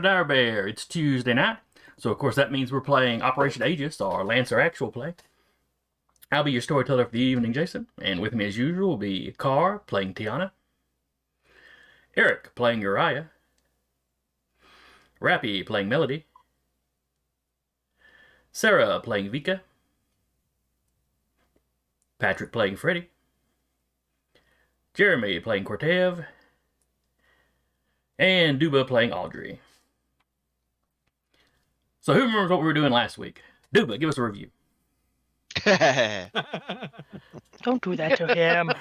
Dire Bear. It's Tuesday night, so of course that means we're playing Operation Aegis, our Lancer actual play. I'll be your storyteller for the evening, Jason, and with me as usual will be Carr playing Tiana, Eric playing Uriah, Rappy playing Melody, Sarah playing Vika, Patrick playing Freddy, Jeremy playing Cortev, and Duba playing Audrey. So who remembers what we were doing last week? Duba, give us a review. Don't do that to him.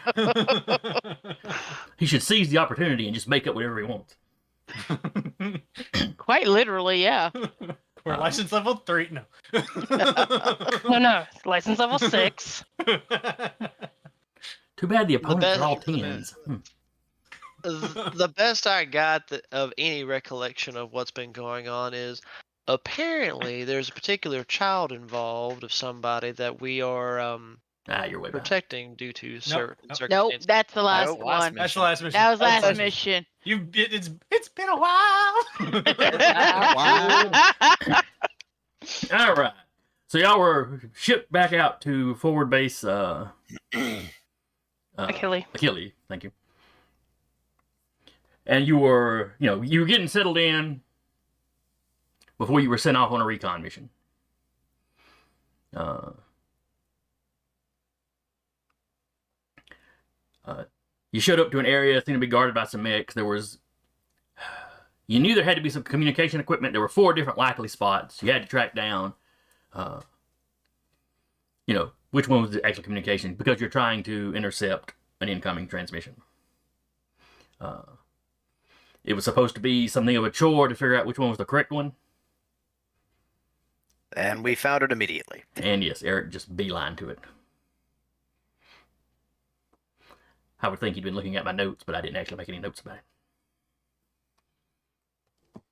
He should seize the opportunity and just make up whatever he wants. Quite literally, yeah. We're license level 3. No. No. License level 6. Too bad the opponents best- are all 10s. The best I got of any recollection of what's been going on is apparently there's a particular child involved of somebody that we are You're way behind. protecting due to certain Nope, circumstances. that's the last Nope, one. That's the last mission. That was That's the last mission. It's been a while. All right. So y'all were shipped back out to forward base Achilles. Achilles, thank you. And you were getting settled in before you were sent off on a recon mission. You showed up to an area that seemed to be guarded by some mechs. You knew there had to be some communication equipment. There were 4 different likely spots. You had to track down, which one was the actual communication, because you're trying to intercept an incoming transmission. It was supposed to be something of a chore to figure out which one was the correct one. And we found it immediately. And yes, Eric just beelined to it. I would think he'd been looking at my notes, but I didn't actually make any notes about it.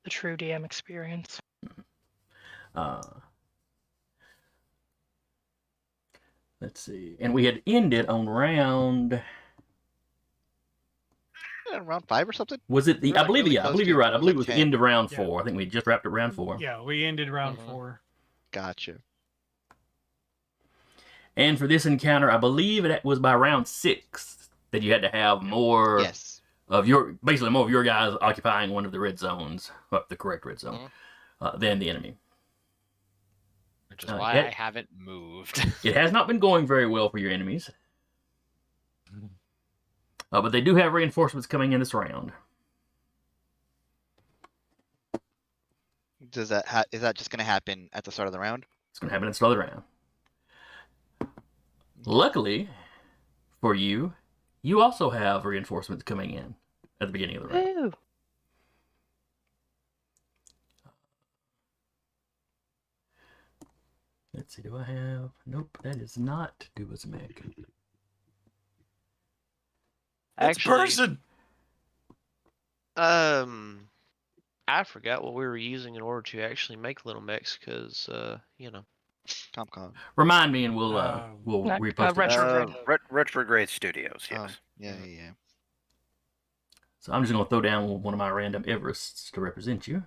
The true DM experience. Let's see. And we had ended on round... Round 5 or something? Was it the... I believe you're right. I believe it was the 10. end of round Yeah. 4. I think we just wrapped up round 4. Yeah, we ended round 4. Gotcha. And for this encounter, I believe it was by round 6 that you had to have more... Yes. Basically more of your guys occupying one of the red zones, the correct red zone, than the enemy. Which is why I haven't moved. It has not been going very well for your enemies. But they do have reinforcements coming in this round. Is that just going to happen at the start of the round? It's going to happen at the start of the round. Luckily for you, you also have reinforcements coming in at the beginning of the round. Ooh. Let's see, do I have... Nope, that is not Duba's mech. That's Actually, person. I forgot what we were using in order to actually make little mechs, because TomCon. Remind me and we'll Not- repost it. retro- Retrograde Studios, Oh, yes. yeah. So I'm just going to throw down one of my random Everests to represent you.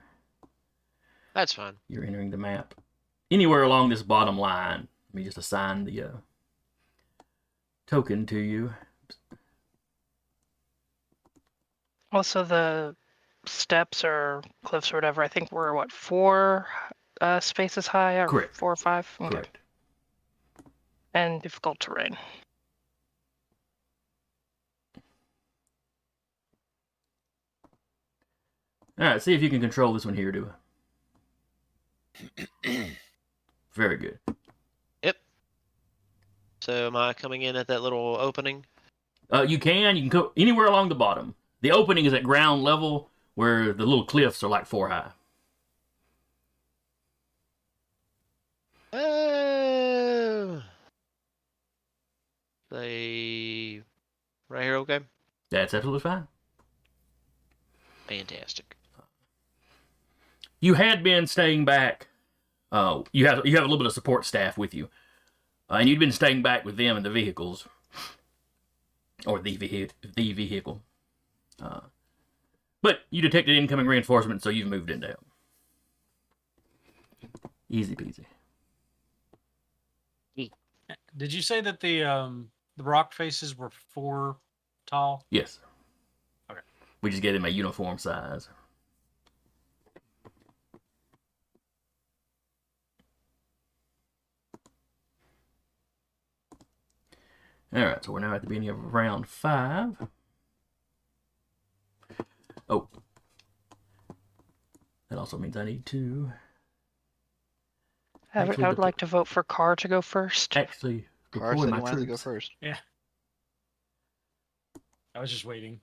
that's fine. You're entering the map. Anywhere along this bottom line, let me just assign the token to you. Also, the steps or cliffs or whatever, I think we're, 4 spaces high? Or Correct. 4 or 5? Okay. Correct. And difficult terrain. Alright, see if you can control this one here, Dua. Very good. Yep. So am I coming in at that little opening? You can go anywhere along the bottom. The opening is at ground level, where the little cliffs are like 4 high. Say right here, okay? That's absolutely fine. Fantastic. You had been staying back. You have a little bit of support staff with you, and you'd been staying back with them in the vehicles, or the vehicle. But But you detected incoming reinforcement, so you've moved in to help. Easy peasy. Did you say that the rock faces were 4 tall? Yes. Okay. We just gave them a uniform size. Alright, so we're now at the beginning of round 5. Oh. That also means I need to... I would like to vote for Carr to go first. Actually, Car deploy said my he wanted to go troops. first. Yeah. I was just waiting.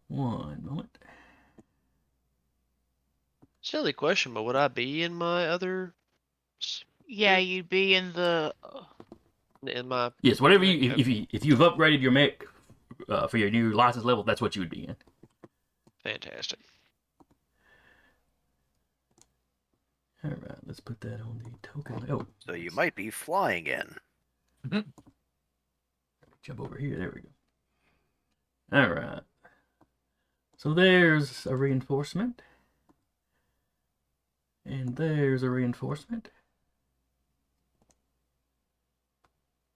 One moment. Silly question, but would I be in my other Yeah, you'd be in the. in my Yes, whatever Right, you... okay. If you've upgraded your mech for your new license level, that's what you would be in. fantastic. Alright, let's put that on the token. Oh, So you might be flying in. jump over here. There we go. Alright. So there's a reinforcement. And there's a reinforcement.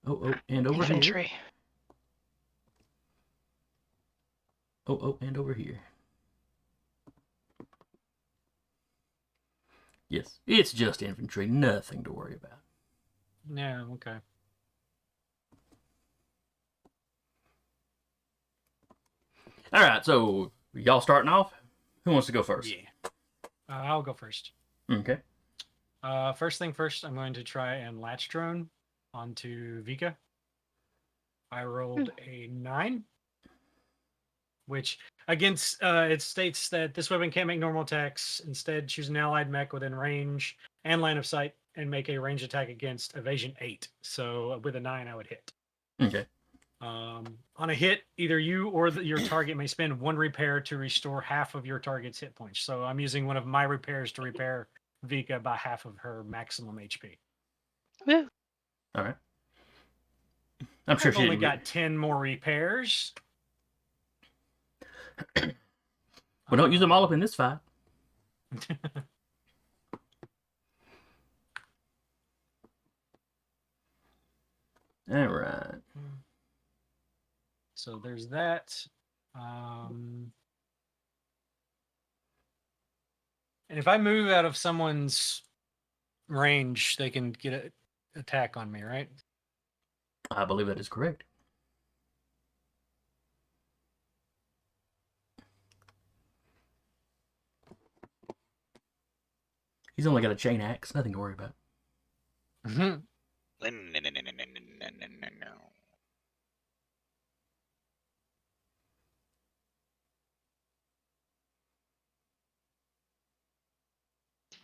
Oh, and over here. Infantry. Oh, and over here. Yes, it's just infantry. Nothing to worry about. Yeah, okay. Alright, so y'all starting off? Who wants to go first? Yeah. I'll go first. Okay. First thing first, I'm going to try and latch drone onto Vika. I rolled a 9, which against it states that this weapon can't make normal attacks. Instead, choose an allied mech within range and line of sight and make a range attack against evasion 8. So with a 9, I would hit. Okay. On a hit, either you or your target may spend 1 repair to restore half of your target's hit points. So I'm using one of my repairs to repair Vika by half of her maximum HP. Woo. Alright. I'm sure I've she only didn't got 10 more repairs. Well, don't use them all up in this fight. Alright. So there's that. And if I move out of someone's range, they can get an attack on me, right? I believe that is correct. He's only got a chain axe. Nothing to worry about. Mm-hmm.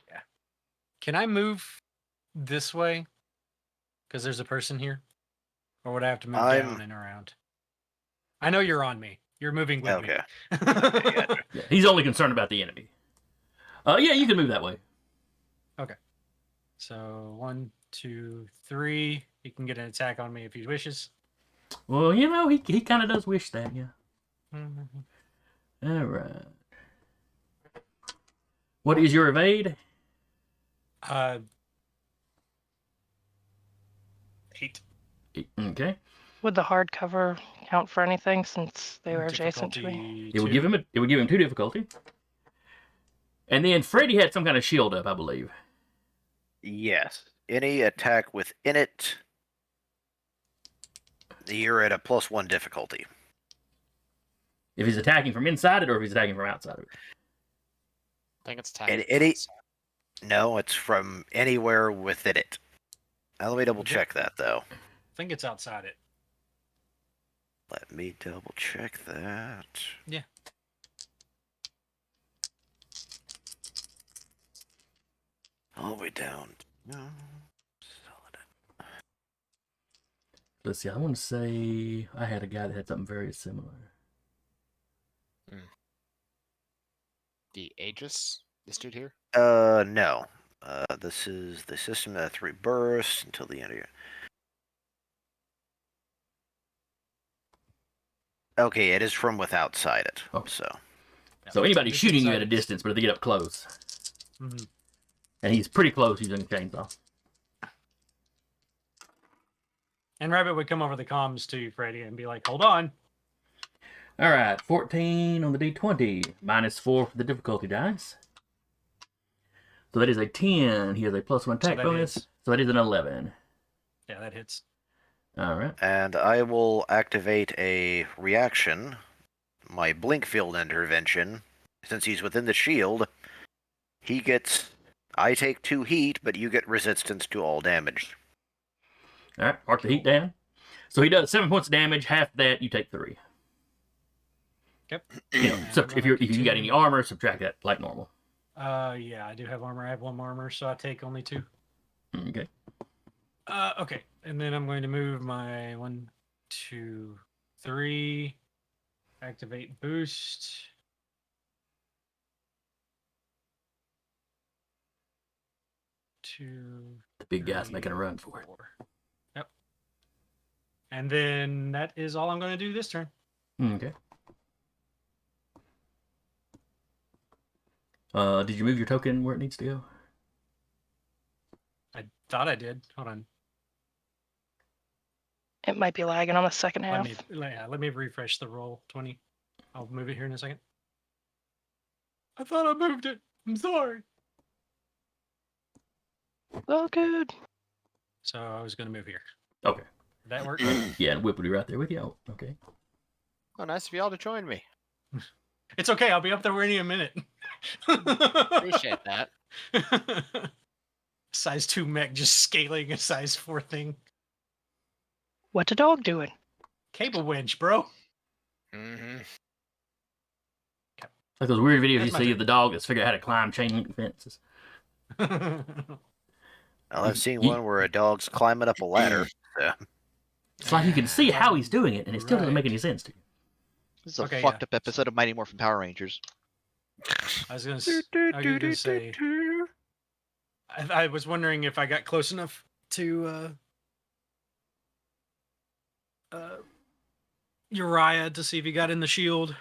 Yeah. Can I move this way? Because there's a person here? Or would I have to move down and around? I know you're on me. You're moving with Okay. me. Yeah. Yeah, he's only concerned about the enemy. Yeah, you can move that way. Okay. So 1, 2, 3. He can get an attack on me if he wishes. Well, you know, he kind of does wish that, yeah. Mm-hmm. Alright. What is your evade? 8. Okay. Would the hardcover count for anything since they were adjacent to me? Difficulty It would 2. give him 2 difficulty. And then Freddy had some kind of shield up, I believe. Yes. Any attack within it, you're at a +1 difficulty. If he's attacking from inside it or if he's attacking from outside of it. I think it's And time. no, it's from anywhere within it. Now, let me double check that, though. I think it's outside it. Let me double check that. Yeah. All the way down. No. Let's see, I want to say I had a guy that had something very similar. The Aegis, this dude here. No. This is the system that 3 bursts until the end of your... Okay, it is from without sight it. Okay. So anybody It's shooting you at a inside. distance, but if they get up close, Mhm. and he's pretty close using a chainsaw. And Rabbit would come over the comms to you, Freddy, and be like, "Hold on." All right, 14 on the D20, -4 for the difficulty dice. So that is a 10. He has a +1 attack that bonus. hits. So that is an 11. Yeah, that hits. All right. And I will activate a reaction, my blink field intervention. Since he's within the shield, I take 2 heat, but you get resistance to all damage. All right, mark the heat down. So he does 7 points of damage. Half that, you take 3. Yep. You know, And so I'm if gonna you got any continue. armor, subtract that like normal. Yeah, I do have armor. I have 1 armor, so I take only 2. Okay. Okay, and then I'm going to move my 1, 2, 3. Activate boost. 2. The big guy's 3, making a run for it. 4. Yep. And then that is all I'm going to do this turn. Okay. Did you move your token where it needs to go? I thought I did. Hold on. It might be lagging on the second half. Let me refresh the roll 20. I'll move it here in a second. I thought I moved it. I'm sorry. Oh, good. So I was going to move here. Okay. Did that work? Yeah, and Whip will be right there with you. Oh, okay. Oh, nice of y'all to join me. It's okay. I'll be up there in a minute. Appreciate that. Size 2 mech just scaling a size 4 thing. What's a dog doing? Cable winch, bro. Mm-hmm. Like those weird videos That's you my see turn. of the dog that's figured out how to climb chain link fences. I've seen one where a dog's climbing up a ladder. So. It's like you can see how he's doing it, and it still doesn't make Right. any sense to you. This is a Okay, fucked up episode of Mighty Morphin Power Rangers. I was going to say, I was wondering if I got close enough to Uriah to see if he got in the shield.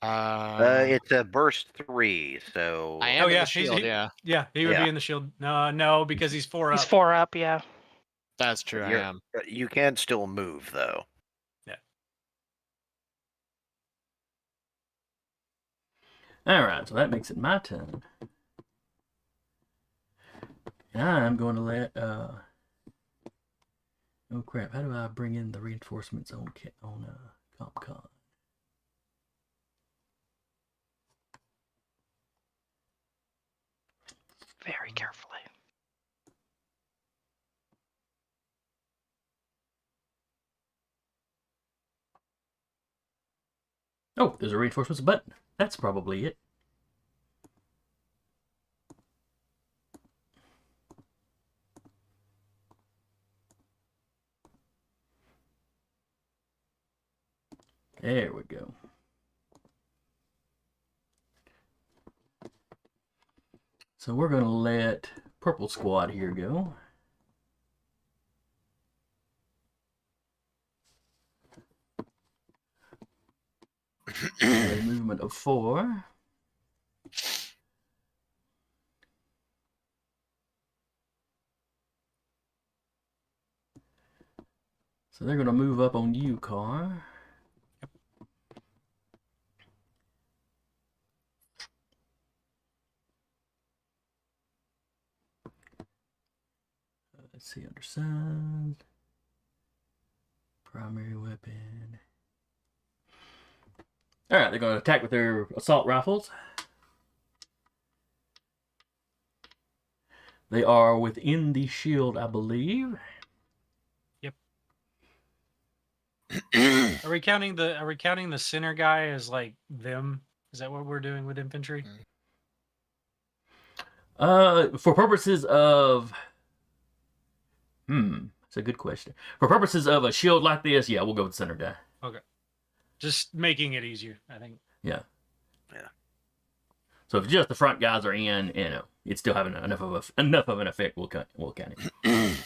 It's a burst 3, so I am in yeah, the shield, yeah. Yeah, he would Yeah. be in the shield. No, because he's 4 up. He's 4 up, yeah. That's true, I You're- am. you can still move though. All right, so that makes it my turn. And I'm going to let. Oh crap! How do I bring in the reinforcements on CompCon? Very carefully. Oh, there's a reinforcements button. That's probably it. There we go. So we're going to let Purple Squad here go. A movement of 4. So they're going to move up on you, Car. Let's see, undersigned. Primary weapon. Alright, they're going to attack with their assault rifles. They are within the shield, I believe. Yep. Are we counting the center guy as like them? Is that what we're doing with infantry? For purposes of... That's a good question. For purposes of a shield like this, yeah, we'll go with the center guy. Okay. Just making it easier, I think. Yeah. Yeah. So if just the front guys are in, you know, it's still having enough of an effect, we'll count it.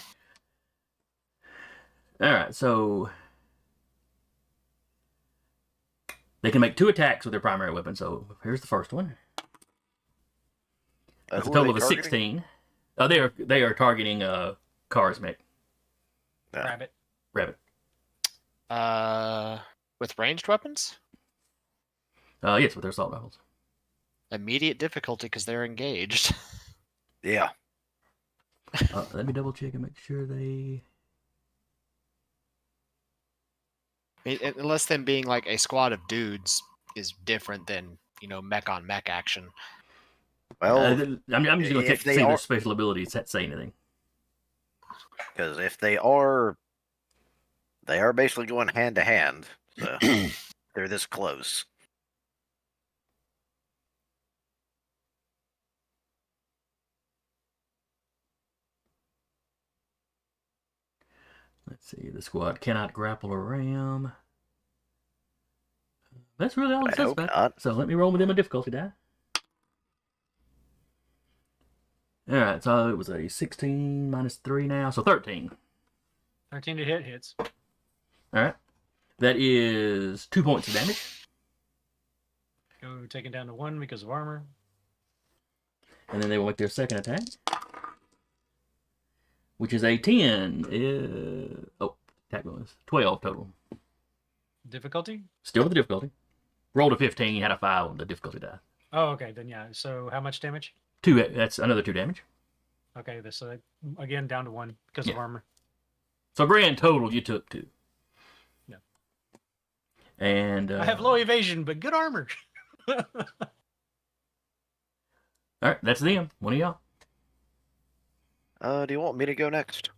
All right, so They can make 2 attacks with their primary weapon. So here's the first one. That's a Who are total they of a targeting? 16. They are targeting Cars Mech. Yeah. Rabbit. With ranged weapons? Yes, with their assault rifles. Immediate difficulty because they're engaged. Yeah. Let me double check and make sure they. Unless them being like a squad of dudes is different than, mech on mech action. Well, I'm just going to if see they their are, special abilities that say anything. because if they are basically going hand to hand. So they're this close. Let's see. The squad cannot grapple or ram. That's really all it I says hope about it. not. So let me roll with them a difficulty die. Alright, so it was a 16 minus 3 now, so 13. 13 to hit hits. Alright. That is 2 points of damage. Go taken down to 1 because of armor. And then they will make their second attack. Which is a 10. Attack bonus. 12 total. Difficulty? Still with the difficulty. Rolled a 15, had a 5 on the difficulty die. Oh, okay. Then yeah. So how much damage? 2, that's another 2 damage. Okay. So again down to 1 because of armor. So grand total, you took 2. Yeah. And I have low evasion, but good armor. Alright, that's them. One of y'all. Do you want me to go next?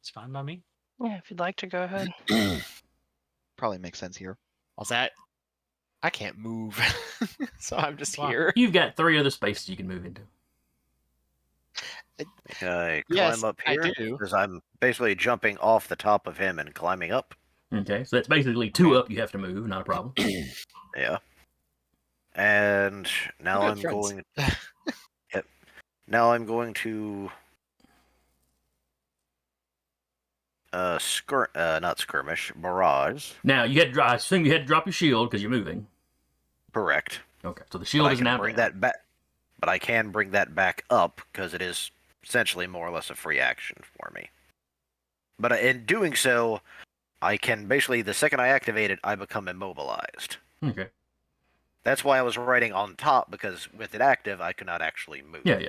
It's fine by me. Yeah, if you'd like to go ahead. Probably makes sense here. Was that? I can't move, so I'm just Wow. here. You've got 3 other spaces you can move into. Can I Yes, climb up I here? do. Because I'm basically jumping off the top of him and climbing up. Okay, so that's basically 2 up you have to move, not a problem. Yeah. And now We're I'm good friends. going. Yep. Now I'm going to. Not skirmish, barrage. Now, I assume you had to drop your shield because you're moving. Correct. Okay, so the But shield I is can now bring down. that back. But I can bring that back up because it is essentially more or less a free action for me. But in doing so, I can basically, the second I activate it, I become immobilized. Okay. That's why I was writing on top, because with it active, I could not actually move. Yeah.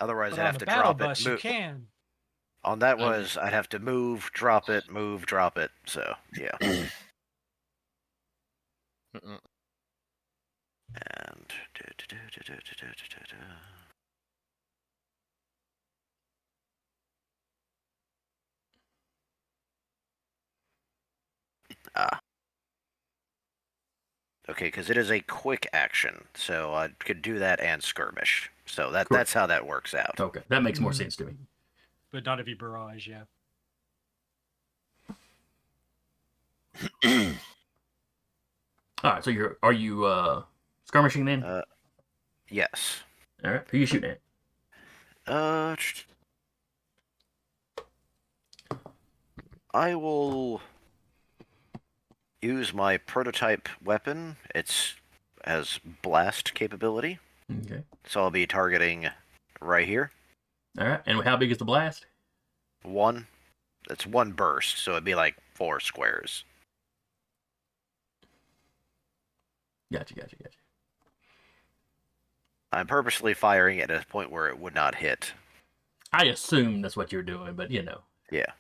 Otherwise, But I'd on have the to battle drop bus, it. you Move. can. On that was, I'd have to move, drop it, move, drop it. So, yeah. Mm-mm. And... Okay, because it is a quick action, so I could do that and skirmish. So that's how that works out. Okay, that makes more sense to me. But not if you barrage, yeah. All right, so are you skirmishing then? Yes. All right, who you shooting at? I will use my prototype weapon. It has blast capability, Okay. so I'll be targeting right here. All right, and how big is the blast? 1. It's 1 burst, so it'd be like 4 squares. Gotcha. I'm purposely firing it at a point where it would not hit. I assume that's what you're doing, but you know. Yeah.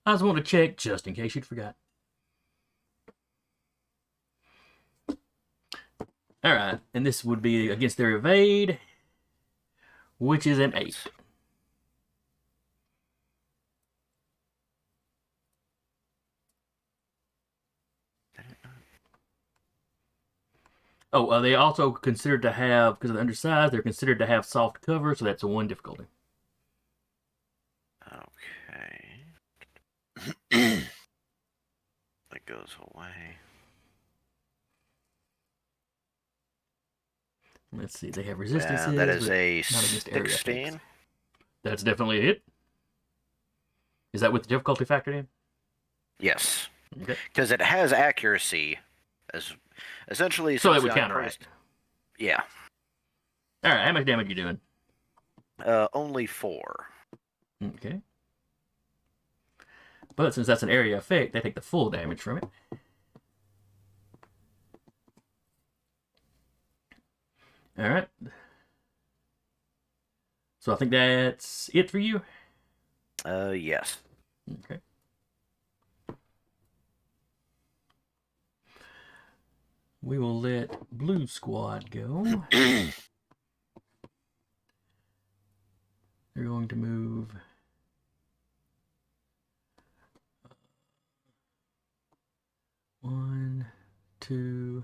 I just want to check just in case you'd forgot. All right, and this would be against their evade, which is an 8. Oh, they also considered to have, because of the undersized, they're considered to have soft cover, so that's a 1 difficulty. Okay. That goes away. Let's see, they have resistances. Yeah, that is but a not against area 16. effects. That's definitely a hit. Is that with the difficulty factored in? Yes. Okay. Because it has accuracy, as essentially. So it since would I'm counteract. Yeah. All right. How much damage you doing? Only 4. Okay. But since that's an area effect, they take the full damage from it. All right. So I think that's it for you. Yes. Okay. We will let Blue Squad go. They're going to move. One, 2,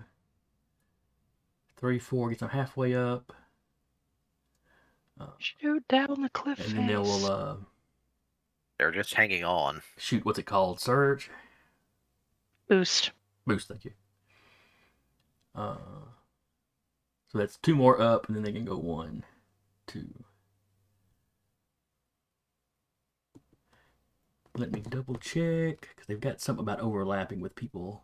3, 4. Get them halfway up. Shoot down the cliff And then they face. will They're just hanging on. shoot. What's it called? Surge? Boost. Boost, thank you. So that's 2 more up, and then they can go 1, 2. Let me double check, because they've got something about overlapping with people.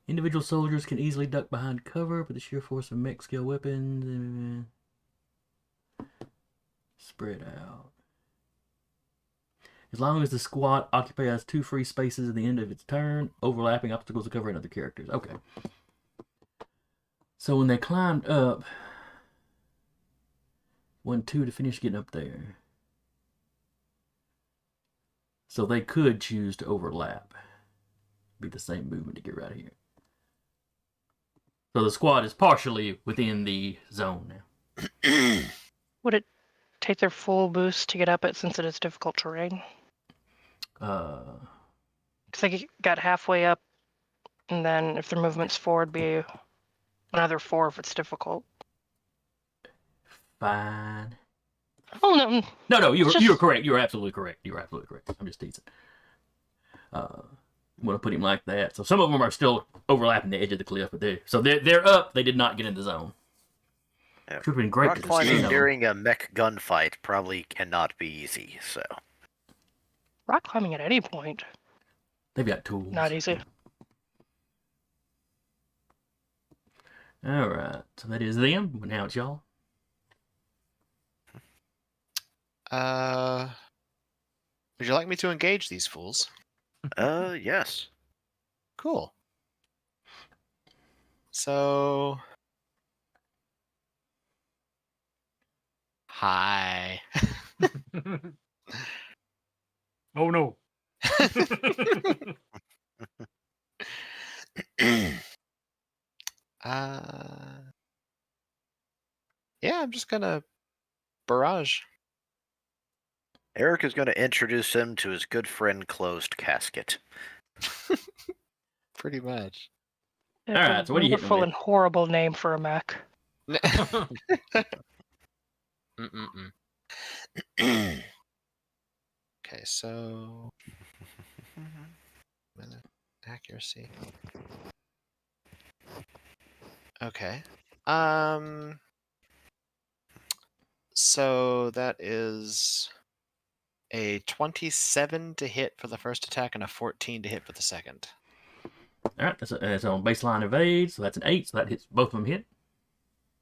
Individual soldiers can easily duck behind cover, but the sheer force of mech scale weapons spread out. As long as the squad occupies 2 free spaces at the end of its turn, overlapping obstacles will cover in other characters. Okay. So when they climbed up, 1, 2 to finish getting up there. So they could choose to overlap. Be the same movement to get right here. So the squad is partially within the zone now. Would it take their full boost to get up it since it is difficult terrain? Because they got halfway up, and then if their movement's 4, it'd be another 4 if it's difficult. Fine. Oh no. No, you Just- were correct. You were absolutely correct. You were absolutely correct. I'm just teasing. I'm gonna put him like that. So some of them are still overlapping the edge of the cliff, but they're up. They did not get in the zone. Yeah. Should have been great. Rock to climbing sustain them. during a mech gunfight probably cannot be easy, so. Rock climbing at any point, They've got tools. not easy. All right. So that is them. Now it's y'all. Would you like me to engage these fools? Yes. Cool. So. Hi. Oh no. Yeah, I'm just gonna barrage. Eric is going to introduce him to his good friend Closed Casket. Pretty much. All right, so what are you hitting wonderful with? and horrible name for a mech. Mm-mm-mm. Okay, so accuracy. Okay. So that is a 27 to hit for the first attack and a 14 to hit for the second. All right. That's on baseline evade. So that's an 8. So that hits both of them hit.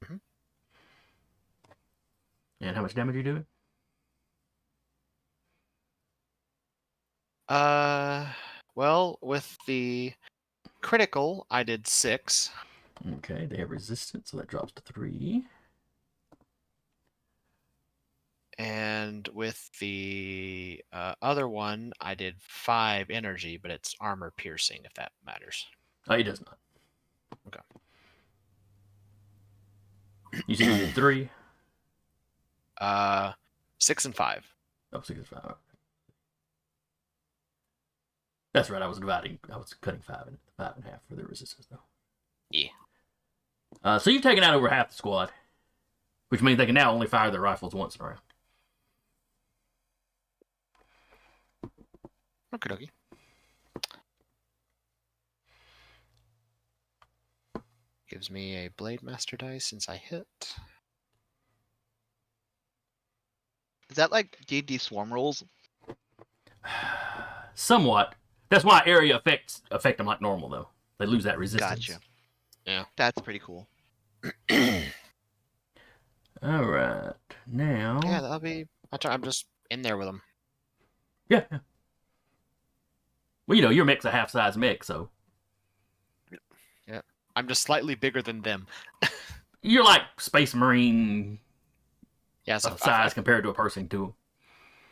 Mhm. And how much damage are you doing? Well, with the critical, I did 6. Okay. They have resistance, so that drops to 3. And with the other one, I did 5 energy, but it's armor piercing, if that matters. Oh, it does not. Okay. You said you did 3. 6 and 5. Oh, 6 is 5. Okay. That's right. I was cutting 5 in 5.5 for the resistance, though. Yeah. So you've taken out over half the squad, which means they can now only fire their rifles once in a round. Okie dokie. Gives me a Blade Master die since I hit. Is that like D&D swarm rules? Somewhat. That's why area effects affect them like normal, though. They lose that resistance. Gotcha. Yeah. That's pretty cool. All right. Now. Yeah, that'll be my turn. I'm just in there with them. Yeah. Well, your mech's a half-size mech, so. Yeah. I'm just slightly bigger than them. You're like Space Marine Yeah, so size compared to a person, too.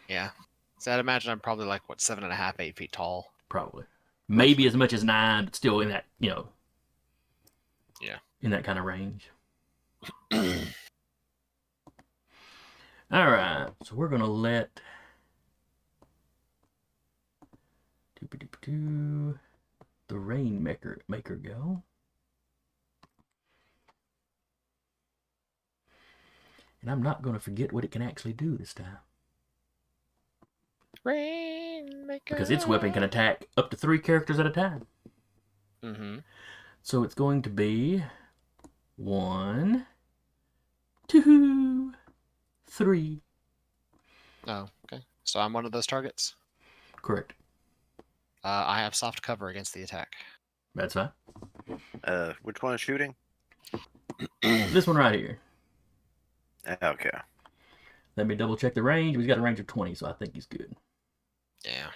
Yeah. So I'd imagine I'm probably like, 7.5, 8 feet tall. Probably. Maybe as much as 9, but still in that, Yeah. in that kind of range. All right. So we're going to let the Rainmaker go. And I'm not going to forget what it can actually do this time. Rainmaker. Because its weapon can attack up to 3 characters at a time. Mm-hmm. So it's going to be 1, 2, 3. Oh, okay. So I'm one of those targets. Correct. I have soft cover against the attack. That's fine. Which one is shooting? This one right here. Okay. Let me double check the range. He's got a range of 20, so I think he's good. Yeah.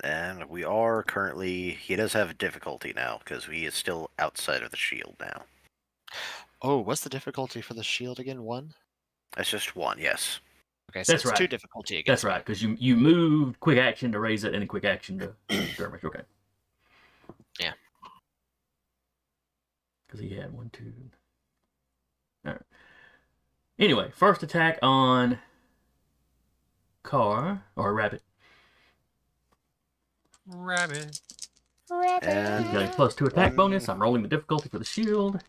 And we are currently... He does have difficulty now, because he is still outside of the shield now. Oh, what's the difficulty for the shield again? 1? That's just 1, yes. Okay, so That's it's right. 2 difficulty against That's right, because you moved quick action to raise it and a quick action to skirmish. Okay. Yeah. Because he had 1, 2. All right. Anyway, first attack on Car or Rabbit. Rabbit. And He's got a +2 attack bonus. I'm rolling the difficulty for the shield.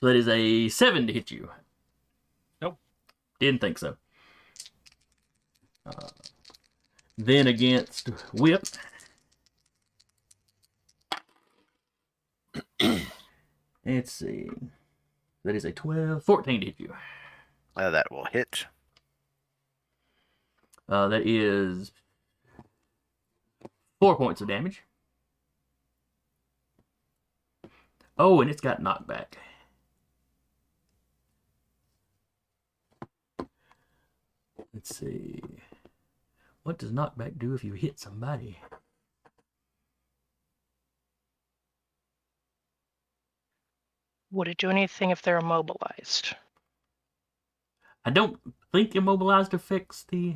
So that is a 7 to hit you. Nope. Didn't think so. Then against Whip. Let's see. That is a 14 to hit you. that will hit. That is 4 points of damage. Oh, and it's got knockback. Let's see. What does knockback do if you hit somebody? Would it do anything if they're immobilized? I don't think immobilized affects the...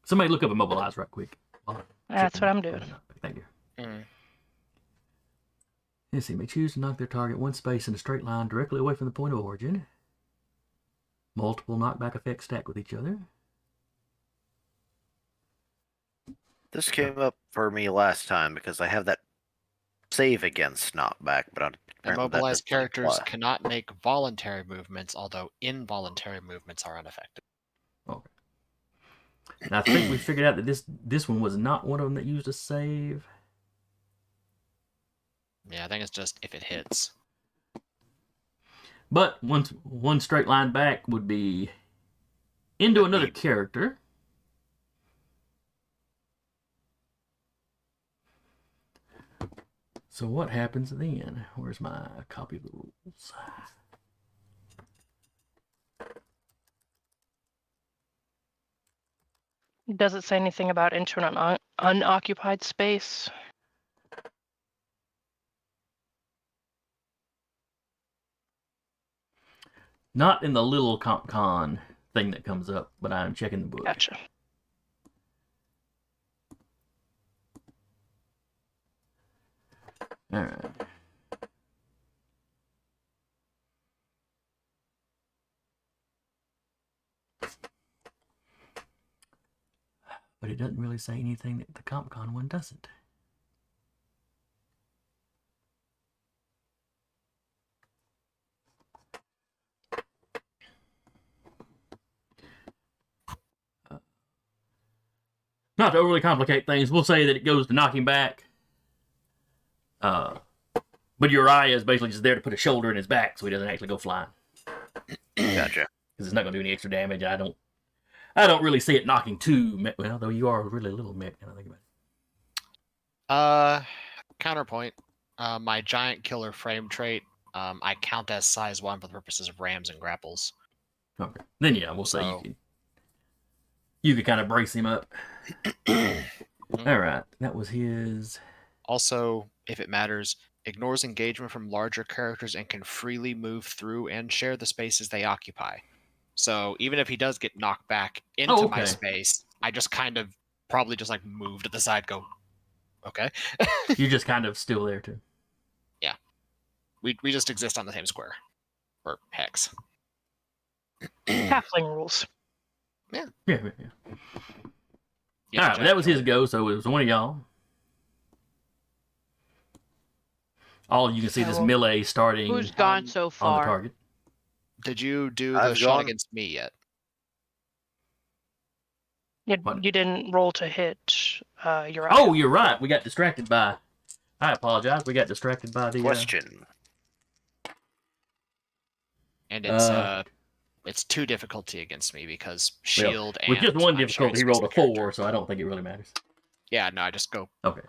somebody look up immobilized right quick. That's what I'm doing. Thank you. Mm. Let's see. May choose to knock their target 1 space in a straight line directly away from the point of origin. Multiple knockback effects stack with each other. This came up for me last time because I have that save against knockback, but Immobilized characters cannot make voluntary movements, although involuntary movements are unaffected. Okay. And I think we figured out that this one was not one of them that used a save. Yeah, I think it's just if it hits. But one straight line back would be into another character. So what happens then? Where's my copy of the rules? Does it say anything about into an unoccupied space? Not in the little comp con thing that comes up, but I'm checking the book. Gotcha. All right. But it doesn't really say anything that the CompCon one doesn't. Not to overly complicate things, we'll say that it goes to knocking back But Uriah is basically just there to put a shoulder in his back so he doesn't actually go flying. Gotcha. Because it's not going to do any extra damage. I don't really see it knocking too. Well, though you are a really little mech now I think about it. Counterpoint. My giant killer frame trait, I count as size 1 for the purposes of rams and grapples. Okay. Then yeah, we'll say So- you could kind of brace him up. All right. That was his. Also, if it matters, ignores engagement from larger characters and can freely move through and share the spaces they occupy. So even if he does get knocked back into my okay. space, I just kind of probably just like move to the side, go, okay. You're just kind of still there too. We just exist on the same square. Or hex. Halfling rules. Yeah. You All have right. Well, to that was jack his go. So it was one of y'all. All you can see this So- melee starting Who's gone so on the far? target. Did you do the I've shot gone. against me yet? What? You didn't roll to hit Uriah. Oh, you're right. We got distracted by. I apologize. We got distracted by the Question. And it's 2 difficulty against me because shield and with just one I'm difficulty. He showing rolled a special 4, character. so I don't think it really matters. Yeah, no, I just go. Okay.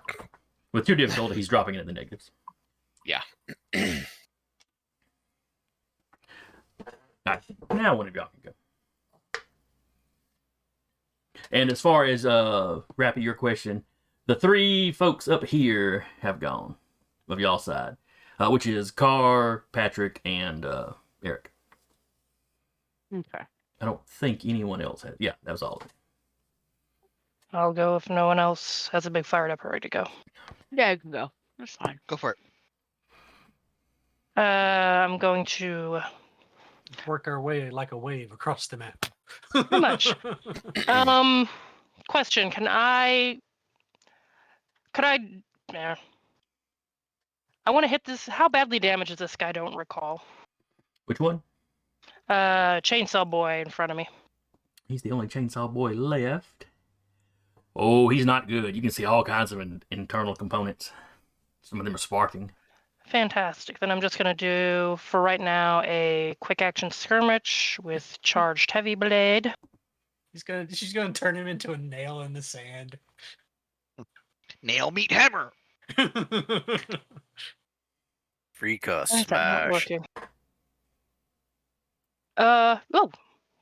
With 2 difficulty, he's dropping it in the negatives. Yeah. All right. Now one of y'all can go. And as far as Rappy, your question, the 3 folks up here have gone of y'all's side, which is Carr, Patrick, and Eric. Okay. I don't think anyone else has. Yeah, that was all of it. I'll go if no one else has a big fired up ready to go. Yeah, I can go. That's fine. Go for it. I'm going to. Work our way like a wave across the map. Pretty much. Question: Could I? Yeah. I want to hit this. How badly damaged is this guy? I don't recall. Which one? Chainsaw boy in front of me. He's the only chainsaw boy left. Oh, he's not good. You can see all kinds of internal components. Some of them are sparking. Fantastic. Then I'm just going to do, for right now, a quick action skirmish with charged heavy blade. She's gonna turn him into a nail in the sand. Nail meat hammer. Freak Why is that not smash. working?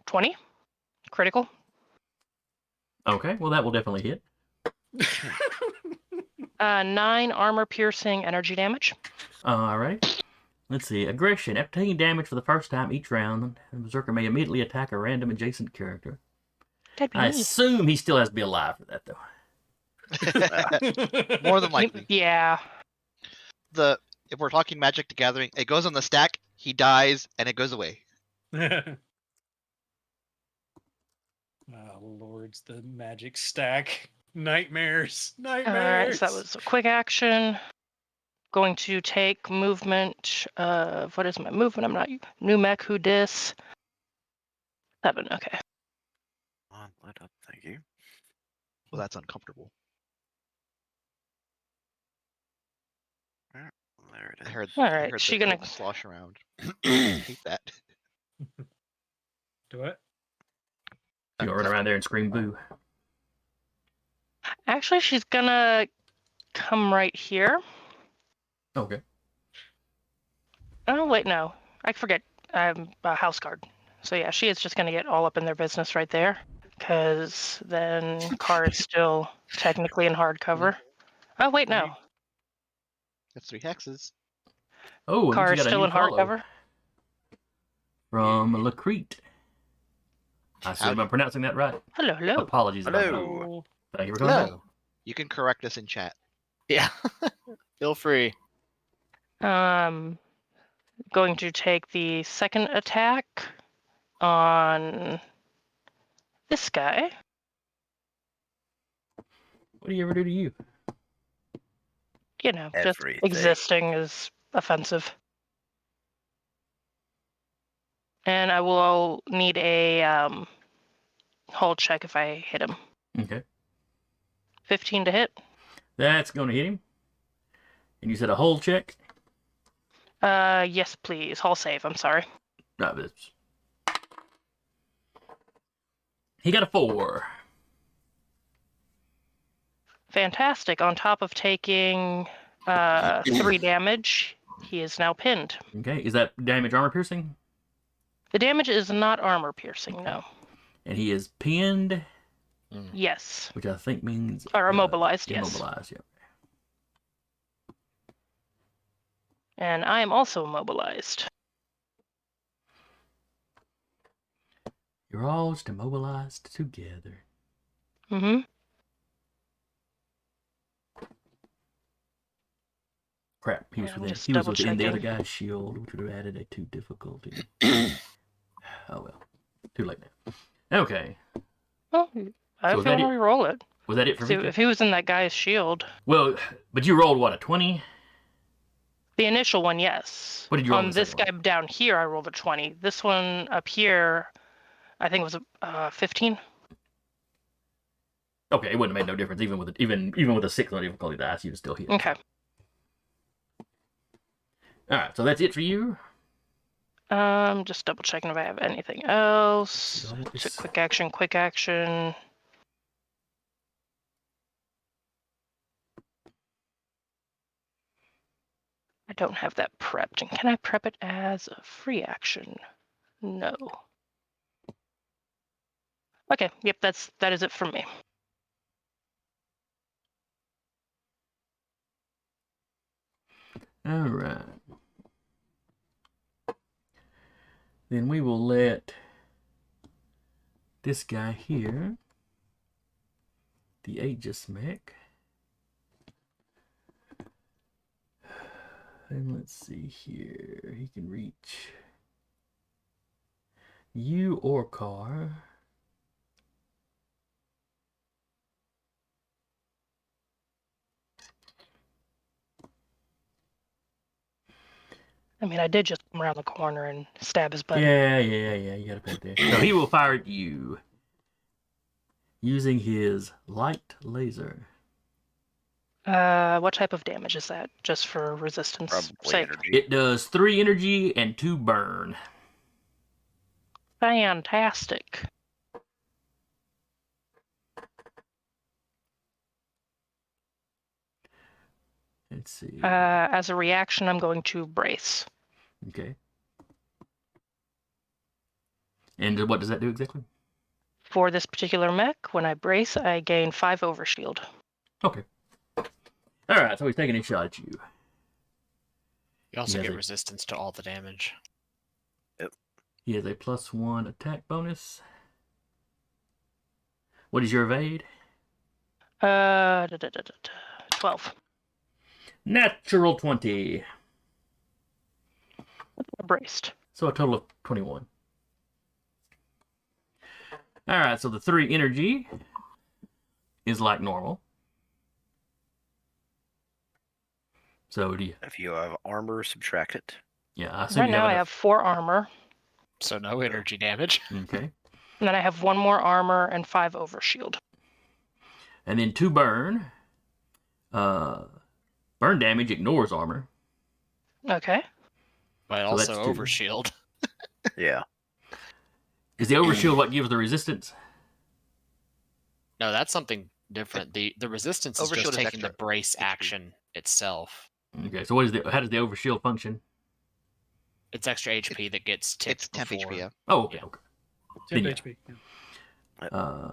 20. Critical. Okay, well, that will definitely hit. 9 armor piercing energy damage. Alright. Let's see. Aggression. After taking damage for the first time each round, the Berserker may immediately attack a random adjacent character. That'd be I neat. assume he still has to be alive for that, though. More than likely. Yeah. If we're talking Magic the Gathering, it goes on the stack, he dies, and it goes away. Oh, lords, the magic stack. Nightmares. Alright, so that was a quick action. Going to take movement of, what is my movement? I'm not, new mech who dis. 7, okay. Come on, let up. Thank you. Well, that's uncomfortable. There it I is. heard. All I right, heard she the gonna- code slosh around. I hate that. Do it. You gonna run around there and scream boo. Actually, she's gonna come right here. Okay. Oh, wait, no. I forget. I'm a house guard. So yeah, she is just gonna get all up in their business right there. Because then Carr is still technically in hard cover. Oh, wait, no. That's 3 hexes. Oh, and Carr you is got a still new in hard follow cover. from Lacrete. I assume I'm pronouncing that right. Hello, hello. Apologies. if I'm Hello. not. Thank you for coming. Hello. You can correct us in chat. Yeah. Feel free. Going to take the second attack on this guy. What do you ever do to you? You know, just Everything. existing is offensive. And I will need a hold check if I hit him. Okay. 15 to hit. That's going to hit him. And you said a hold check? Yes, please. Hull save. I'm sorry. No, he got a 4. Fantastic. On top of taking 3 damage, he is now pinned. Okay, is that damage armor piercing? The damage is not armor piercing, no. And he is pinned, Yes. which I think means Or immobilized, yes. Immobilized, yeah. And I am also immobilized. You're all just immobilized together. Mm-hmm. Crap, he was Yeah, I'm within, just he was within the other double-checking. guy's shield, which would have added a 2 difficulty. Oh well, too late now. Okay, Well, I was feel that it? re-roll it. was that it for See, me? if he was in that guy's shield. Well, but you rolled what, a 20? The initial one, yes. What did you roll on On the this guy second down here, I rolled a 20. This one up here, I think it was a 15. Okay, it wouldn't have made no difference even with a 6 on difficulty dice, you'd still hit. Okay. All right, so that's it for you. Just double checking if I have anything else. See, all It's this- a quick action. I don't have that prepped. And can I prep it as a free action? No. Okay, yep, that is it from me. All right. Then we will let this guy here, the Aegis mech. And let's see here. He can reach you or Car. I mean, I did just come around the corner and stab his butt. Yeah. You gotta put it there. So he will fire at you using his light laser. What type of damage is that? Just for resistance Probably sake? energy. It does 3 energy and 2 burn. Fantastic. Let's see. As a reaction, I'm going to brace. Okay. And what does that do exactly? For this particular mech, when I brace, I gain 5 overshield. Okay. All right, so he's taking a shot at you. You also Yeah, get they- resistance to all the damage. He has a +1 attack bonus. What is your evade? 12. Natural 20. Braced. So a total of 21. All right, so the 3 energy is like normal. So do you? If you have armor, subtract it. Yeah, I assume Right you now I enough- have 4 armor, So no energy damage. Okay. and then I have 1 more armor and 5 overshield. And then 2 burn. Burn damage ignores armor. Okay. But So that's also 2. overshield. Yeah. Is the overshield what gives the resistance? No, that's something different. The resistance is Overshield just is taking the extra brace HP. action itself. Okay, so how does the overshield function? It's extra HP that gets tipped It's temp before. HP. Yeah. Oh, okay, Yeah. okay. Temp Yeah. HP. Yeah.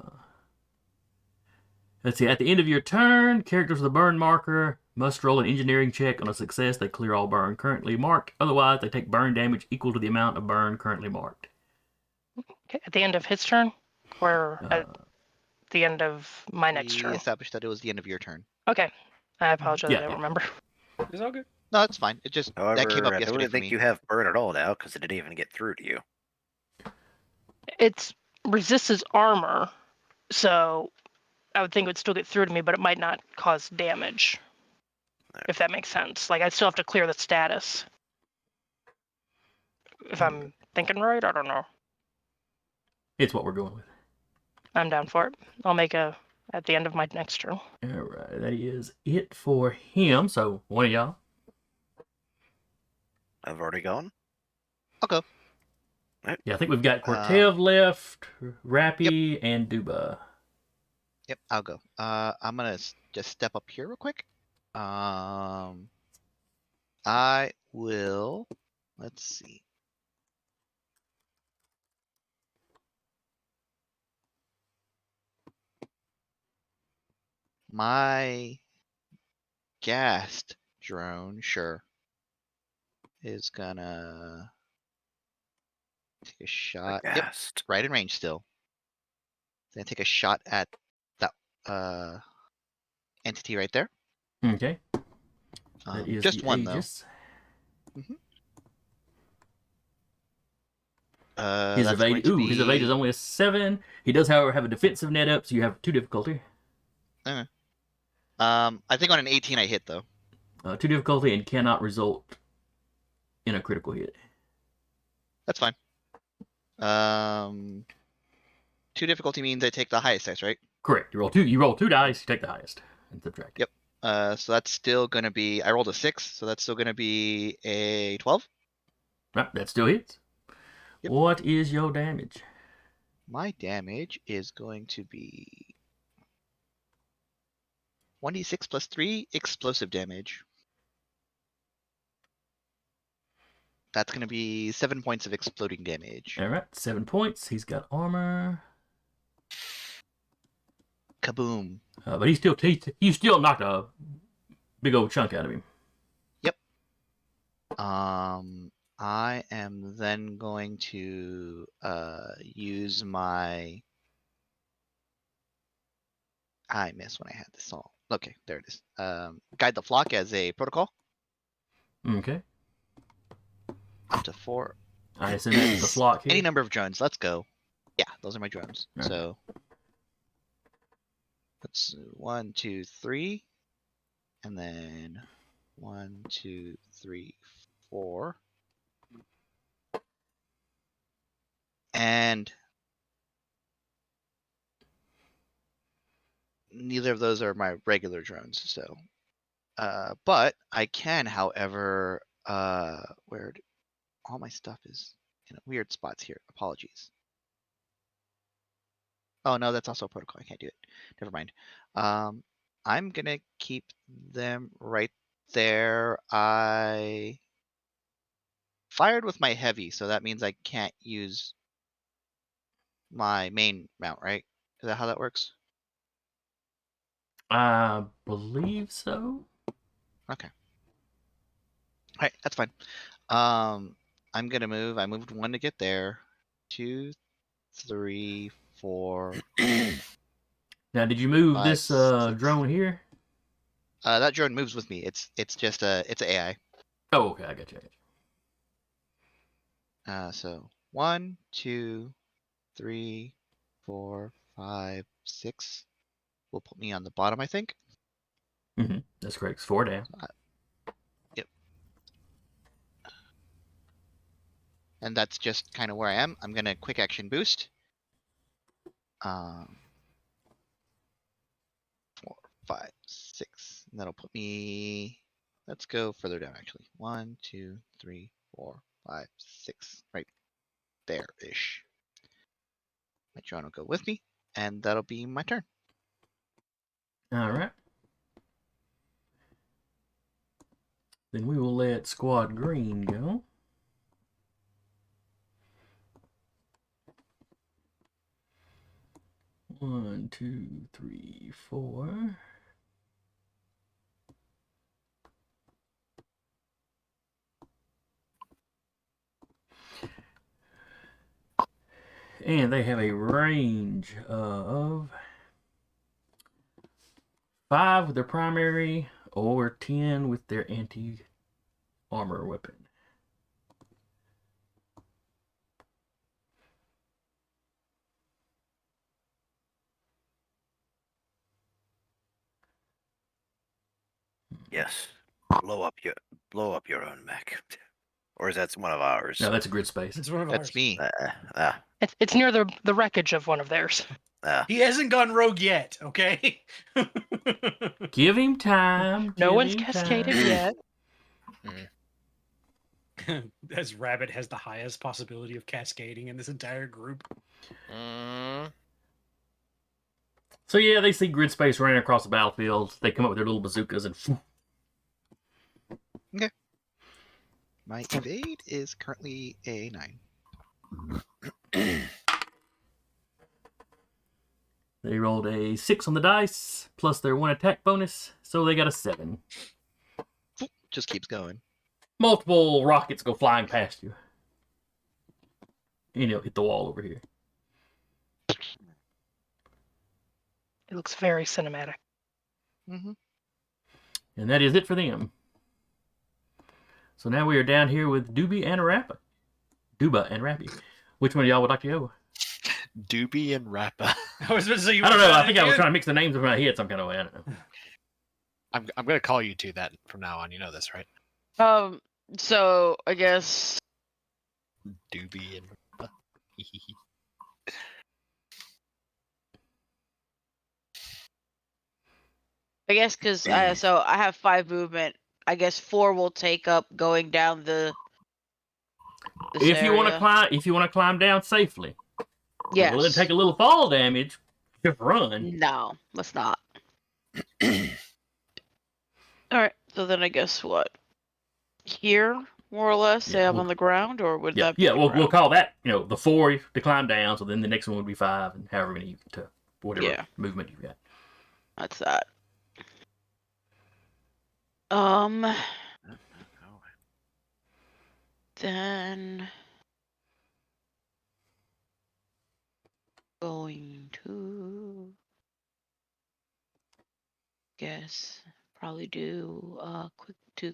Let's see. At the end of your turn, characters with a burn marker must roll an engineering check. On a success, they clear all burn currently marked. Otherwise, they take burn damage equal to the amount of burn currently marked. Okay. At the end of his turn? Or at the end of my next We turn? established that it was the end of your turn. Okay. I apologize, Yeah, I don't yeah. remember. It's all good. No, it's fine. It just However, that came up I yesterday don't for think me. you have burn at all now because it didn't even get through to you. It's resists armor, so I would think it would still get through to me, but it might not cause damage. If that makes sense. Like, I'd still have to clear the status. If I'm thinking right, I don't know. It's what we're going with. I'm down for it. I'll make at the end of my next turn. All right, that is it for him. So one of y'all. I've already gone. I'll go. Yeah, I think we've got Cortev left, Rappy, and Duba. Yep, I'll go. I'm gonna just step up here real quick. I will. Let's see. My gassed drone, sure, is gonna take a shot. Yep, Aghast. right in range still. Gonna take a shot at that entity right there. Okay. That is Just the one Aegis. though. His That's going evade. to His evade is be. only a 7. He does, however, have a defensive net up, so you have 2 difficulty. I think on an 18 I hit though. 2 difficulty and cannot result in a critical hit. That's fine. 2 difficulty means I take the highest dice, right? Correct. You roll 2 dice, you take the highest and subtract. Yep. So that's still gonna be. I rolled a 6, so that's still gonna be a 12. Right, that still hits. Yep. What is your damage? My damage is going to be 1d6 plus 3 explosive damage. That's gonna be 7 points of exploding damage. All right, 7 points. He's got armor. Kaboom. But you still knocked a big old chunk out of him. Yep. I am then going to use my. I missed when I had this all. Okay, there it is. Guide the flock as a protocol. Okay. Up to 4. I assume that's the flock here. Any number of drones. Let's go. Yeah, those are my drones. Okay. So that's 1, 2, 3, and then 1, 2, 3, 4, and neither of those are my regular drones. So, but I can, however, where all my stuff is in weird spots here. Apologies. Oh no, that's also a protocol. I can't do it. Never mind. I'm gonna keep them right there. I fired with my heavy, so that means I can't use my main mount, right? Is that how that works? I believe so. Okay. All right, that's fine. I'm gonna move. I moved 1 to get there. 2, 3, 4. Now, did you move 5, this 6. drone here? That drone moves with me. It's just it's an AI. Oh, okay, I got you. So 1, 2, 3, 4, 5, 6 will put me on the bottom, I think. Mm-hmm. That's correct. It's 4 down. Yep. And that's just kind of where I am. I'm gonna quick action boost. 4, 5, 6. And that'll put me. Let's go further down actually. 1, 2, 3, 4, 5, 6. Right there-ish. My drone will go with me, and that'll be my turn. All right. Then we will let Squad Green go. One, 2, 3, 4. And they have a range of 5 with their primary or 10 with their anti-armor weapon. Yes. Blow up your own mech. Or is that one of ours? No, that's a grid space. It's one of That's ours. me. It's near the wreckage of one of theirs. He hasn't gone rogue yet, okay? Give him time. No give one's him cascaded time. yet. as Rabbit has the highest possibility of cascading in this entire group. So yeah, they see grid space running across the battlefield. They come up with their little bazookas and. Okay. My evade is currently a 9. They rolled a 6 on the dice, plus their 1 attack bonus, so they got a 7. Just keeps going. Multiple rockets go flying past you. And you'll hit the wall over here. It looks very cinematic. Mm-hmm. And that is it for them. So now we are down here with Duba and Rappy. Which one of y'all would like to go? Doobie and Rappa. I was going to say, I don't know. I think I was trying to mix the names of my head some kind of way. I don't know. I'm going to call you two that from now on. You know this, right? So I guess Doobie and Rappa. I guess because so I have 5 movement. I guess 4 will take up going down the. If you want to climb down safely, yes. Well, then take a little fall damage. Just run. No, let's not. All right. So then I guess what? Here, more or less, say I'm on the ground, or would that be? Yeah, we'll call that the 4 to climb down. So then the next one would be 5, and however many to whatever movement you've got. That's that. Then going to guess probably do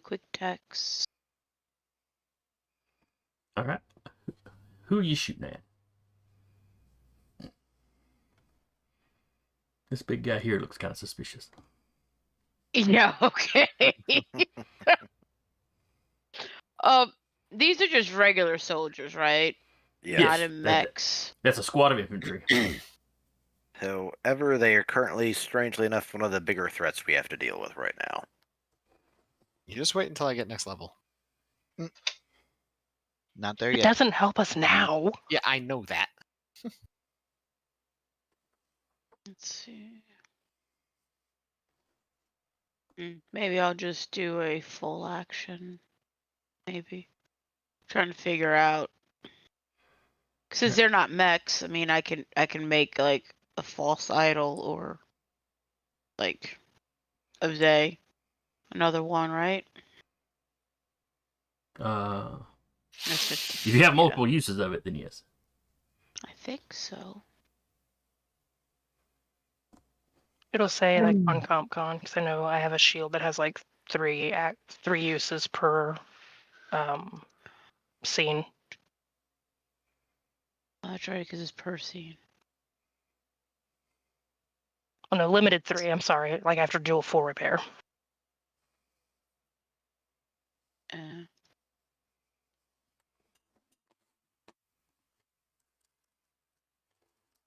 quick text. All right. Who are you shooting at? This big guy here looks kind of suspicious. Yeah. Okay. These are just regular soldiers, right? Yes. Not in mechs. That's a squad of infantry. However, they are currently, strangely enough, one of the bigger threats we have to deal with right now. You just wait until I get next level. Not there It yet. doesn't help us now. Yeah, I know that. Let's see. Maybe I'll just do a full action. Maybe. Trying to figure out. Since they're not mechs, I mean, I can make like a false idol or like a Zay. Another one, right? If you have multiple uses of it, then yes. I think so. It'll say like on CompCon, because I know I have a shield that has like 3 uses per scene. Oh, that's right, because it's per scene. Oh no, limited 3. I'm sorry, like after dual 4 repair.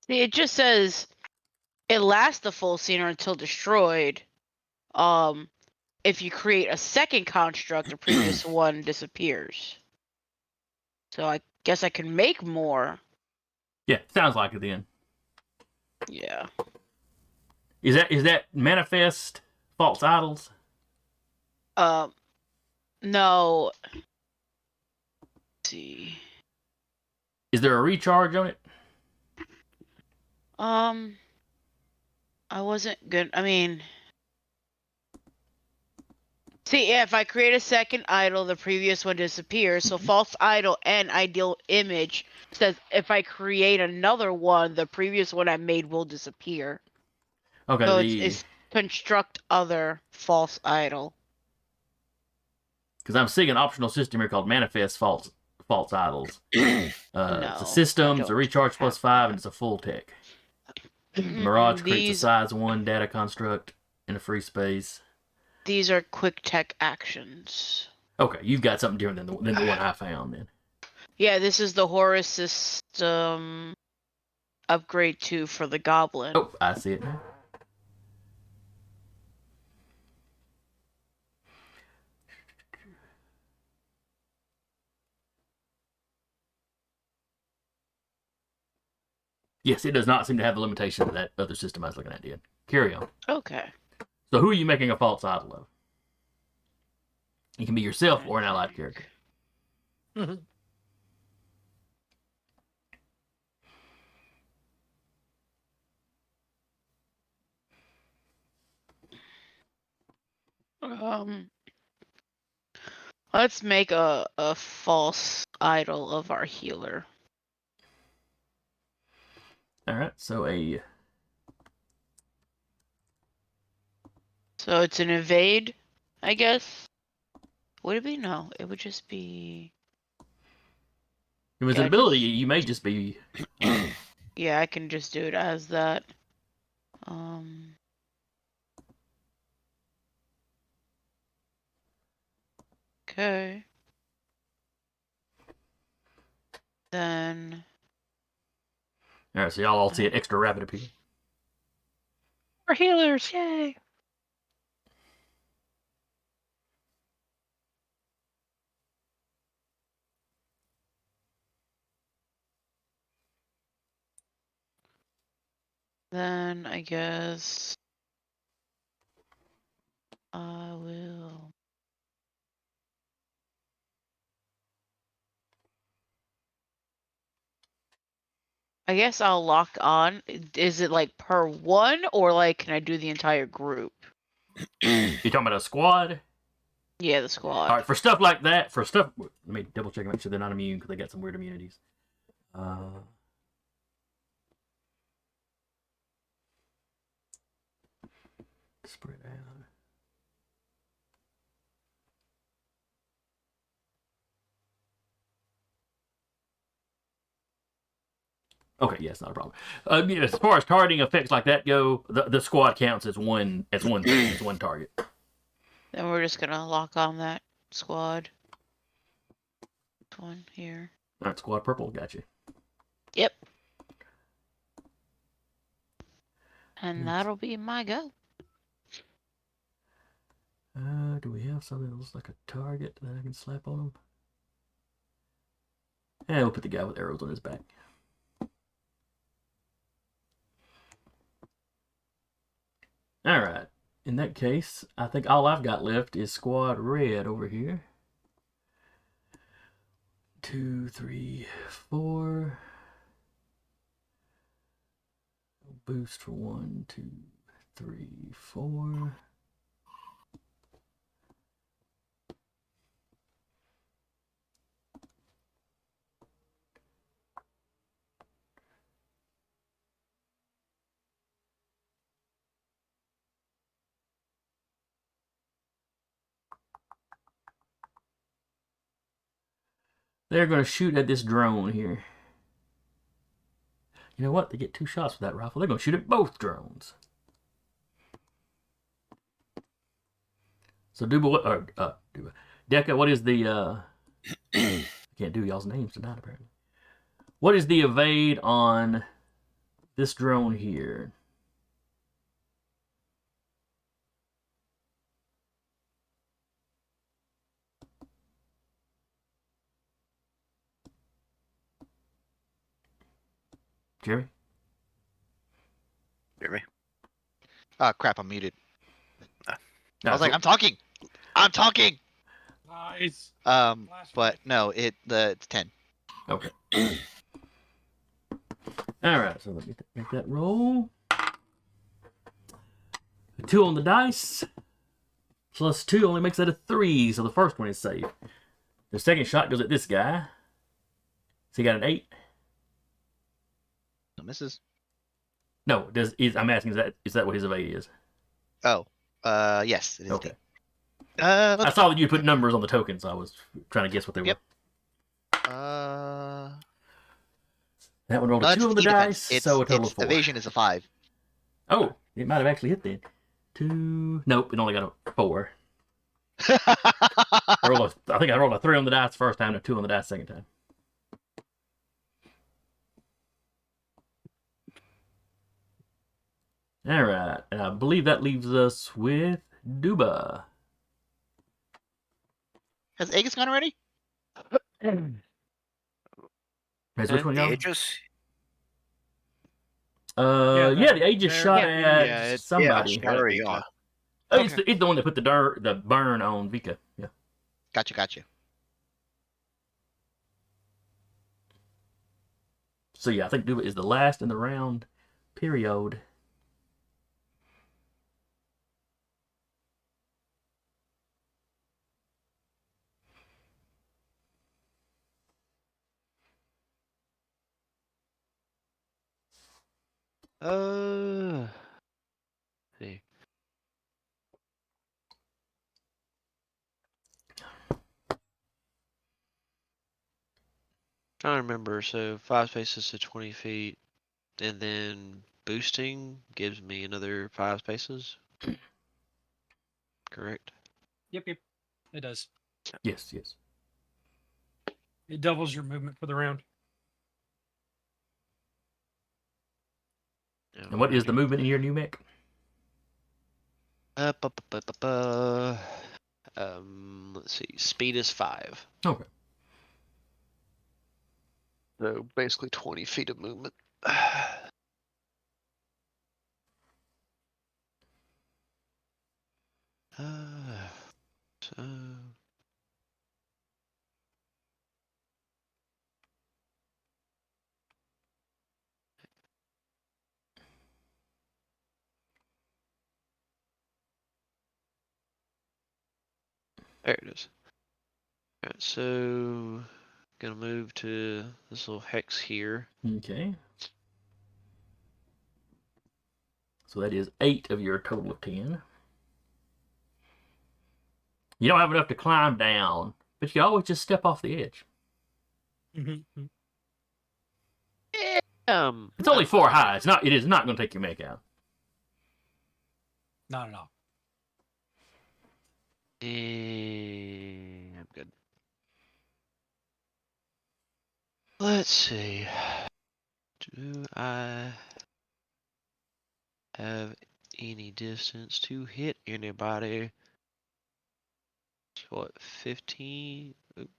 See, it just says it lasts the full scene or until destroyed. If you create a second construct, the previous one disappears. So I guess I can make more. Yeah, sounds like it then. Yeah. Is that manifest false idols? No. Let's see. Is there a recharge on it? I wasn't good. I mean, see, yeah, if I create a second idol, the previous one disappears. So false idol and ideal image says if I create another one, the previous one I made will disappear. Okay. So it's construct other false idol. Because I'm seeing an optional system here called manifest false idols. It's a system, it's a recharge plus 5, and it's a full tech. Mirage creates a size 1 data construct in a free space. These are quick tech actions. Okay, you've got something different than the one I found then. Yeah, this is the Horus system upgrade 2 for the Goblin. Oh, I see it now. Yes, it does not seem to have the limitation that other system I was looking at did. Carry on. Okay. So who are you making a false idol of? It can be yourself or an allied character. Let's make a false idol of our healer. Alright, so So it's an evade, I guess. Would it be? No, it would just be... If it's an ability, you may just be... Yeah, I can just do it as that. Okay. Then... Alright, so y'all all see an extra rapid appeal. We're healers, yay! Then I guess I will... I guess I'll lock on. Is it like per one, or like can I do the entire group? You talking about a squad? Yeah, the squad. Alright, for stuff like that, let me double check and make sure they're not immune because they got some weird immunities. Spread out. Okay, yes, not a problem. As far as targeting effects like that go, the squad counts as one target. Then we're just gonna lock on that squad. This one here. All right, squad purple, gotcha. Yep. And that'll be my go. Do we have something that looks like a target that I can slap on him? And we'll put the guy with arrows on his back. Alright, in that case, I think all I've got left is squad red over here. 2, 3, 4. Boost for 1, 2, 3, 4. They're going to shoot at this drone here. You know what? They get 2 shots with that rifle. They're going to shoot at both drones. So Deca, what is the I can't do y'all's names tonight apparently. What is the evade on this drone here? Jeremy? Crap, I'm muted. Ah, I was like, I'm talking! Nice. But no, it's 10. Okay. Alright, so let me make that roll. 2 on the dice. Plus 2 only makes that a 3, so the first one is safe. The second shot goes at this guy. So he got an 8. No misses. No, I'm asking, is that what his evade is? Oh, yes, it is. Okay. I saw that you put numbers on the tokens, so I was trying to guess what they were. That one rolled a 2 on the dice, so a total of 4. Evasion is a 5. Oh, it might have actually hit then. 2. Nope, it only got a 4. I think I rolled a 3 on the dice the first time and a 2 on the dice the second time. Alright, and I believe that leaves us with Duba. Has Aegis gone already? Which one, y'all? Aegis. The Aegis shot at somebody. Shot at Vika. It's the one that put the burn on Vika. Yeah. Gotcha. So yeah, I think Duba is the last in the round. Period. See. Trying to remember. So 5 spaces to 20 feet, and then boosting gives me another 5 spaces. Correct. Yep. It does. Yes. It doubles your movement for the round. And what is the movement in your new mech? Let's see. Speed is 5. Okay. So basically 20 feet of movement. There it is. Alright, so gonna move to this little hex here. Okay. So that is 8 of your total of 10. You don't have enough to climb down, but you can always just step off the edge. It's only 4 high. It is not going to take your mech out. Not at all. I'm good. Let's see. Do I have any distance to hit anybody? What, 15? Oop.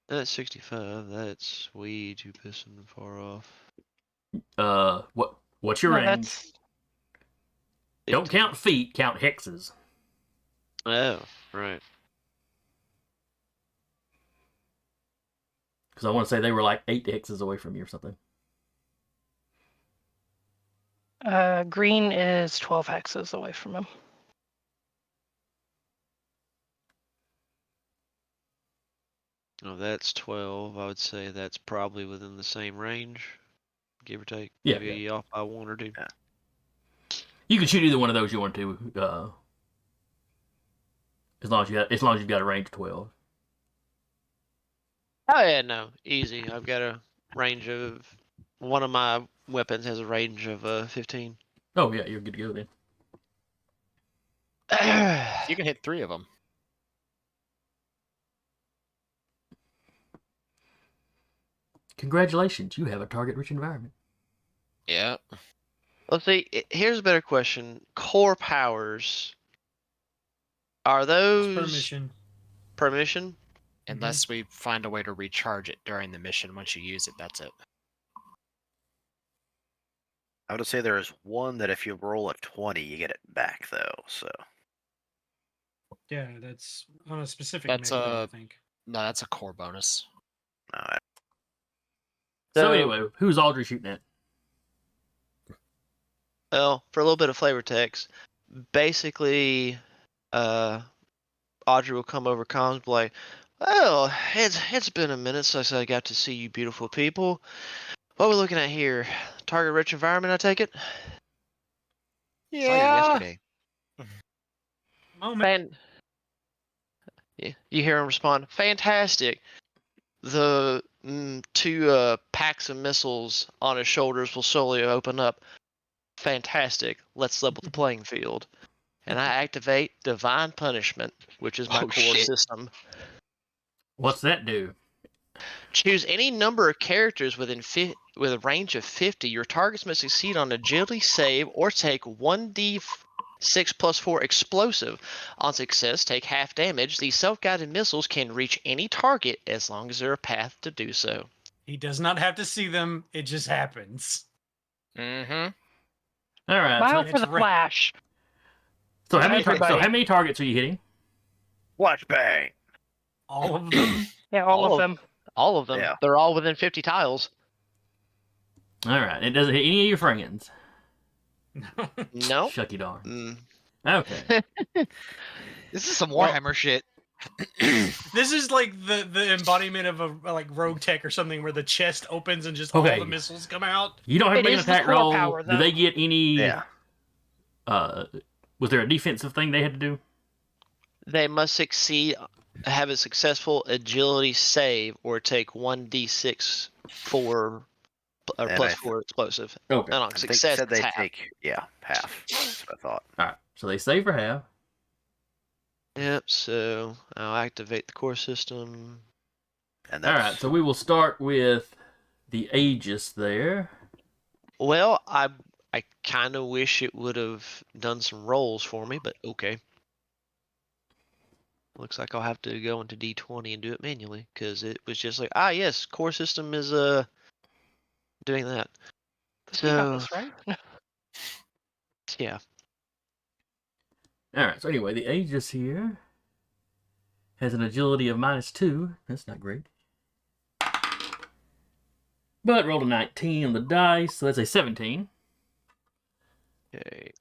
That's 65. That's way too pissing far off. What's your range? Don't count feet, count hexes. Oh, right. Because I want to say they were like 8 hexes away from you or something. Green is 12 hexes away from him. Oh, that's 12. I would say that's probably within the same range, give or take. Yeah, Maybe off by 1 or 2. Yeah. You can shoot either one of those you want to, as long as you've got a range of 12. Oh yeah, no, easy. I've got a range of one of my weapons has a range of 15. Oh yeah, you're good to go then. You can hit 3 of them. Congratulations, you have a target-rich environment. Yeah. Let's see. Here's a better question. Core powers. Are those Permission. Permission? Unless we find a way to recharge it during the mission. Once you use it, that's it. I would say there is one that if you roll a 20, you get it back, though. So. Yeah, that's on a specific That's mech, though, I think. No, that's a core bonus. Alright. So anyway, who's Audrey shooting at? Well, for a little bit of flavor text, basically, Audrey will come over comms, be like, "Well, it's been a minute since I got to see you, beautiful people. What are we looking at here? Target-rich environment, I take it." Saw you yesterday. Yeah, you hear him respond, "Fantastic." The 2 packs of missiles on his shoulders will slowly open up. "Fantastic. Let's level the playing field." And I activate Divine Punishment, which is my core system. What's that do? Choose any number of characters with a range of 50. Your targets must succeed on agility save or take 1d 6+4 explosive. On success, take half damage. These self-guided missiles can reach any target as long as there's a path to do so. He does not have to see them. It just happens. Mm-hmm. All right. Smile for the flash. So how Everybody. many targets are you hitting? Flashbang. All of them. Yeah, all of them. All of them. Yeah. They're all within 50 tiles. All right. It doesn't hit any of your friends. No. Shucky darn. Mm. Okay. This is some Warhammer shit. This is like the embodiment of a like rogue tech or something, where the chest opens and just all the missiles come out. You don't have to It make an is the attack core roll. power, Do they get any? Yeah. Was there a defensive thing they had to do? They must have a successful agility save or take 1d6 plus 4 explosive. Okay. And on I think success, said they it's half. take half. That's what I thought. All right. So they save for half. Yep, so I'll activate the core system. And All right. So we will start with the Aegis there. Well, I kind of wish it would have done some rolls for me, but okay. Looks like I'll have to go into D20 and do it manually, because it was just like, yes, core system is doing that. You got So this, right? yeah. All right. So anyway, the Aegis here has an agility of -2. That's not great. But rolled a 19 on the dice, so that's a 17. Okay.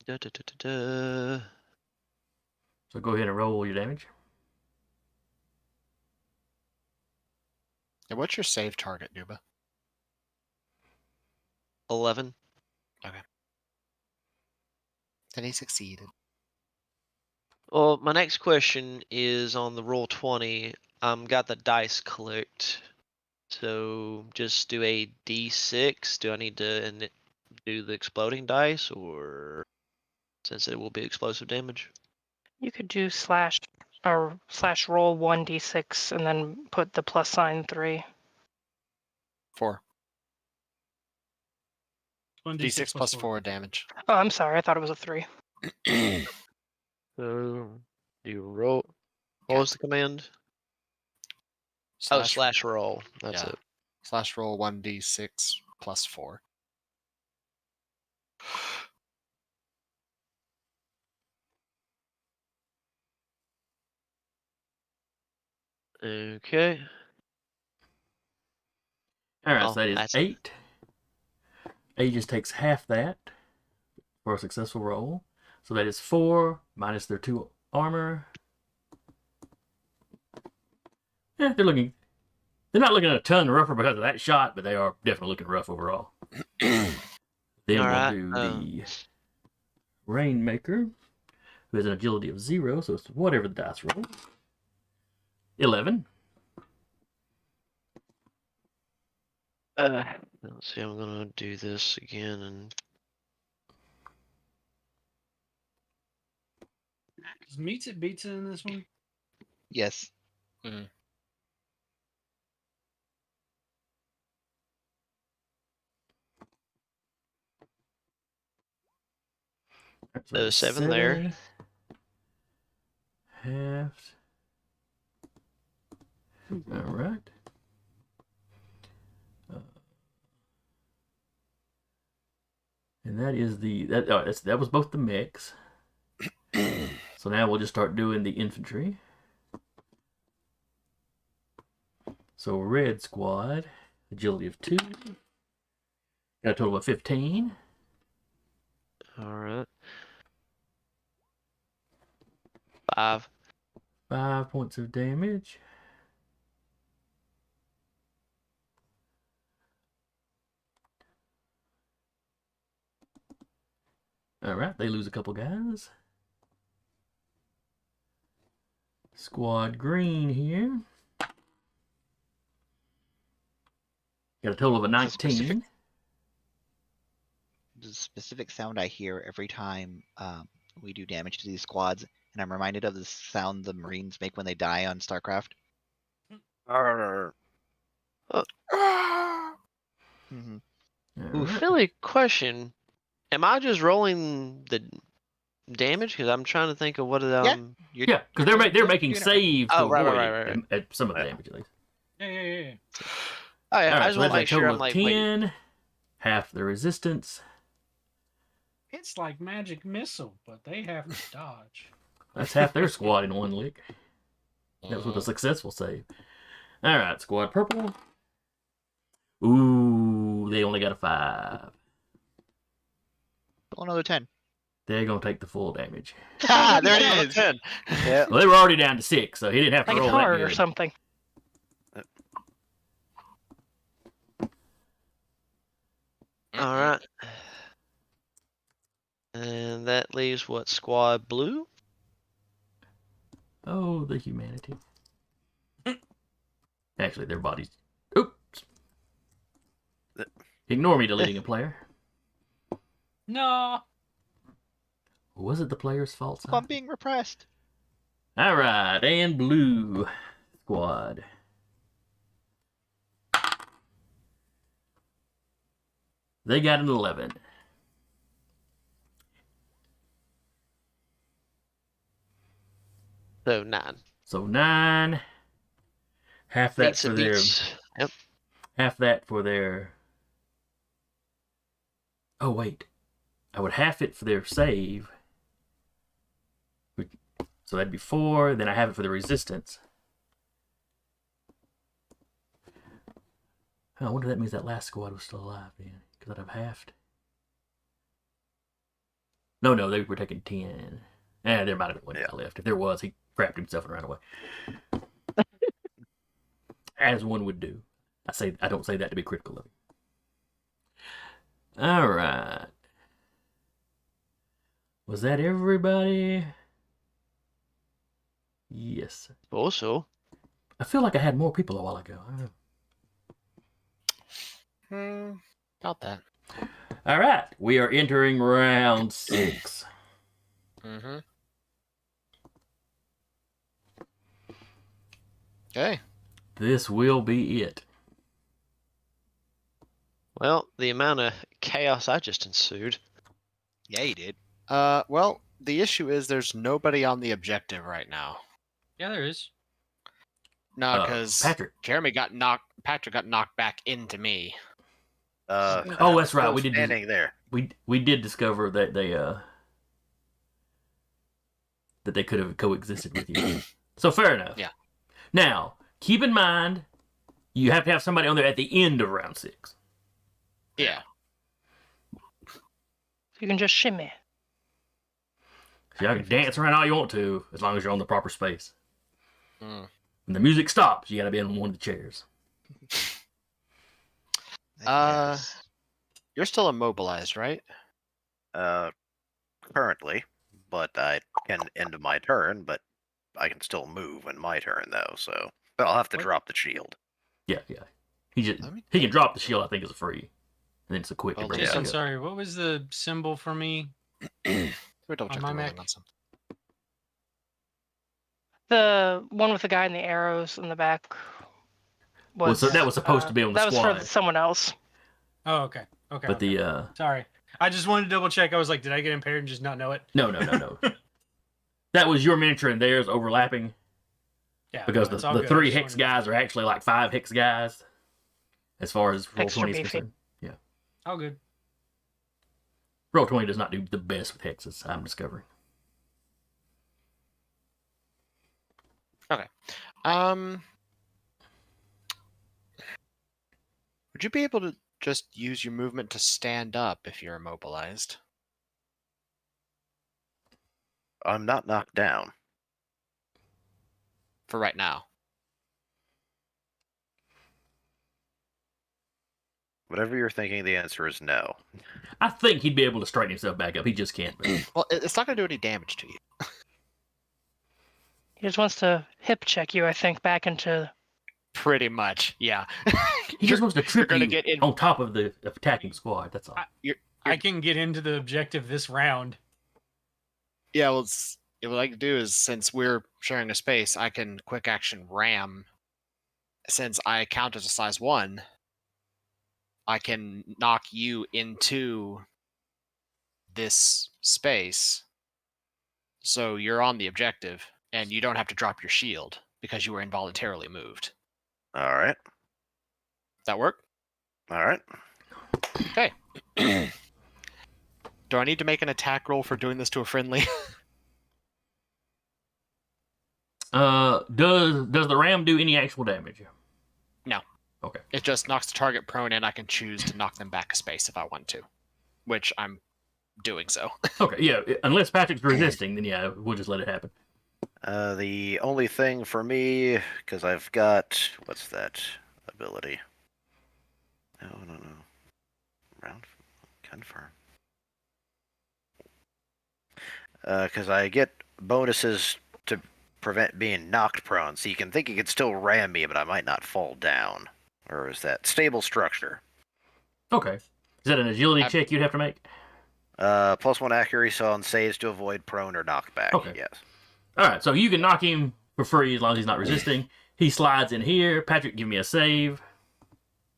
Da. So go ahead and roll your damage. And what's your save target, Nuba? 11. Then he succeeded. Well, my next question is on the roll 20. Got the dice clicked. So just do a D6. Do I need to do the exploding dice, or since it will be explosive damage? You could do slash roll 1d6 and then put the +3. 4. 1d6 D6 plus 4 damage. Oh, I'm sorry. I thought it was a 3. So do you roll? What was the command? Slash roll. That's yeah. it. Slash roll 1d6 plus 4. Okay. All right, so that is 8. Aegis takes half that for a successful roll. So that is 4 minus their 2 armor. Yeah, they're not looking a ton rougher because of that shot, but they are definitely looking rough overall. Then we'll do the Rainmaker, who has an agility of 0, so it's whatever the dice roll. 11. Let's see, I'm gonna do this again and Is Meets It Beats It in this one? Yes. Mm-hmm. so 7 there. Half. All right. And that is that was both the mechs. So now we'll just start doing the infantry. So red squad, agility of 2. Got a total of 15. All right. 5. 5 points of damage. All right, they lose a couple guys. Squad green here. Got a total of a 19. The specific sound I hear every time we do damage to these squads, and I'm reminded of the sound the Marines make when they die on StarCraft. Really question. Am I just rolling the damage? Because I'm trying to think of what it. Yeah, because they're making saves to avoid right. At some of the damage at least. Yeah. Oh yeah, All right, I just so want that's to a make sure total I'm of like 10. Half the resistance. It's like magic missile, but they have to dodge. That's half their squad in one lick. That was with a successful save. All right, squad purple. Ooh, they only got a 5. Roll another 10. They're gonna take the full damage. Ah, there it is. 10. Yeah. Well, they were already down to 6, so he didn't have to Like it's roll that hard or good. something. All right. And that leaves what, squad blue? Oh, the humanity. Actually, their bodies. Oops. Ignore me deleting a player. No. Was it the player's fault? I'm being repressed. All right, and blue squad. They got an 11. So 9. So 9. Half that Beats for and their. beats. Yep. Half that for their. Oh wait, I would half it for their save. So that'd be 4. Then I have it for the resistance. I wonder if that means that last squad was still alive then, because I'd have halved. No, they were taking 10. There might have been one guy left. If there was, he crapped himself and ran away. As one would do. I don't say that to be critical of him. All right. Was that everybody? Yes. Also, I feel like I had more people a while ago. I don't know. About that. All right. We are entering round 6. Mm-hmm. Okay. This will be it. well, the amount of chaos I just ensued. Yeah, you did. Well, the issue is there's nobody on the objective right now. Yeah, there is. No, because Patrick got knocked back into me. Oh, that's right. We did standing there. We did discover that they could have coexisted with you. So fair enough. Yeah. Now, keep in mind, you have to have somebody on there at the end of round 6. Yeah. You can just shimmy. So y'all can dance around all you want to, as long as you're on the proper space. Mm. When the music stops, you got to be on one of the chairs. You're still immobilized, right? Currently, but I can end my turn, but I can still move in my turn though. So, but I'll have to drop the shield. Yeah. He can drop the shield. I think is a free, and then it's a quick. Well, to bring Jason, it back up. sorry, what was the symbol for me? We double check my the rolling Mech. on something. The one with the guy in the arrows in the back was. So that was supposed to be on the that squad. was for someone else. Oh, okay. But okay. the Sorry. I just wanted to double check. I was like, did I get impaired and just not know it? No. That was your miniature and theirs overlapping. Yeah. Because no, it's the all good. I 3 just hex wanted to- guys are actually like 5 hex guys, as far as roll Extra 20 is beefy. concerned. Yeah. All good. Roll 20 does not do the best with hexes, I'm discovering. Okay. Would you be able to just use your movement to stand up if you're immobilized? I'm not knocked down. For right now. Whatever you're thinking, the answer is no. I think he'd be able to straighten himself back up. He just can't. Well, it's not going to do any damage to you. He just wants to hip check you, I think, back into. Pretty much, yeah. He just wants to trip gonna you get in- on top of the attacking squad. That's all. I can get into the objective this round. Yeah, well, what I can do is, since we're sharing a space, I can quick action ram. Since I count as a size 1, I can knock you into this space, so you're on the objective, and you don't have to drop your shield because you were involuntarily moved. All right. That work? All right. Okay. Do I need to make an attack roll for doing this to a friendly? Does the ram do any actual damage? No. Okay. It just knocks the target prone, and I can choose to knock them back a space if I want to, which I'm doing so. Okay, yeah. Unless Patrick's resisting, then yeah, we'll just let it happen. The only thing for me, because I've got what's that ability? No. Round confirm. Because I get bonuses to prevent being knocked prone, so you can think you could still ram me, but I might not fall down. Or is that stable structure? Okay. Is that an agility check you'd have to make? +1 accuracy on saves to avoid prone or knockback. Okay. Yes. All right, so you can knock him for free as long as he's not resisting. He slides in here. Patrick, give me a save.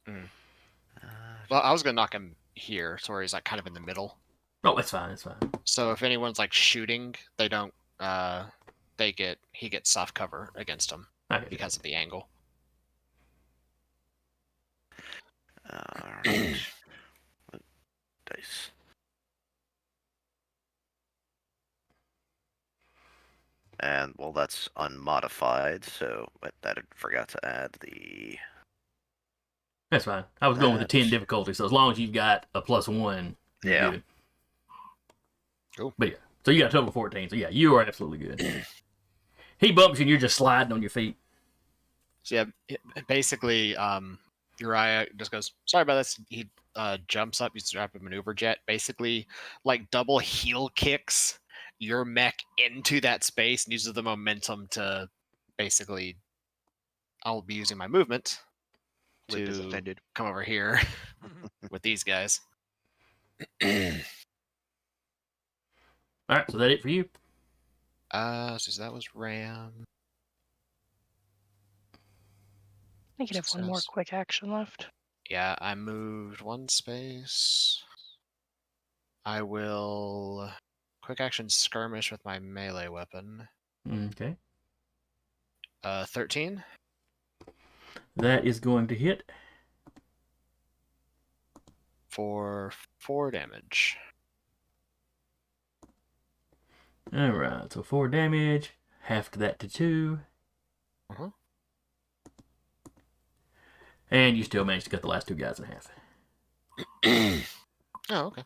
Well, I was gonna knock him here, so where he's like kind of in the middle. Oh, that's fine. That's fine. So if anyone's like shooting, they don't. He gets soft cover against them because of the angle. Alright. Dice. And, well, that's unmodified, so I forgot to add the... That's fine. I was going with the 10 difficulty, so as long as you've got a +1, yeah. Good. Cool. But yeah, so you got a total of 14, so yeah, you are absolutely good. He bumps you and you're just sliding on your feet. So yeah, basically, Uriah just goes, sorry about this. He jumps up, uses rapid maneuver jet, basically like double heel kicks your mech into that space and uses the momentum to basically, I'll be using my movement to come over here with these guys. All right, so that it for you? So that was Ram. I could have one more quick action left. Yeah, I moved one space. I will quick action skirmish with my melee weapon. Okay. 13. That is going to hit. For 4 damage. Alright, so 4 damage. Half that to 2. Uh-huh. And you still managed to cut the last 2 guys in half. Oh, okay.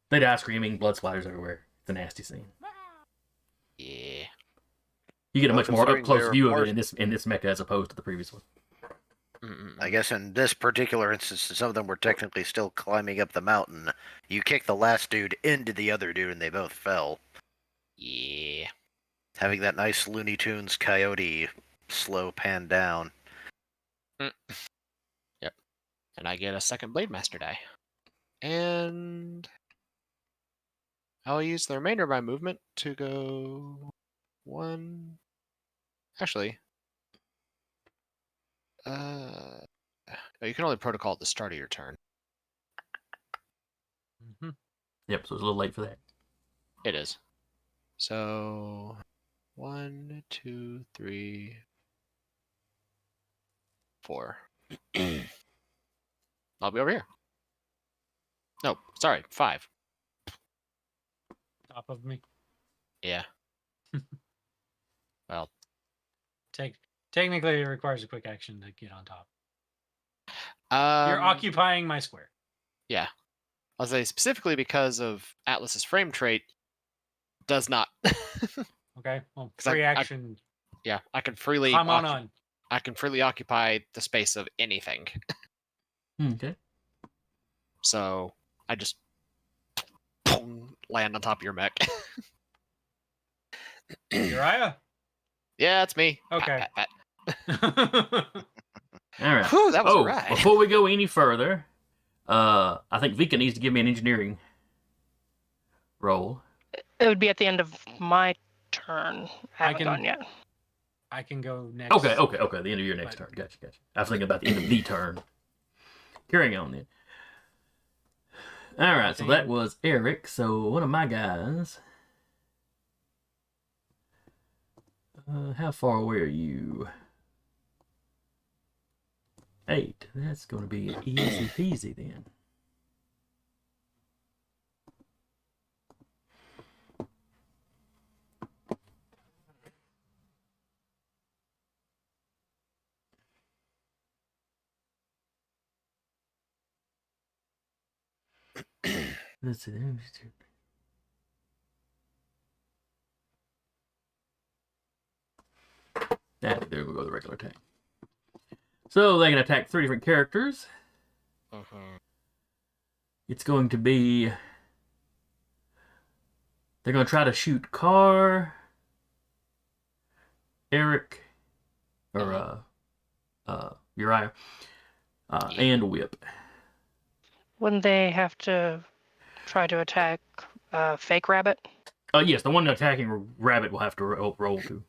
They die screaming, blood splatters everywhere. It's a nasty scene. Yeah. You get a much more up close view of it in this mecha as opposed to the previous one. I guess in this particular instance, some of them were technically still climbing up the mountain. You kick the last dude into the other dude, and they both fell. Yeah. Having that nice Looney Tunes coyote slow pan down. Yep. And I get a second Blade Master die. And I'll use the remainder of my movement to go 1. Actually, you can only protocol at the start of your turn. Yep, so it's a little late for that. It is. So 1, 2, 3, 4. I'll be over here. No, sorry, 5. Top of me. Yeah. Well, technically, it requires a quick action to get on top. You're you're occupying my square. Yeah. I'll say specifically because of Atlas's frame trait does not. Okay. Well, free action. Yeah, I can freely Come on. I can freely occupy the space of anything. Okay. So I just land on top of your mech. Uriah? Yeah, it's me. Okay. All right. Whew, that was a ride. Before we go any further, I think Vika needs to give me an engineering roll. It would be at the end of my turn. I haven't gone yet. I can go next. Okay. The end of your next turn. Gotcha. I was thinking about the end of the turn. Carrying on then. All right, so that was Eric. So one of my guys. How far away are you? 8. That's going to be easy peasy then. Let's see. There we go, the regular attack. So they can attack 3 different characters. It's going to be... They're going to try to shoot Carr, Eric, or Uriah, and Whip. Wouldn't they have to try to attack Fake Rabbit? Yes, the one attacking Rabbit will have to roll to.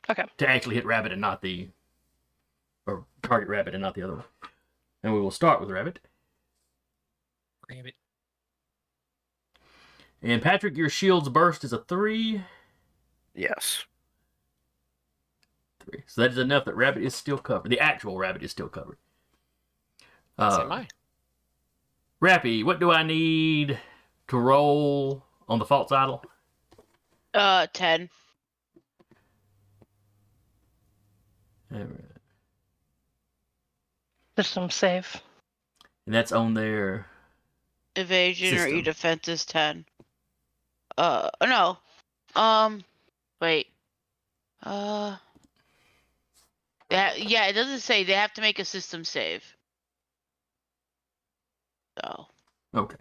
Okay. To actually hit Rabbit and not the... Or target Rabbit and not the other one. And we will start with Rabbit. Rabbit. And Patrick, your shield's burst is a 3. Yes. 3. So that is enough that Rabbit is still covered. The actual Rabbit is still covered. So am I. Rappy, what do I need to roll on the false idol? 10. All right. System save. And that's on their Evasion system. or E-defense is 10. No. Wait. Yeah, it doesn't say they have to make a system save. So. Okay.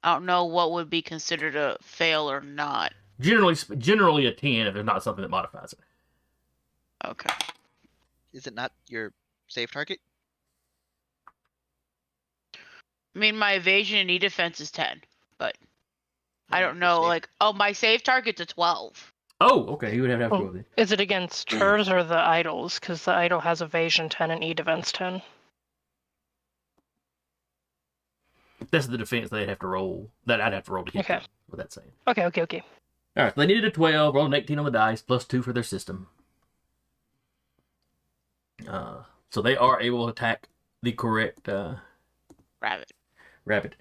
I don't know what would be considered a fail or not. Generally a 10 if there's not something that modifies it. Okay. Is it not your save target? I mean, my evasion and E-defense is 10, but I don't know, Save. my save target's a 12. Oh, okay. You would have to go then. Is it against hers or the idols? Because the idol has evasion 10 and E-defense 10. That's the defense they'd have to roll. That I'd have to roll to hit. Okay. Them, what that's saying. Okay. All right. So they needed a 12. Rolled an 18 on the dice, plus 2 for their system. So they are able to attack the correct Rabbit.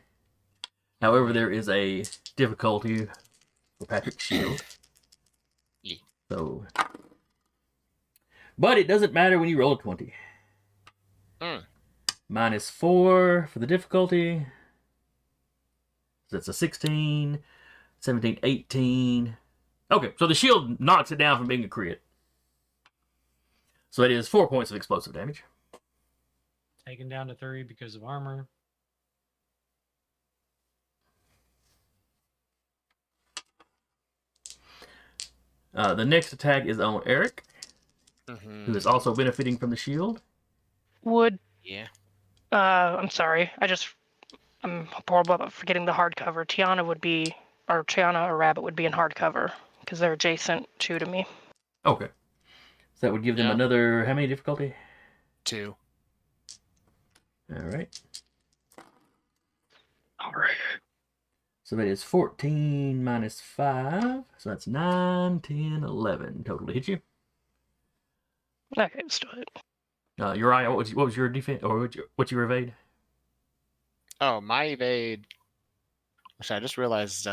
However, there is a difficulty for Patrick's shield. Yeah. So, but it doesn't matter when you roll a 20. -4 for the difficulty. So that's a 16, 17, 18. Okay, so the shield knocks it down from being a crit. So it is 4 points of explosive damage. Taken down to 3 because of armor. The next attack is on Eric, who is also benefiting from the shield. Yeah. I'm sorry. I'm horrible about forgetting the hardcover. Tiana or Rabbit would be in hardcover because they're adjacent to me. Okay. So that would give them another, how many difficulty? 2. All right. All right. So that is 14 -5. So that's 9, 10, 11 total to hit you. Okay, let's do it. Uriah, what was your defense, or what's your evade? Oh, my evade. Actually, I just realized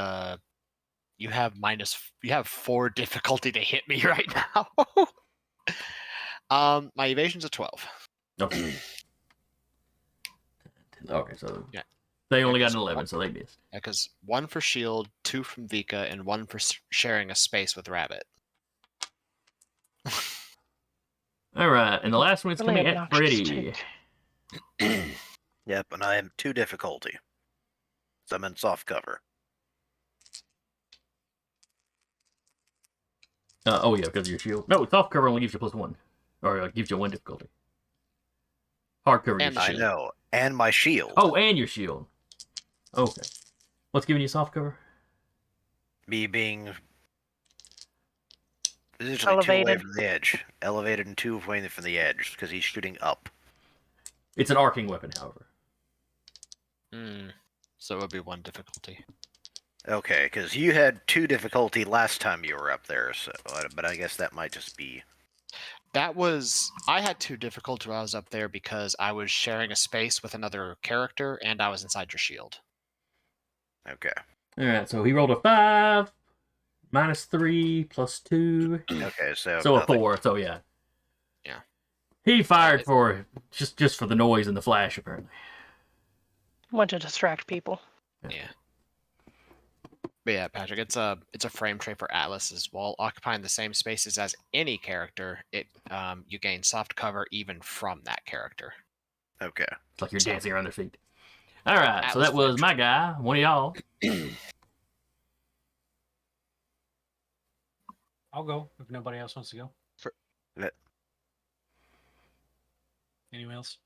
you have 4 difficulty to hit me right now. My evasion's a 12. Okay. Okay, so yeah, they only got an 11, so they missed. Yeah, because 1 for shield, 2 from Vika, and 1 for sharing a space with Rabbit. All right, and the last one is coming at Freddy. Yep, and I am 2 difficulty. So I'm in soft cover. Oh yeah, because of your shield. No, soft cover only gives you +1, or gives you 1 difficulty. Hard cover. And I know, and my shield. Oh, and your shield. Okay. What's giving you soft cover? Me being positionally 2 away from the edge. Elevated and 2 away from the edge, because he's shooting up. It's an arcing weapon, however. So it would be 1 difficulty. Okay, because you had 2 difficulty last time you were up there, so but I guess that might just be. I had 2 difficulty while I was up there because I was sharing a space with another character and I was inside your shield. Okay. All right, so he rolled a 5, -3, +2. Okay, so So a nothing. 4. So yeah. Yeah. He fired for just for the noise and the flash, apparently. Want to distract people. Yeah. But yeah, Patrick, it's a frame tray for Atlas. While occupying the same spaces as any character, you gain soft cover even from that character. Okay. It's like you're dancing around their feet. All right, so Atlas that was frame my guy. One of y'all. I'll go if nobody else wants to go. Anyone else?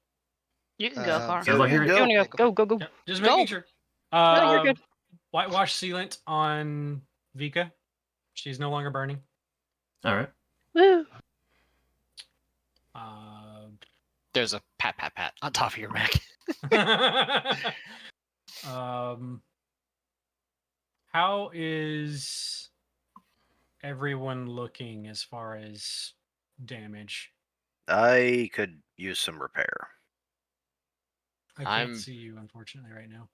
You can go, Car. Sounds like you're- You wanna go? Go. Yep, just Go. making sure. No, you're good. Whitewash sealant on Vika. She's no longer burning. All right. Woo. There's a pat on top of your mech. How is everyone looking as far as damage? I could use some repair. I can't see you, unfortunately, right now.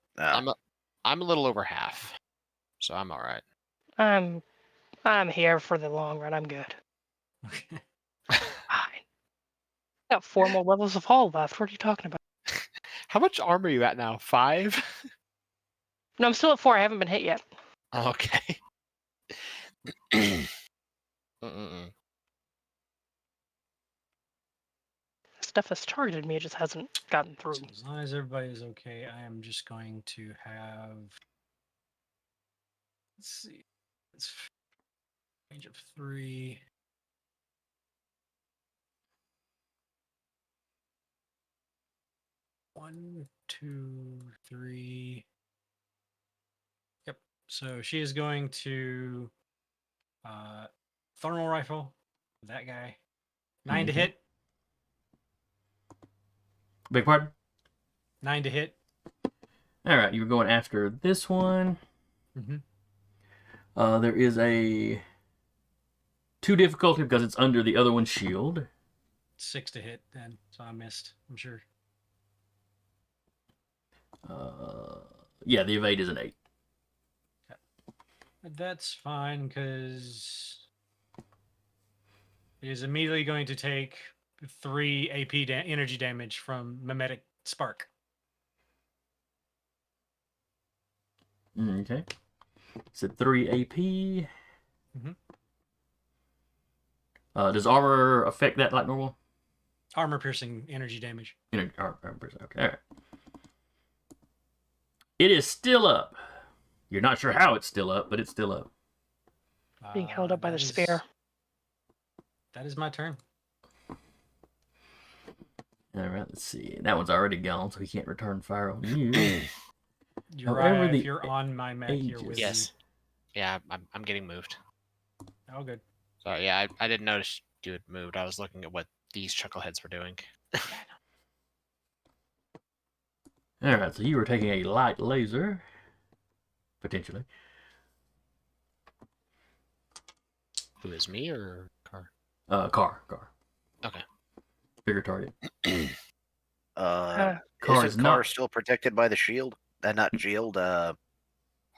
I'm a little over half, so I'm all right. I'm here for the long run. I'm good. Okay. Fine. Got 4 more levels of hull left. What are you talking about? How much armor are you at now? 5? No, I'm still at 4. I haven't been hit yet. Okay. Mm-mm. Stuff has targeted me. It just hasn't gotten through. So as long as everybody is okay, I am just going to have. Let's see. It's range of 3. One, 2, 3. Yep. So she is going to thermal rifle that guy. 9 to hit. Big pardon? 9 to hit. All right, you were going after this one. Mm-hmm. There is a 2 difficulty because it's under the other one's shield. 6 to hit then, so I missed. I'm sure. Yeah, the evade is an 8. That's fine because it is immediately going to take 3 AP energy damage from Mimetic Spark. Okay. So 3 AP. Mm-hmm. Does armor affect that like normal? Armor piercing energy damage. Armor piercing. Okay. All right. It is still up. You're not sure how it's still up, but it's still up. Being held up by the spear. That is my turn. All right, let's see. That one's already gone, so he can't return fire on you. However, if you're on my mech, you're with Yes. Yeah, I'm getting moved. Oh, good. Sorry, yeah, I didn't notice you had moved. I was looking at what these chuckleheads were doing. All right, so you were taking a light laser, potentially. Who is me or Car? Car. Okay. Bigger target. Car is is not still protected by the shield? Not shield. Hard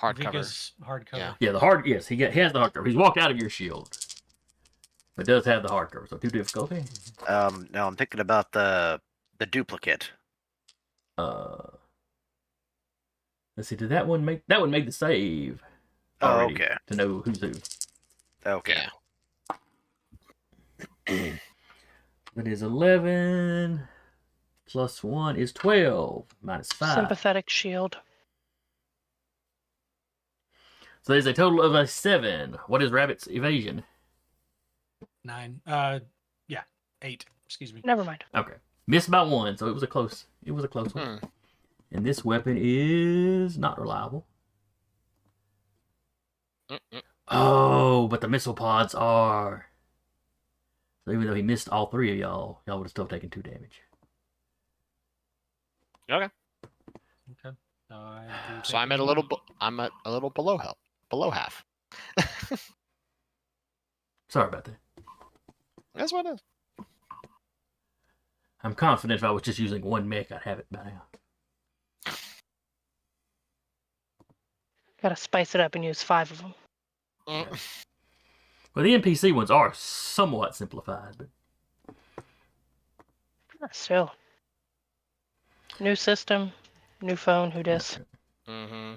cover. Vika's hard cover. Yeah, the hard. Yes, he has the hard cover. He's walked out of your shield, but does have the hard cover. So 2 difficulty. No, I'm thinking about the duplicate. Let's see. Did that one make the save? Oh, okay. To know who's who. Okay. Yeah. That is 11 plus 1 is 12 minus 5. Sympathetic shield. So there's a total of a 7. What is Rabbit's evasion? 9. 8. Excuse me. Never mind. Okay. Missed by 1, so it was a close one. And this weapon is not reliable. Oh, but the missile pods are. So even though he missed all 3 of y'all would have still taken 2 damage. Okay. So I'm at a little. I'm at a little below help. Below half. Sorry about that. That's what it is. I'm confident if I was just using one mech, I'd have it by now. Gotta spice it up and use 5 of them. Yeah. Well, the NPC ones are somewhat simplified, but Still. New system, new phone, who dis? Mm-hmm.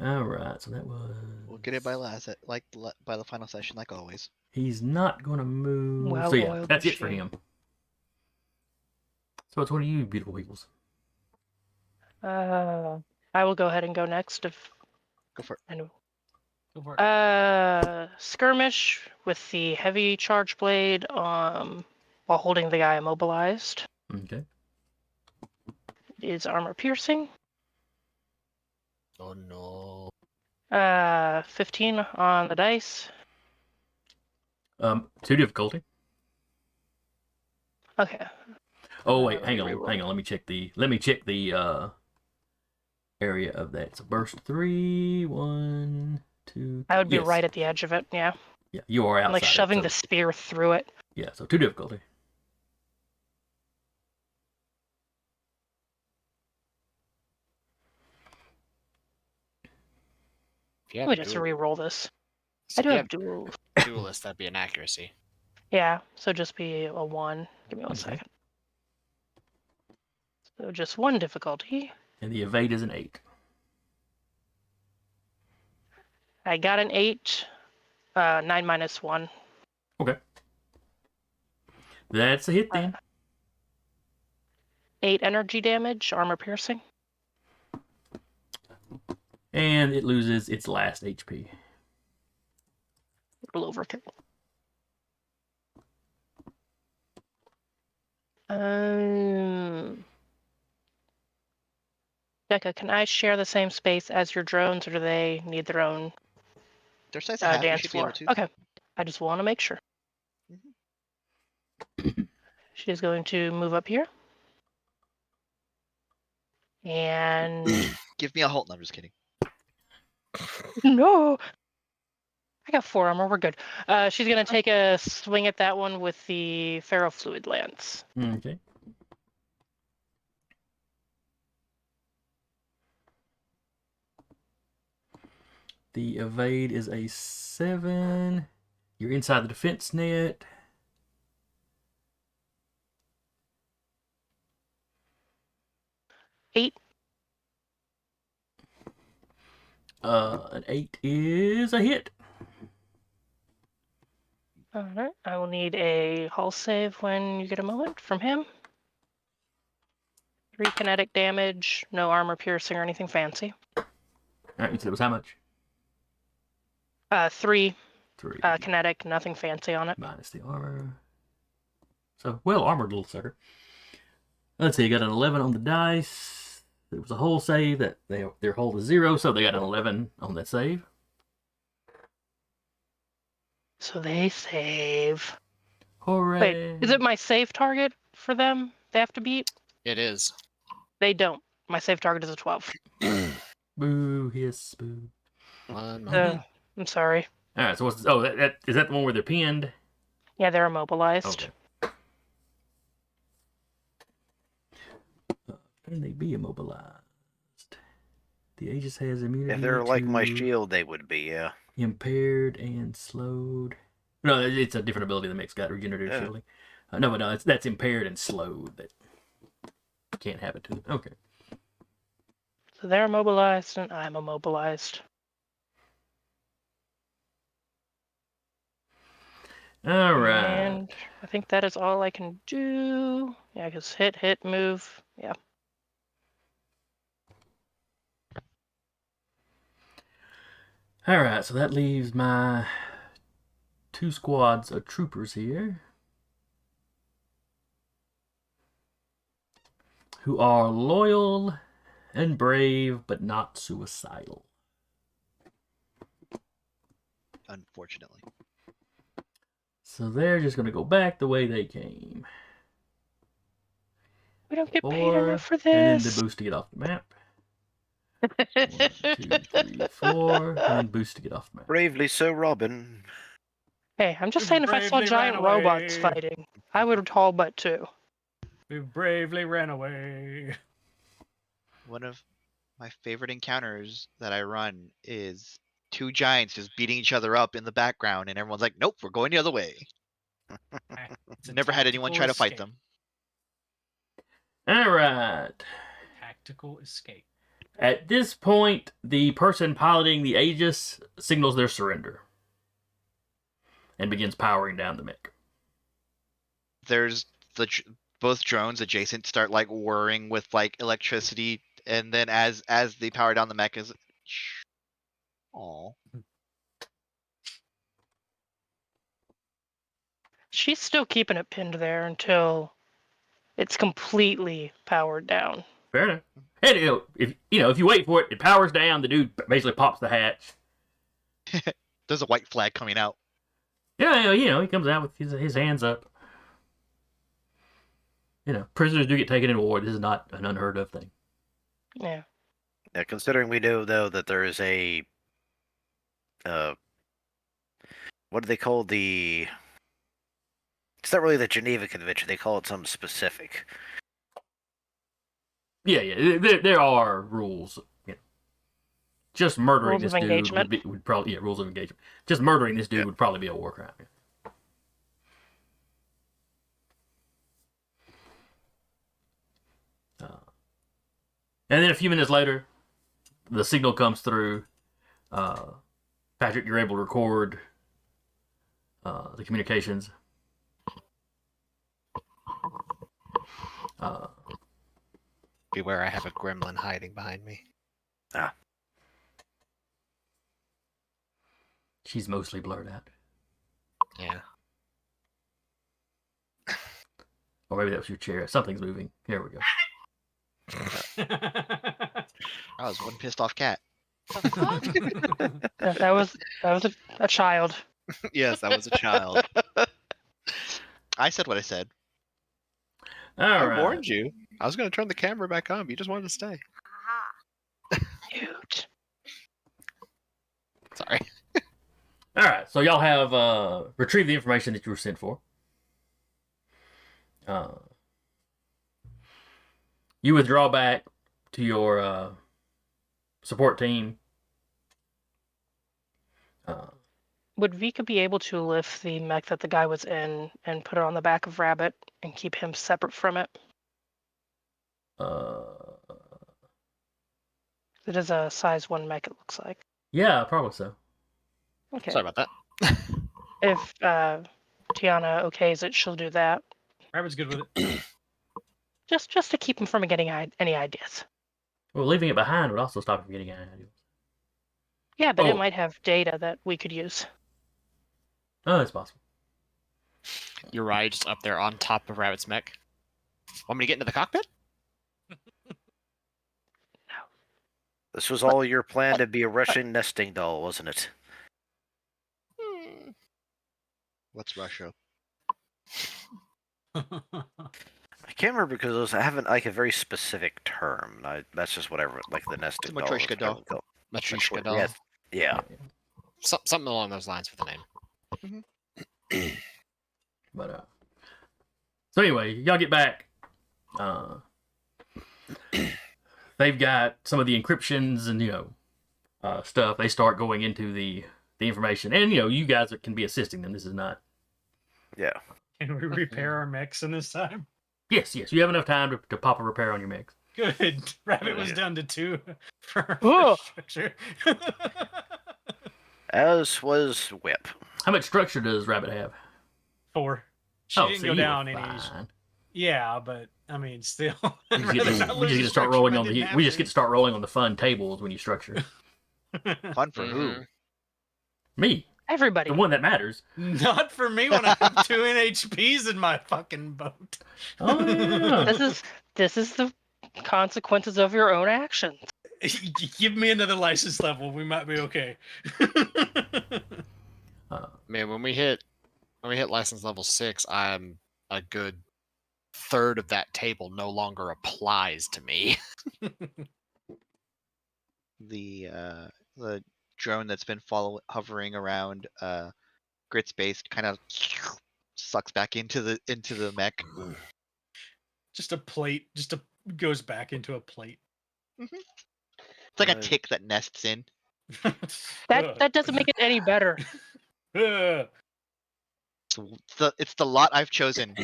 All right, so that was. We'll get it by by the final session, like always. He's not gonna move. Well so yeah, oiled that's it for machine. him. So it's one of you beautiful peoples. I will go ahead and go next if. Go for it. I know. Go for it. Skirmish with the heavy charge blade while holding the guy immobilized. Okay. Is armor piercing. Oh no. 15 on the dice. 2 difficulty. Okay. Oh wait, Let hang me on. reroll. Let me check the area of that. So burst 3, 1, 2. I would be yes. right at the edge of it, yeah. Yeah, you are outside. I'm like shoving it, the spear through it. Yeah, so 2 difficulty. If you Let me have just dual, re-roll this. so I do if you have dual. duelist, that'd be an accuracy. Yeah, so just be a 1. Give me one Okay. second. So just 1 difficulty. And the evade is an 8. I got an 8. 9 minus 1. Okay. That's a hit then. 8 energy damage, armor piercing. And it loses its last HP. Little overkill. Becca, can I share the same space as your drones, or do they need their own Their size of half, you dance should be able floor? to. Okay, I just want to make sure. She is going to move up here. And Give me a halt. No, I'm just kidding. no, I got 4 armor. We're good. She's gonna take a swing at that one with the ferrofluid lance. Okay. The evade is a 7. You're inside the defense net. Eight. An 8 is a hit. All right. I will need a hull save when you get a moment from him. 3 kinetic damage, no armor piercing or anything fancy. All right, you said it was how much? 3 3. kinetic, nothing fancy on it. Minus the armor. So, well armored little sucker. Let's see, you got an 11 on the dice. It was a hull save that their hull is 0, so they got an 11 on that save. So they save. Hooray! Wait, is it my save target for them they have to beat? It is. They don't. My save target is a 12. Boo, hiss, boo. One moment. I'm sorry. All right, so what's that is that the one where they're pinned? Yeah, they're immobilized. Okay. Can they be immobilized? The Aegis has immunity. If they're like my to shield, they would be, yeah. impaired and slowed. No, it's a different ability that makes got regenerative Yeah. shielding. No, that's impaired and slowed. That can't have it to them. Okay. So they're immobilized and I'm immobilized. All right. And I think that is all I can do. Yeah, because hit, move. Yeah. All right, so that leaves my 2 squads of troopers here, who are loyal and brave, but not suicidal. Unfortunately. So they're just going to go back the way they came. We don't get paid 4, enough for and then this. the boost to get off the map. 1, 2, 3, 4, and then boost to get off the map. Bravely so, Robin. Hey, I'm just saying, if I saw Bravely giant ran robots away. fighting, I would haul butt too. We bravely ran away. One of my favorite encounters that I run is 2 giants just beating each other up in the background, and everyone's like, "Nope, we're going the other way." It's a Never had anyone tactical try to fight escape. them. All right. Tactical escape. At this point, the person piloting the Aegis signals their surrender and begins powering down the mech. There's both drones adjacent start like whirring with like electricity, and then as they power down the mech is, oh, She's still keeping it pinned there until it's completely powered down. Fair enough. And if you wait for it, it powers down. The dude basically pops the hatch. there's a white flag coming out. Yeah, he comes out with his hands up. Prisoners do get taken in war. This is not an unheard of thing. Yeah. Yeah, considering we know though that there is a, what do they call the? It's not really the Geneva Convention. They call it something specific. Yeah. There are rules. Just murdering Rules this of dude engagement? would probably rules of engagement. Just murdering this dude would probably be a war crime. And then a few minutes later, the signal comes through. Patrick, you're able to record the communications. Beware, I have a gremlin hiding behind me. She's mostly blurred out. Yeah. Or maybe that was your chair. Something's moving. Here we go. I was one pissed off cat. That was a child. Yes, that was a child. I said what I said. All I right. warned you. I was going to turn the camera back on, but you just wanted to stay. Cute. Sorry. All right. So y'all have retrieved the information that you were sent for. You withdraw back to your support team. Would Vika be able to lift the mech that the guy was in and put it on the back of Rabbit and keep him separate from it? It is a size 1 mech, it looks like. Yeah, probably so. Okay. Sorry about that. If Tiana okays it, she'll do that. Rabbit's good with it. Just to keep him from getting any ideas. Well, leaving it behind would also stop him getting any ideas. Yeah, but Oh. it might have data that we could use. Oh, it's possible. Uriah just up there on top of Rabbit's mech. Want me to get into the cockpit? This was all your plan to be a Russian nesting doll, wasn't it? What's Russia? I can't remember because I have a very specific term. That's just whatever, like the nesting doll. Matryoshka doll. Matryoshka doll. Yes. Yeah. Something along those lines with the name. But so anyway, y'all get back. They've got some of the encryptions and stuff. They start going into the information, and you guys can be assisting them. This is not. Yeah. Can we repair our mechs in this time? Yes. You have enough time to pop a repair on your mix. Good. Rabbit was down to 2 for Whoa. structure. As was Whip. How much structure does Rabbit have? 4. She didn't so go you were down any. fine. Yeah, but I mean, still. We just get to start rolling on the. We just get to start rolling on the fun tables when you structure. Fun for who? Me, Everybody. the one that matters. Not for me when I have 2 NHPs in my fucking boat. Oh yeah. This is the consequences of your own actions. Give me another license level, we might be okay. Man, when we hit license level 6, I'm a good third of that table no longer applies to me. The drone that's been hovering around Grit's base kind of sucks back into the mech. Just a plate, goes back into a plate. Mm-hmm. It's like a tick that nests in. That doesn't make it any better. It's the lot I've chosen.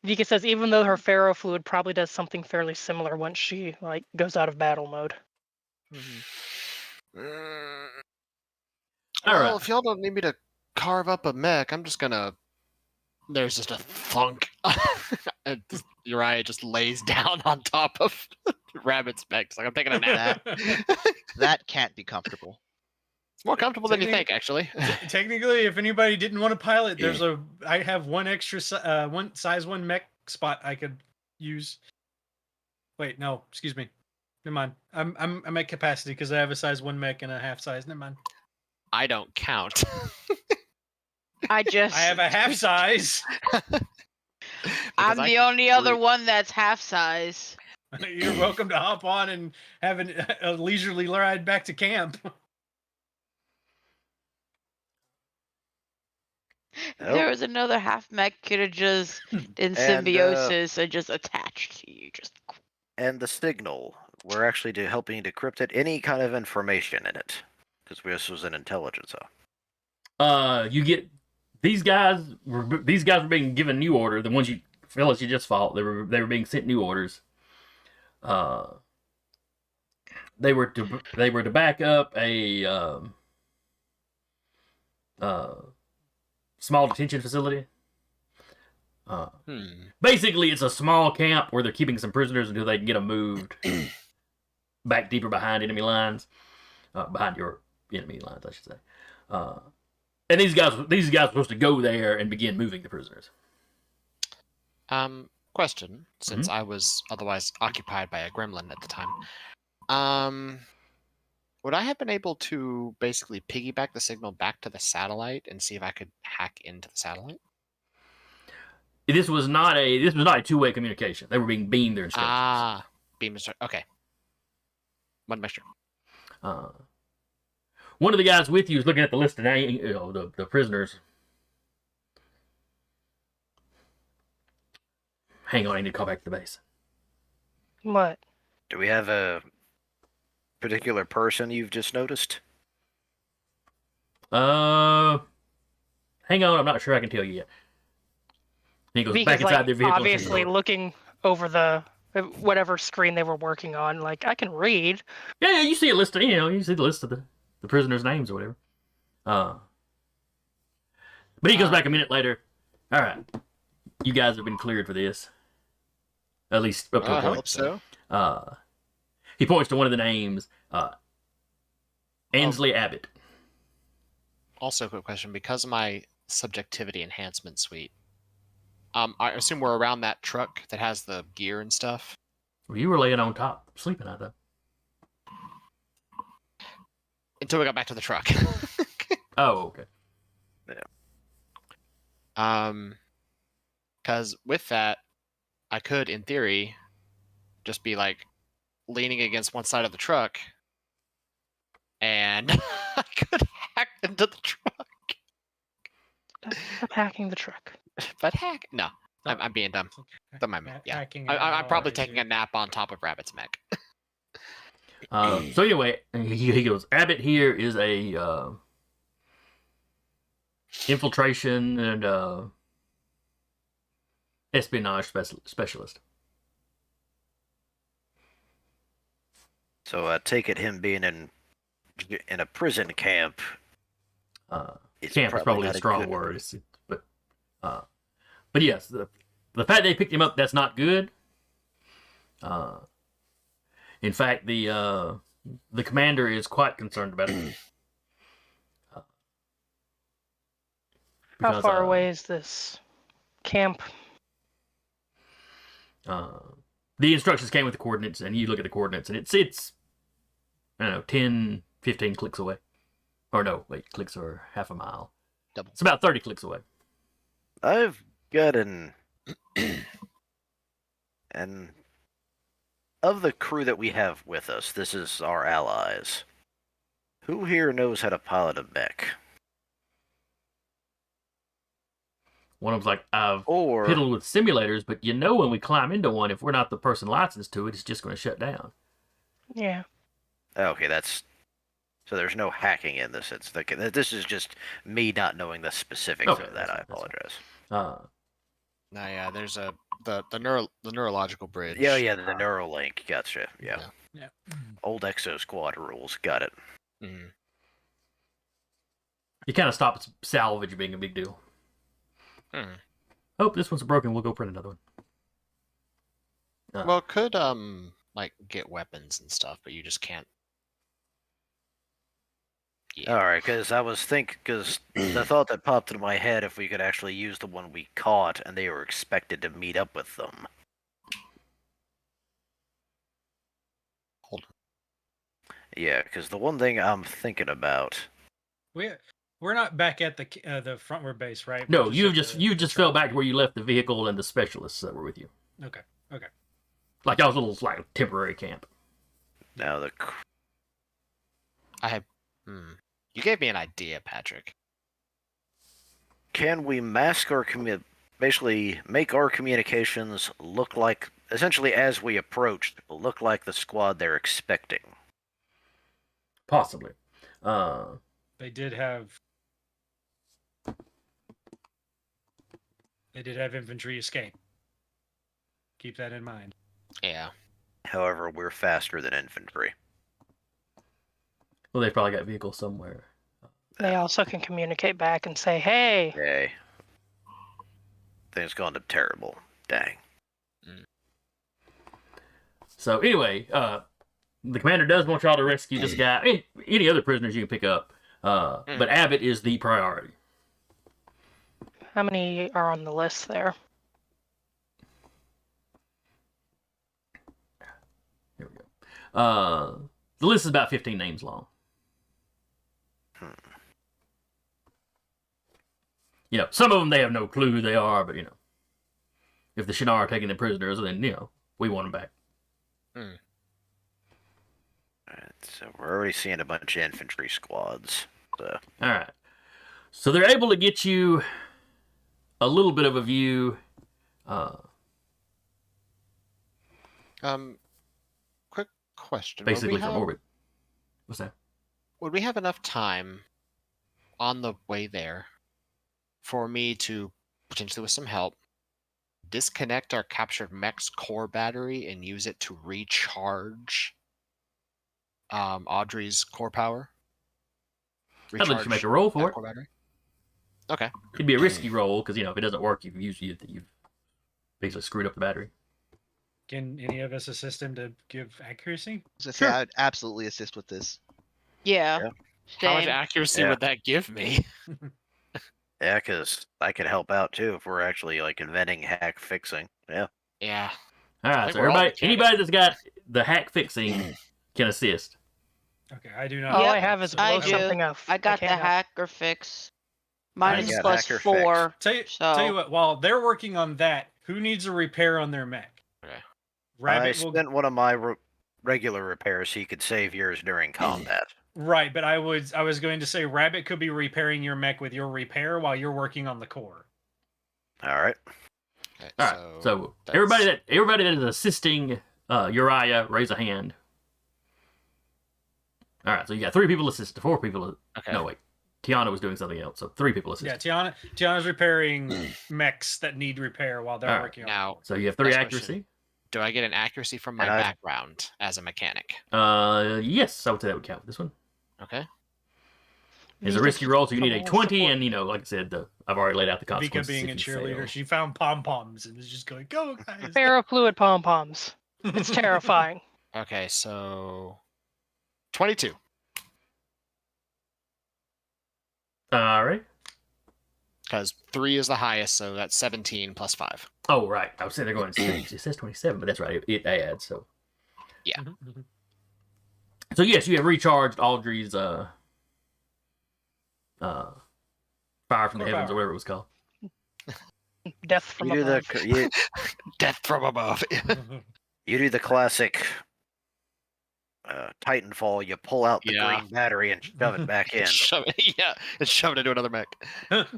Vika says even though her Pharaoh fluid probably does something fairly similar once she goes out of battle mode. Mm-hmm. All Well, right. if y'all don't need me to carve up a mech, I'm just gonna. There's just a thunk. And Uriah just lays down on top of Rabbit's mech. It's like I'm taking a nap. That can't be comfortable. It's more comfortable than you think, actually. Technically, if anybody didn't want to pilot, I have one extra one size 1 mech spot I could use. Wait, no, excuse me. Never mind. I'm at capacity because I have a size 1 mech and a half size. Never mind. I don't count. I have a half size. I'm the only other one that's half size. You're welcome to hop on and have a leisurely ride back to camp. If there was another half mech, could have just in symbiosis and just attached to you. And the signal, we're actually helping decrypt it. Any kind of information in it, because this was an intelligence hub. You get these guys were being given new order. The ones you fellas you just fought, they were being sent new orders. They were to back up a small detention facility. Basically, it's a small camp where they're keeping some prisoners until they can get them moved back deeper behind enemy lines, behind your enemy lines, I should say. And these guys are supposed to go there and begin moving the prisoners. Question, since I was otherwise occupied by a gremlin at the time. Would I have been able to basically piggyback the signal back to the satellite and see if I could hack into the satellite? This was not a two-way communication. They were being beamed their instructions. Beam instructions. Okay. One make sure. One of the guys with you is looking at the list of names, the prisoners. Hang on, I need to call back to the base. What? Do we have a particular person you've just noticed? Hang on, I'm not sure I can tell you yet. He goes back inside their vehicle. Obviously looking over the whatever screen they were working on. Like, I can read. Yeah, you see a list of, you see the list of the prisoners' names or whatever. But he goes back a minute later. All right, you guys have been cleared for this. At least up to a point. I hope so. He points to one of the names, Ansley Abbott. Also, a quick question. Because of my subjectivity enhancement suite, I assume we're around that truck that has the gear and stuff. Well, you were laying on top, sleeping, I thought. Until we got back to the truck. Oh, okay. Yeah. Because with that, I could, in theory, just be like leaning against one side of the truck, and I could hack into the truck. Stop hacking the truck. But hack? No, I'm being dumb. Don't mind me. Yeah, I'm probably taking a nap on top of Rabbit's mech. So anyway, he goes, Abbott here is a infiltration and espionage specialist. So I take it him being in a prison camp. Camp is probably a strong word, but yes, the fact they picked him up, that's not good. In fact, the commander is quite concerned about it. How far away is this camp? The instructions came with the coordinates, and you look at the coordinates, and it's I don't know, 10, 15 clicks away. Or no, wait, clicks are half a mile. Double. It's about 30 clicks away. I've got an And of the crew that we have with us, this is our allies. Who here knows how to pilot a mech? One of them's like, I've piddled with simulators, but you know when we climb into one, if we're not the person licensed to it, it's just going to shut down. Yeah. Okay, so there's no hacking in this. This is just me not knowing the specifics of that. I apologize. Yeah, there's the neurological bridge. Yeah, the Neuralink. Gotcha. Yeah. Yeah. Old Exo Squad rules. Got it. Mm-hmm. You kind of stop salvage being a big deal. Oh, this one's broken. We'll go print another one. Well, could like get weapons and stuff, but you just can't. Yeah. All right, because the thought that popped into my head, if we could actually use the one we caught, and they were expected to meet up with them. Hold on. Yeah, because the one thing I'm thinking about. We're not back at the frontward base, right? No, you just fell back to where you left the vehicle and the specialists that were with you. Okay. Like that was a little like temporary camp. Now You gave me an idea, Patrick. Can we mask our basically make our communications look like, essentially as we approached, look like the squad they're expecting? Possibly. They did have infantry escape. Keep that in mind. Yeah. However, we're faster than infantry. Well, they've probably got vehicles somewhere. They also can communicate back and say, hey. Hey. Things gone to terrible. Dang. So anyway, the commander does want y'all to rescue this guy. Any other prisoners you can pick up. But Abbott is the priority. How many are on the list there? Here we go. The list is about 15 names long. You know, some of them they have no clue who they are, but you know, if the Shinar are taking them prisoners, then you know we want them back. Alright, so we're already seeing a bunch of infantry squads. So. All right, so they're able to get you a little bit of a view. Quick question. Basically from orbit. What's that? Would we have enough time on the way there for me to, potentially with some help, disconnect our captured mech's core battery and use it to recharge Audrey's core power? I'd let you make a roll for it. Core battery? Okay. It'd be a risky roll because you know if it doesn't work, you've basically screwed up the battery. Can any of us assist him to give accuracy? Sure. I'd absolutely assist with this. Yeah. How much Same. accuracy would that give me? Yeah, because I could help out too if we're actually like inventing hack fixing. Yeah. Yeah. All right, so anybody that's got the hack fixing can assist. Okay, I do not. All Yep, I have is I blow do. something up. I got the can't help. hacker fix. Mine is got plus hacker 4. Tell you So what, while they're working on that, who needs a repair on their mech? Okay. I Rabbit will. spent one of my regular repairs so you could save yours during combat. Right, but I was going to say Rabbit could be repairing your mech with your repair while you're working on the core. All right. Okay, All right, so everybody that is assisting Uriah, raise a hand. All right, so you got 3 people assist, 4 people. Okay. No, wait. Tiana was doing something else, so 3 people assist. Yeah, Tiana's repairing mechs that need repair while they're All right. working on. Now, So you have 3 Next accuracy. question. Do I get an accuracy from my And I- background as a mechanic? Yes, I would say that would count. This one Okay. is a risky roll, so you need a 20, Support. and you know, like I said, I've already laid out the Vika consequences. being a if you cheerleader, fail. she found pom poms and was just going, "Go guys!" Ferrofluid pom poms. It's terrifying. Okay, so 22. All right. Because 3 is the highest, so that's 17 plus 5. Oh, right. I was saying they're going 6. It says 27, but that's right. It adds, so. Yeah. So, yes, you have recharged Audrey's Fire from the Heavens, or whatever it was called. Death from You do above. Death from above. You do the classic Titanfall. You pull out the green battery and shove it back in. Shove it into another mech.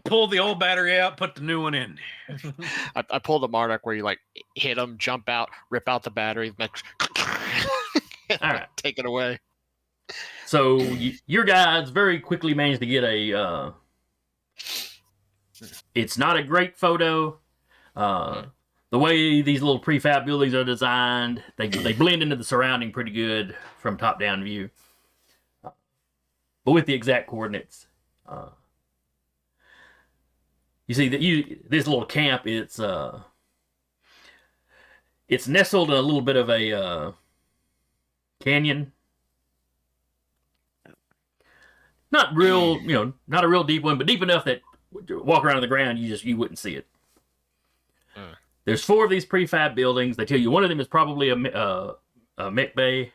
Pull the old battery out, put the new one in. I pulled a Marduk where you like hit him, jump out, rip out the battery, mech, All right, take it away. So your guys very quickly managed to get a. It's not a great photo. The way these little prefab buildings are designed, they blend into the surrounding pretty good from top-down view. But with the exact coordinates, you see that this little camp, it's nestled in a little bit of a canyon. Not real, not a real deep one, but deep enough that walk around on the ground, you wouldn't see it. There's 4 of these prefab buildings. They tell you one of them is probably a mech bay.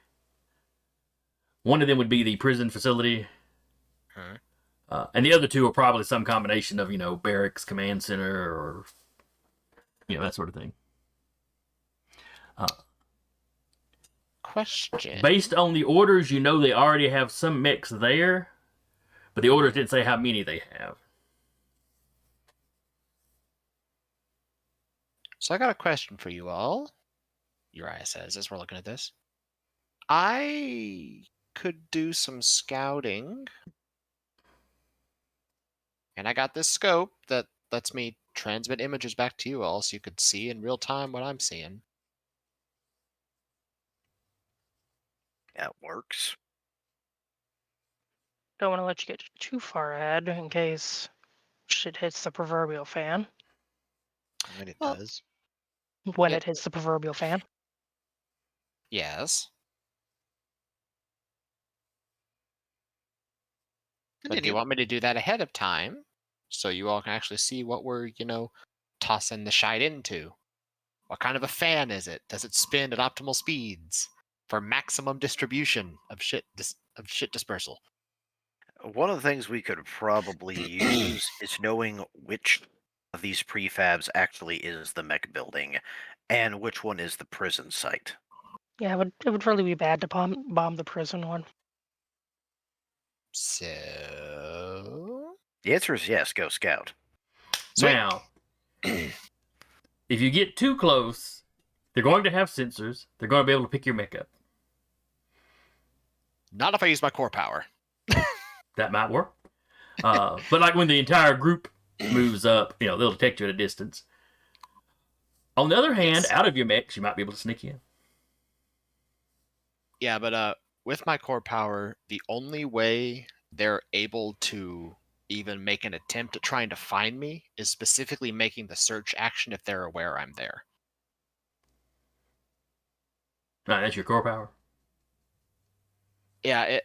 One of them would be the prison facility. And the other 2 are probably some combination of, barracks, command center, or, that sort of thing. Question. Based on the orders, they already have some mechs there, but the orders didn't say how many they have. So I got a question for you all. Uriah says, as we're looking at this. I could do some scouting. And I got this scope that lets me transmit images back to you all so you could see in real time what I'm seeing. That works. Don't want to let you get too far ahead in case shit hits the proverbial fan. When it does. When it hits the proverbial fan. Yes. But do you want me to do that ahead of time so you all can actually see what we're, tossing the shite into? What kind of a fan is it? Does it spin at optimal speeds for maximum distribution of shit dispersal? One of the things we could probably use is knowing which of these prefabs actually is the mech building and which one is the prison site. Yeah, it would really be bad to bomb the prison one. So the answer is yes, go scout. Now, if you get too close, they're going to have sensors. They're going to be able to pick your mech up. Not if I use my core power. That might work. But like when the entire group moves up, they'll detect you at a distance. On the other hand, out of your mechs, you might be able to sneak in. Yeah, but with my core power, the only way they're able to even make an attempt at trying to find me is specifically making the search action if they're aware I'm there. Right, that's your core power? Yeah,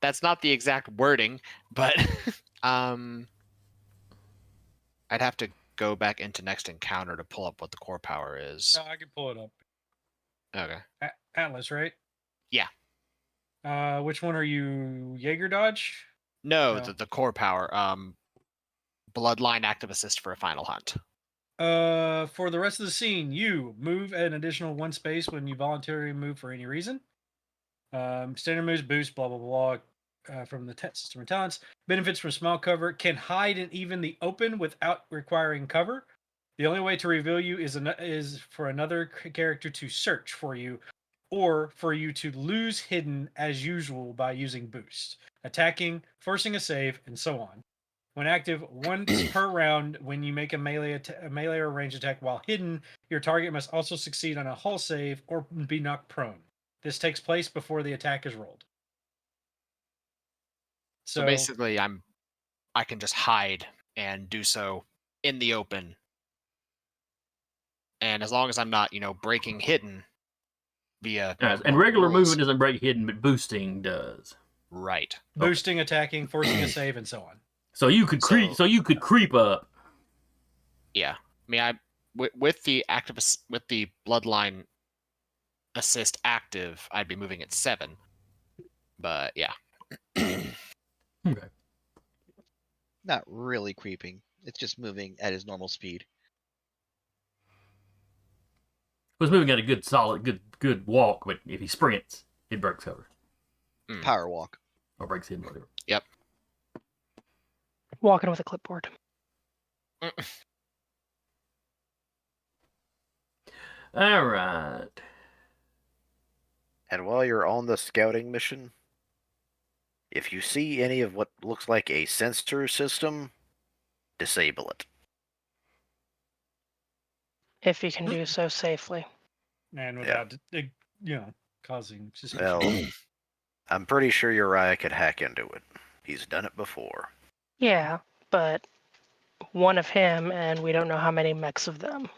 that's not the exact wording, but I'd have to go back into next encounter to pull up what the core power is. No, I can pull it up. Okay. Atlas, right? Yeah. Which one are you? Jaeger dodge? No, the core power. Bloodline active assist for a final hunt. For the rest of the scene, you move an additional 1 space when you voluntarily move for any reason. Standard moves boost, blah, blah, blah, from the system of talents. Benefits from small cover. Can hide in even the open without requiring cover. The only way to reveal you is for another character to search for you, or for you to lose hidden as usual by using boost, attacking, forcing a save, and so on. When active, once per round, when you make a melee or range attack while hidden, your target must also succeed on a hull save or be knocked prone. This takes place before the attack is rolled. So basically, I can just hide and do so in the open. And as long as I'm not, breaking hidden via... and regular movement doesn't break hidden, but boosting does. Right. Boosting, attacking, forcing a save, and so on. So you could creep. So you could creep up. Yeah, I mean, with the bloodline assist active, I'd be moving at 7. But yeah. Okay. Not really creeping. It's just moving at his normal speed. was moving at a good, solid, good walk, but if he sprints, it breaks cover. Power walk. Or breaks hidden, whatever. Yep. Walking with a clipboard. All right. And while you're on the scouting mission, if you see any of what looks like a sensor system, disable it. If you can do so safely. And without, causing suspicion. Well, I'm pretty sure Uriah could hack into it. He's done it before. Yeah, but one of him, and we don't know how many mechs of them.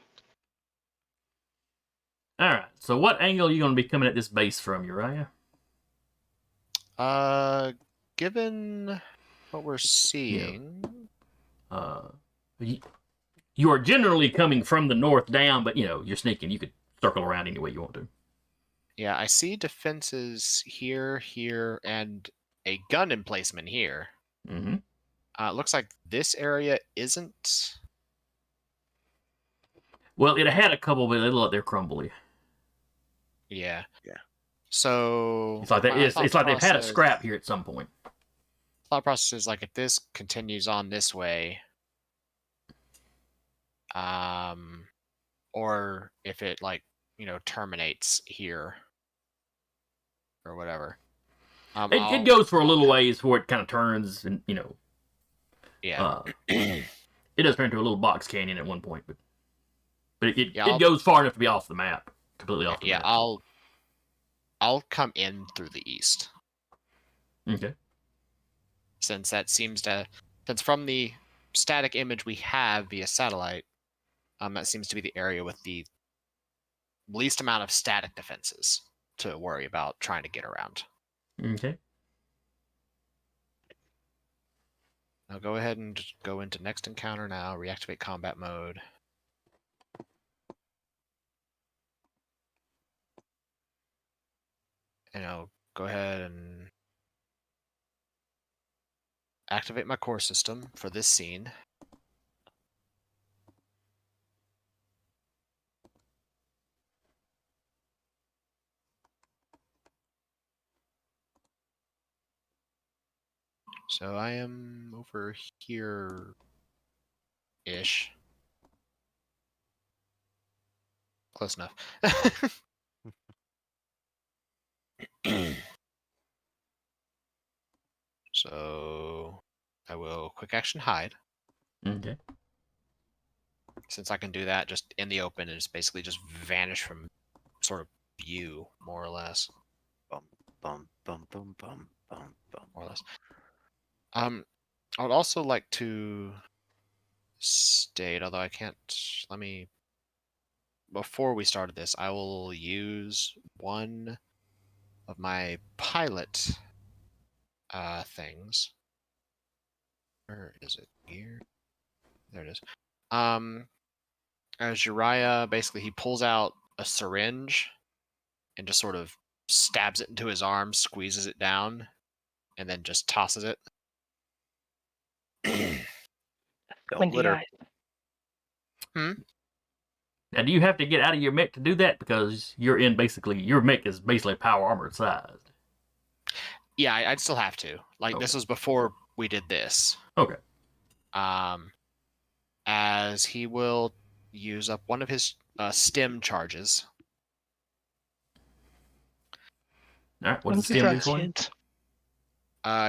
All right. So what angle are you going to be coming at this base from, Uriah? Given what we're seeing, You are generally coming from the north down, but you're sneaking. You could circle around any way you want to. yeah, I see defenses here, and a gun emplacement here. Mm-hmm. It looks like this area isn't. Well, it had a couple, but they look like they're crumbly. Yeah. Yeah. So It's like it's like they've had a scrap here at some point. Thought process is like if this continues on this way, or if it terminates here or whatever. It goes for a little ways before it kind of turns, and yeah. It does turn into a little box canyon at one point, but it goes far enough to be off the map, completely off the map. Yeah, I'll come in through the east. Okay. Since from the static image we have via satellite, that seems to be the area with the least amount of static defenses to worry about trying to get around. Okay. I'll go ahead and just go into next encounter now, reactivate combat mode. And I'll go ahead and activate my core system for this scene. So I am over here-ish. Close enough. So I will quick action hide. Okay. Since I can do that just in the open and just basically just vanish from sort of view, more or less. Bum, bum, bum, bum, bum, bum, bum. More or less. I would also like to state, although I can't, before we started this, I will use one of my pilot things. Where is it? Here? There it is. As Uriah, basically he pulls out a syringe and just sort of stabs it into his arm, squeezes it down, and then just tosses it. Don't litter. Now, do you have to get out of your mech to do that? Because your mech is basically power armored sized. Yeah, I'd still have to. Okay. This was before we did this. Okay. As he will use up one of his stem charges. All right. What does the stem do for him?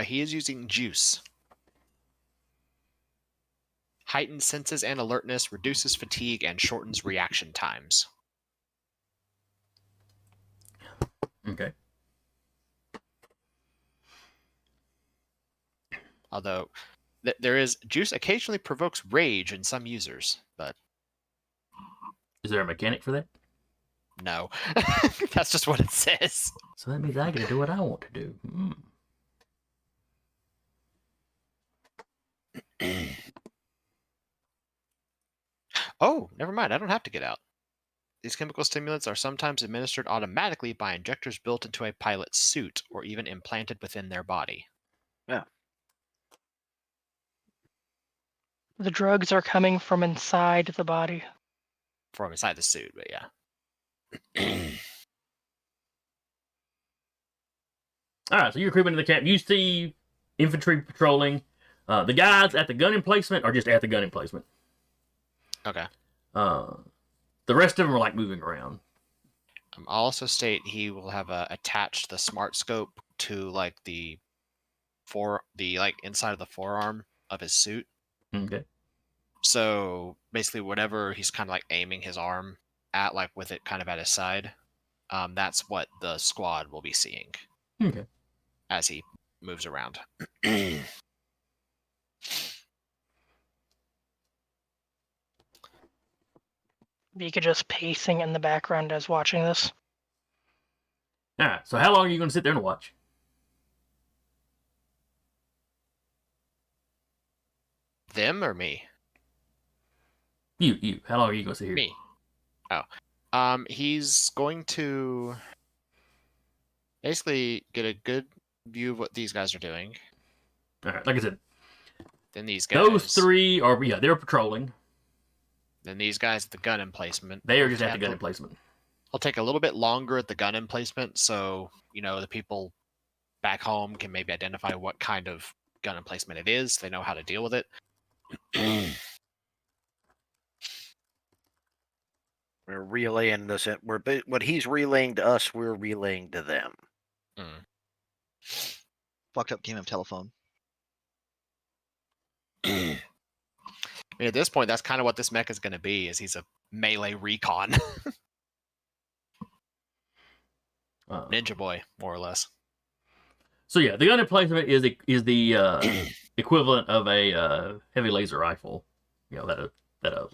He is using juice. Heightened senses and alertness, reduces fatigue, and shortens reaction times. Okay. Although, juice occasionally provokes rage in some users, but... Is there a mechanic for that? No. That's just what it says. So that means I get to do what I want to do. Oh, never mind. I don't have to get out. These chemical stimulants are sometimes administered automatically by injectors built into a pilot's suit or even implanted within their body. Yeah. The drugs are coming from inside the body. From inside the suit, but yeah. All right, so you're creeping into the camp. You see infantry patrolling. The guys at the gun emplacement are just at the gun emplacement. Okay. The rest of them are like moving around. I'll also state he will have attached the smart scope to like the inside of the forearm of his suit. Okay. So basically, whatever he's kind of like aiming his arm at, like with it kind of at his side, that's what the squad will be seeing. Okay. As he moves around. Vika just pacing in the background as watching this. All right. So how long are you going to sit there and watch? Them or me? You. How long are you going to sit here? Me. Oh. He's going to basically get a good view of what these guys are doing. All right. Like I said, Then these guys. those three are they're patrolling. Then these guys at the gun emplacement. They are just at the gun emplacement. I'll take a little bit longer at the gun emplacement, so the people back home can maybe identify what kind of gun emplacement it is. They know how to deal with it. We're relaying this. What he's relaying to us, we're relaying to them. Fucked up game of telephone. I mean, at this point, that's kind of what this mech is going to be. Is he's a melee recon ninja boy, more or less. So yeah, the gun emplacement is the equivalent of a heavy laser rifle, that a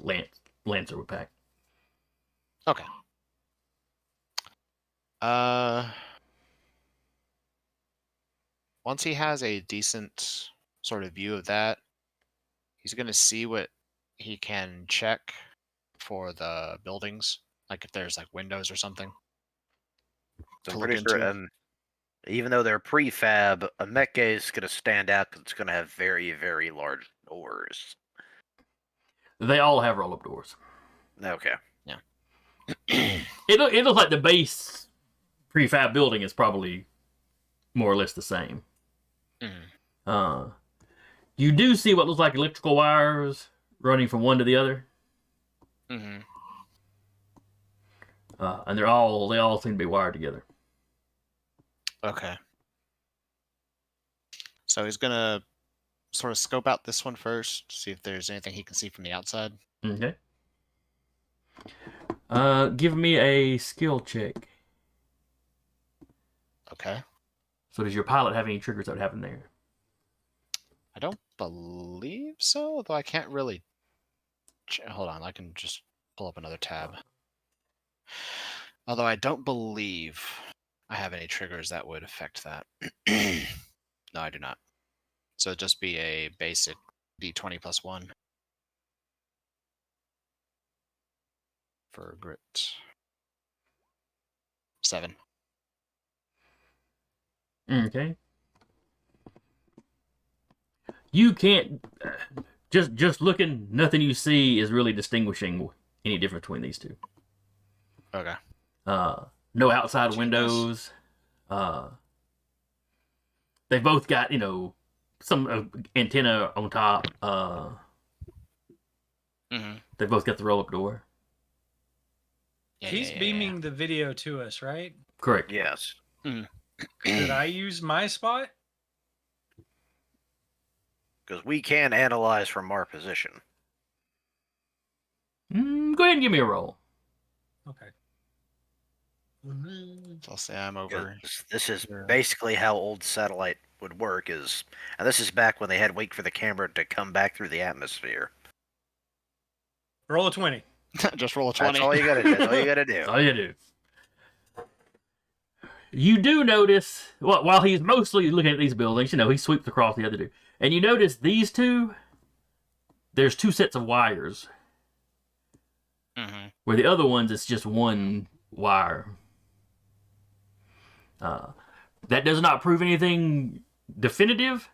lancer would pack. Okay. Once he has a decent sort of view of that, he's going to see what he can check for the buildings, like if there's like windows or something. So I'm pretty sure, even though they're prefab, a mech is going to stand out because it's going to have very, very large doors. They all have roll-up doors. Okay. Yeah. It looks like the base prefab building is probably more or less the same. Mm-hmm. You do see what looks like electrical wires running from one to the other. Mm-hmm. And they all seem to be wired together. Okay. So he's gonna sort of scope out this one first, see if there's anything he can see from the outside. Okay. Give me a skill check. Okay. So does your pilot have any triggers that would happen there? I don't believe so, although I can't really... Hold on, I can just pull up another tab. Although I don't believe I have any triggers that would affect that. No, I do not. So it'd just be a basic D20 plus 1. For grit. 7. Okay. You can't... just looking, nothing you see is really distinguishing any difference between these two. Okay. No outside windows. They've both got, some antenna on top. They've both got the roll-up door. He's beaming the video to us, right? Correct. Yes. Did I use my spot? Because we can analyze from our position. Go ahead and give me a roll. Okay. So I'll say I'm over. This is basically how old satellite would work, and this is back when they had to wait for the camera to come back through the atmosphere. Roll a 20. Just roll a 20. That's all you gotta do. That's all you gotta do. All you do. You do notice, while he's mostly looking at these buildings, he sweeps across the other two. And you notice these two, there's two sets of wires. Where the other ones, it's just one wire. That does not prove anything definitive,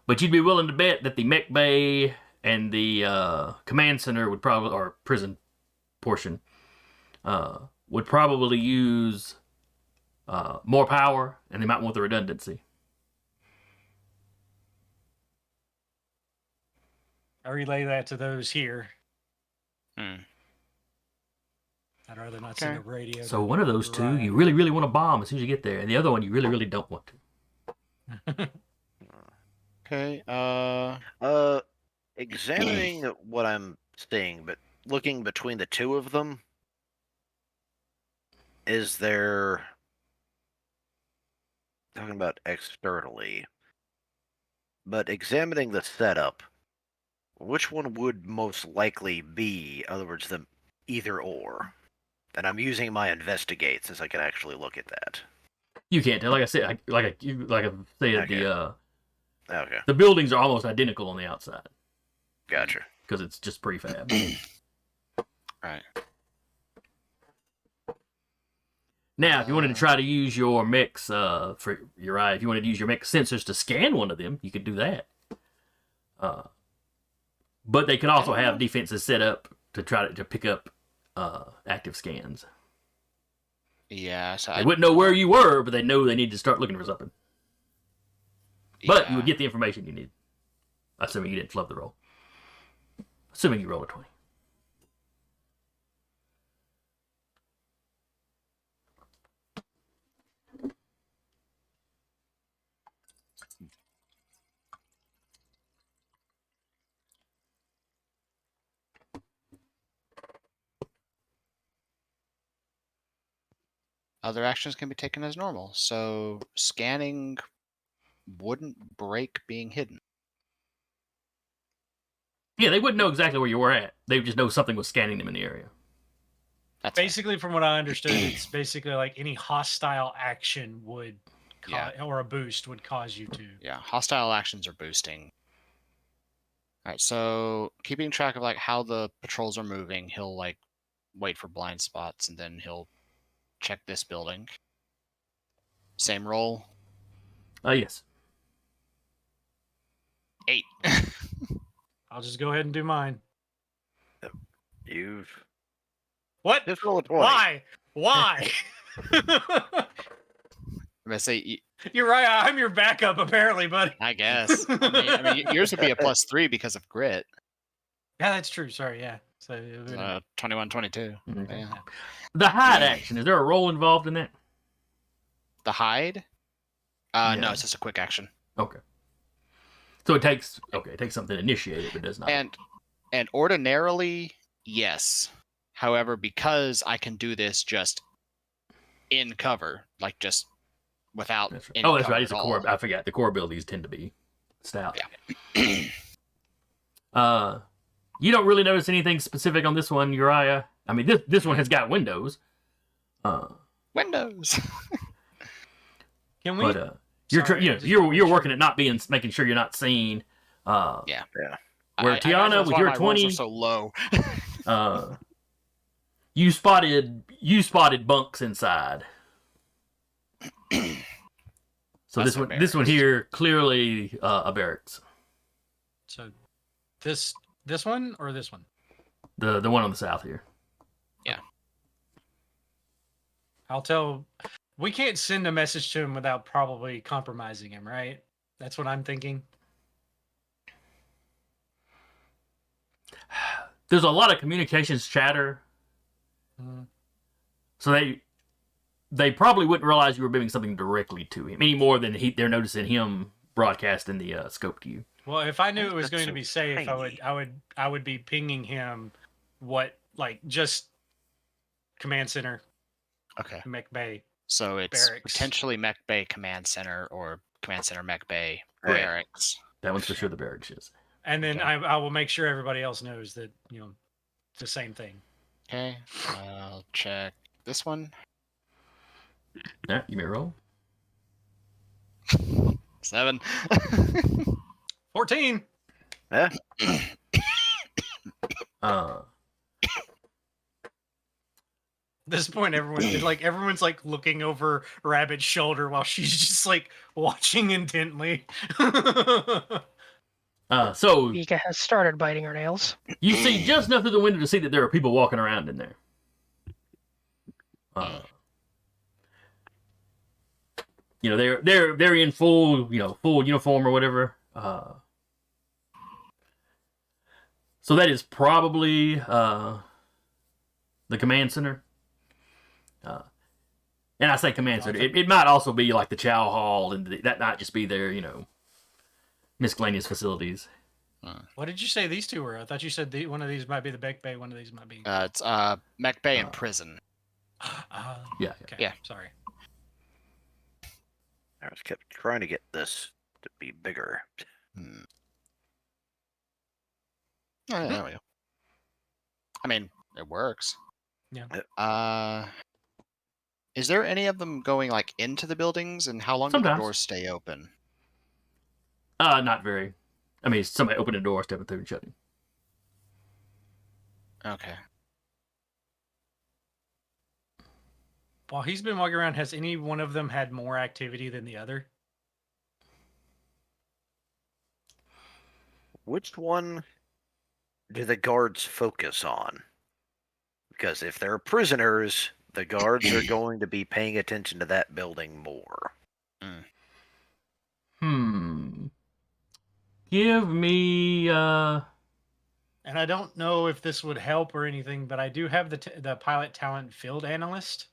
but you'd be willing to bet that the mech bay and the command center would probably, or prison portion, would probably use more power, and they might want the redundancy. I relay that to those here. Hmm. I'd rather not send a radio. So one of those two, you really, really want to bomb as soon as you get there, and the other one, you really, really don't want to. Okay. Examining what I'm seeing, but looking between the two of them, is there... Talking about externally, but examining the setup, which one would most likely be, in other words, the either or? And I'm using my investigate since I can actually look at that. You can't tell. Like I said, Okay. The buildings are almost identical on the outside. Gotcha. Because it's just prefab. Right. Now, if you wanted to try to use your mech's, for Uriah, if you wanted to use your mech sensors to scan one of them, you could do that. But they can also have defenses set up to try to pick up active scans. Yeah, so They wouldn't know where you were, but they know they need to start looking for something. But you would get the information you need. Assuming you didn't flub the roll. Assuming you roll a 20. Other actions can be taken as normal, so scanning wouldn't break being hidden. Yeah, they wouldn't know exactly where you were at. They would just know something was scanning them in the area. That's basically, from what I understood, it's basically like any hostile action would, or a boost would cause you to. Yeah, hostile actions are boosting. All right, so keeping track of like how the patrols are moving, he'll like wait for blind spots, and then he'll check this building. Same roll? Yes. 8. I'll just go ahead and do mine. You've... What? Just roll a 20. Why? I'm gonna say... You're right, I'm your backup, apparently, buddy. I guess. I mean, yours would be a +3 because of grit. Yeah, that's true. Sorry, yeah. So 21, 22. Mm-hmm. Yeah. The hide action, is there a role involved in that? The hide? Yeah. No, it's just a quick action. Okay. So it takes something to initiate it, but does not. And ordinarily, yes. However, because I can do this just in cover, like just without any that's cover right. It's a at core. all. I forgot. The core abilities tend to be stout. Yeah. You don't really notice anything specific on this one, Uriah. I mean, this one has got windows. Windows. Can we? But you're working at making sure you're not seen. Yeah. Where Tiana, with your 20, so low. you spotted bunks inside. So this one here clearly a barracks. So this one or this one? The one on the south here. Yeah. I'll tell. We can't send a message to him without probably compromising him, right? That's what I'm thinking. There's a lot of communications chatter. Mm. So they probably wouldn't realize you were beaming something directly to him any more than they're noticing him broadcasting the scope to you. Well, if I knew it was going to be safe, I would be pinging him just command center. Okay. Mech Bay. So it's barracks. Potentially Mech Bay Command Center or Command Center Mech Bay Right. Barracks. That one's for sure the barracks is. And then I will make sure everybody else knows that, it's the same thing. Okay. I'll check this one. Yeah, you may roll. 7. 14. Yeah. At this point, everyone's looking over Rabbit's shoulder while she's just watching intently. So Vika has started biting her nails. You see just enough through the window to see that there are people walking around in there. You know, they're in full full uniform or whatever. So that is probably the command center. And I say command center. It might also be like the chow hall, and that might just be their miscellaneous facilities. What did you say these two were? I thought you said one of these might be the Mech Bay, one of these might be. It's Mech Bay and prison. Yeah. Okay. Yeah. Sorry. I was kept trying to get this to be bigger. Oh, yeah, there we go. I mean, it works. Yeah. Is there any of them going like into the buildings, and how long do the doors stay open? Not very. I mean, somebody opened a door, stepping through and shutting. Okay. While he's been walking around, has any one of them had more activity than the other? Which one do the guards focus on? Because if they're prisoners, the guards are going to be paying attention to that building more. Give me And I don't know if this would help or anything, but I do have the pilot talent field analyst.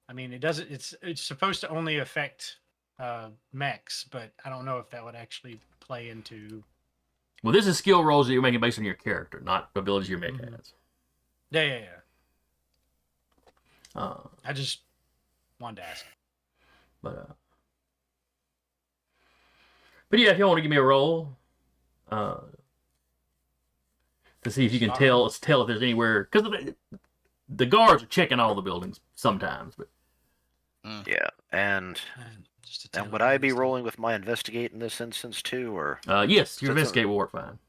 I mean, it doesn't. It's supposed to only affect mechs, but I don't know if that would actually play into. Well, this is skill rolls that you're making based on your character, not abilities your mech has. Yeah. I just wanted to ask. But yeah, if you want to give me a roll, to see if you can tell if there's anywhere, because the guards are checking all the buildings sometimes, but yeah, and would I be rolling with my investigate in this instance too, or yes, your investigate will work fine.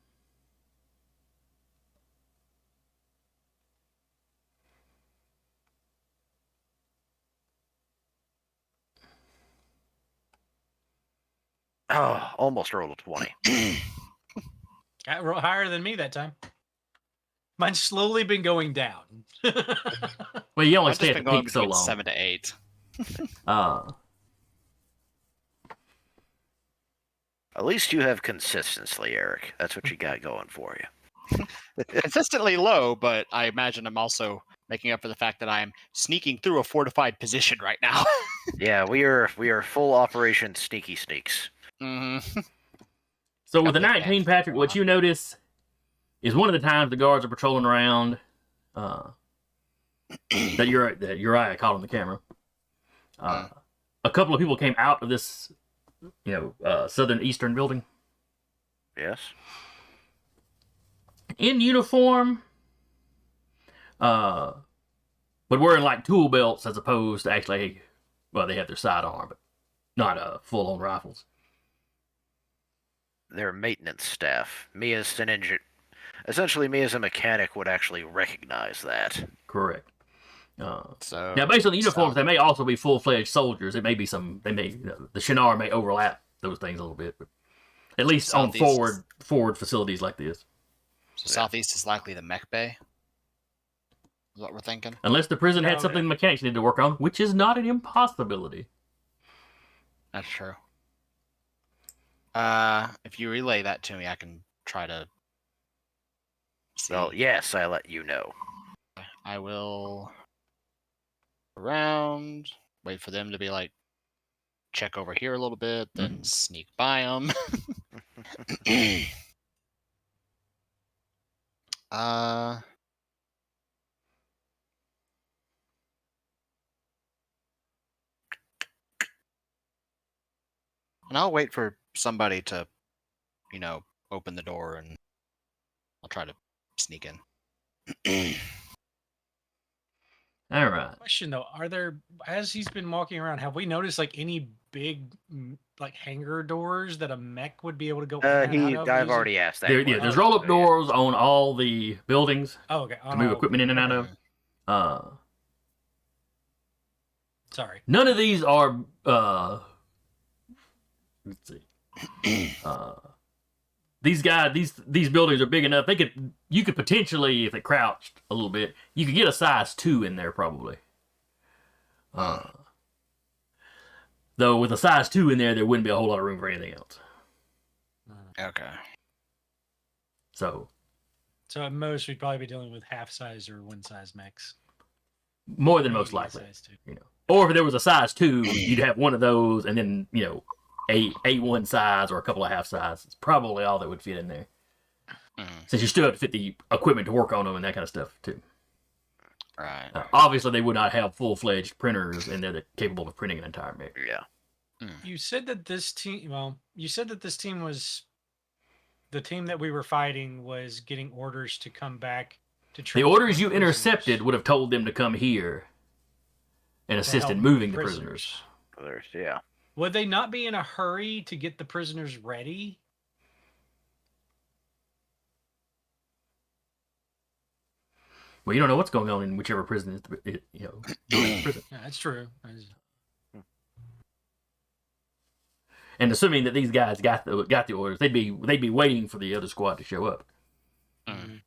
Oh, almost rolled a 20. Got higher than me that time. Mine's slowly been going down. Well, you only stay at the peak so long. 7 to 8. At least you have consistency, Eric. That's what you got going for you. Consistently low, but I imagine I'm also making up for the fact that I am sneaking through a fortified position right now. Yeah, we are full Operation Sneaky Sneaks. Mm-hmm. So with the 19, Patrick, what you notice is one of the times the guards are patrolling around that Uriah caught on the camera. A couple of people came out of this, southern eastern building. Yes. In uniform, but wearing like tool belts as opposed to actually, well, they have their sidearm, but not full-on rifles. Their maintenance staff. Me as an engineer, essentially me as a mechanic would actually recognize that. Correct. So now, based on the uniforms, they may also be full-fledged soldiers. It may be the Shinar may overlap those things a little bit, but at least on forward facilities like this. So southeast is likely the Mech Bay. Is what we're thinking. Unless the prison had something the mechanics need to work on, which is not an impossibility. That's true. If you relay that to me, I can try to see. Well, yes, I let you know. I will around, wait for them to be like, check over here a little bit, then sneak by them. And I'll wait for somebody to, open the door, and I'll try to sneak in. All right. Question though, as he's been walking around, have we noticed like any big like hangar doors that a mech would be able to go in and out of? I've already asked that. There's roll-up doors on all the buildings to move equipment in and out of. Sorry. None of these are let's see. these buildings are big enough. You could potentially, if it crouched a little bit, you could get a size 2 in there probably. Though with a size 2 in there wouldn't be a whole lot of room for anything else. Okay. So at most, we'd probably be dealing with half size or one size mechs. more than most likely, Or if there was a size 2, you'd have one of those, and then a one size or a couple of half size. It's probably all that would fit in there. Since you still have to fit the equipment to work on them and that kind of stuff too. Right. Obviously, they would not have full-fledged printers in there that capable of printing an entire mech. Yeah. You said that this team. Well, you said that this team was the team that we were fighting was getting orders to come back to. The orders you intercepted would have told them to come here and assist in moving the prisoners. Yeah. Would they not be in a hurry to get the prisoners ready? Well, you don't know what's going on in whichever prison is, prison. Yeah, that's true. And assuming that these guys got the orders, they'd be waiting for the other squad to show up. And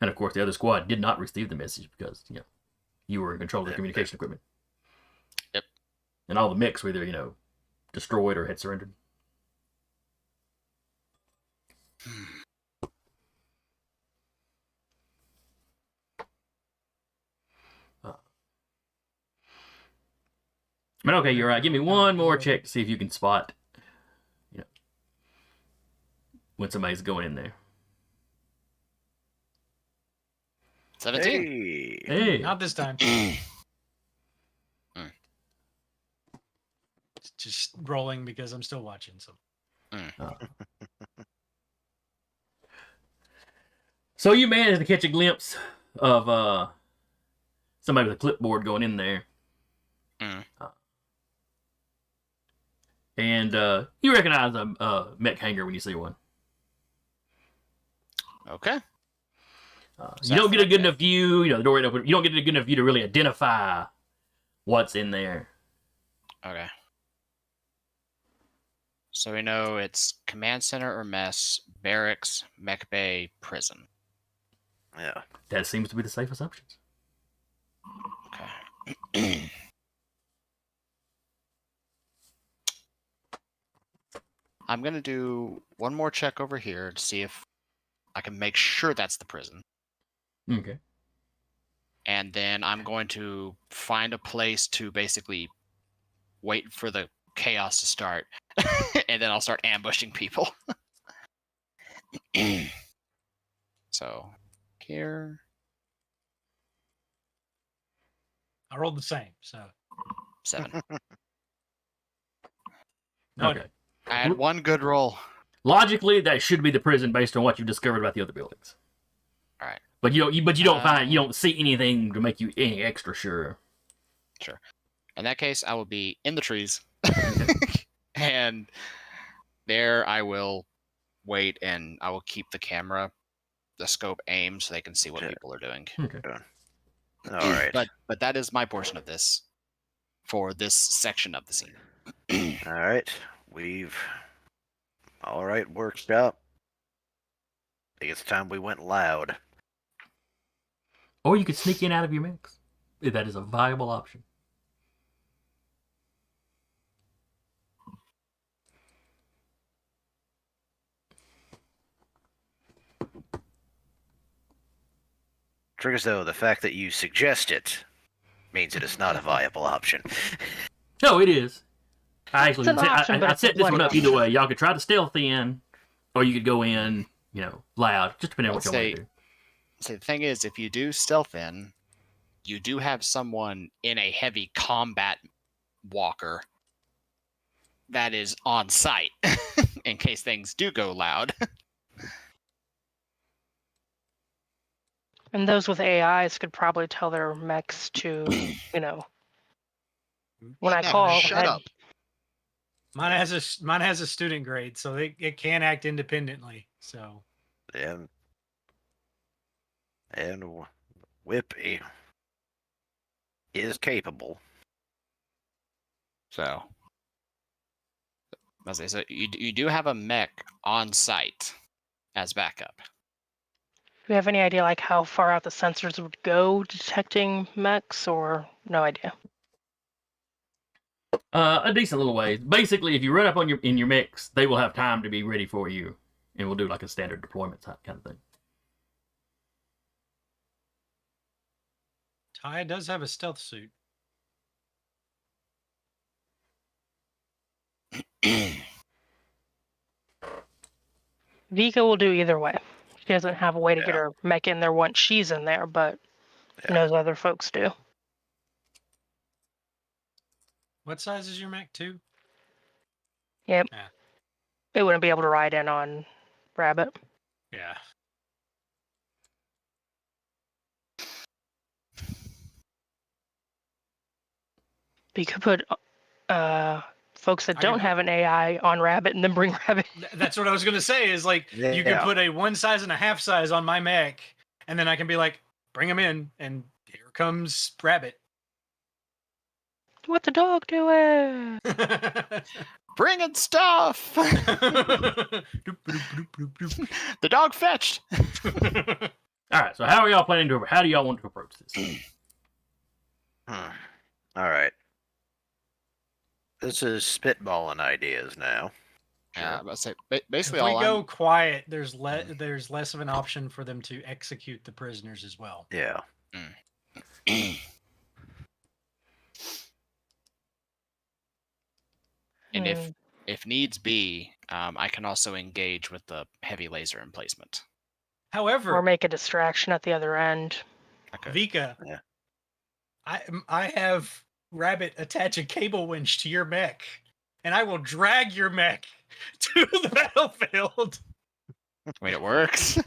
of course, the other squad did not receive the message because you were in control of the communication equipment. Yep. And all the mechs were either destroyed or had surrendered. But okay, you're right. Give me one more check to see if you can spot, when somebody's going in there. 17. Hey. Not this time. Just rolling because I'm still watching. So. So you managed to catch a glimpse of somebody with a clipboard going in there. And you recognize a mech hanger when you see one. Okay. You don't get a good enough view. The door ain't open. You don't get a good enough view to really identify what's in there. Okay. So we know it's command center or mess, barracks, mech bay, prison. Yeah. That seems to be the safe assumptions. Okay. I'm going to do one more check over here to see if I can make sure that's the prison. Okay. And then I'm going to find a place to basically wait for the chaos to start. And then I'll start ambushing people. So, here. I rolled the same, so. 7. Okay. I had one good roll. Logically, that should be the prison based on what you discovered about the other buildings. All right. But you don't see anything to make you any extra sure. Sure. In that case, I will be in the trees. And there I will wait, and I will keep the scope aimed so they can see what people are doing. Okay. All right. But that is my portion of this for this section of the scene. All right. All right, worked up. I think it's time we went loud. Or you could sneak in out of your mix. That is a viable option. Triggers, though, the fact that you suggest it means it is not a viable option. No, it is. I actually option, I set this one up either way. Y'all could try to stealth in, or you could go in, loud, just depending on what y'all want to do. So the thing is, if you do stealth in, you do have someone in a heavy combat walker that is on site in case things do go loud. And those with AIs could probably tell their mechs to, when I call. Shut up. Mine has a student grade, so it can act independently. So. And Whippy is capable. So So you do have a mech on site as backup. Do you have any idea like how far out the sensors would go detecting mechs, or no idea? A decent little way. Basically, if you run up on in your mix, they will have time to be ready for you, and we'll do like a standard deployment type kind of thing. Ty does have a stealth suit. Vika will do either way. She doesn't have a way to get her mech in there once she's in there, but knows other folks do. What size is your mech? 2? Yep. Yeah. It wouldn't be able to ride in on Rabbit. Yeah. But you could put folks that don't have an AI on Rabbit and then bring Rabbit. That's what I was gonna say. Is like you could put a 1 size and a half size on my mech, and then I can be like, bring him in, and here comes Rabbit. What the dog doing? Bringing stuff. The dog fetched. All right. So how are y'all planning to? How do y'all want to approach this? All right. This is spitballing ideas now. Yeah, I say basically if we all go quiet, there's less of an option for them to execute the prisoners as well. Yeah. And if needs be, I can also engage with the heavy laser emplacement. However, or make a distraction at the other end. Okay. Vika, I have Rabbit attach a cable winch to your mech, and I will drag your mech to the battlefield. I mean, it works.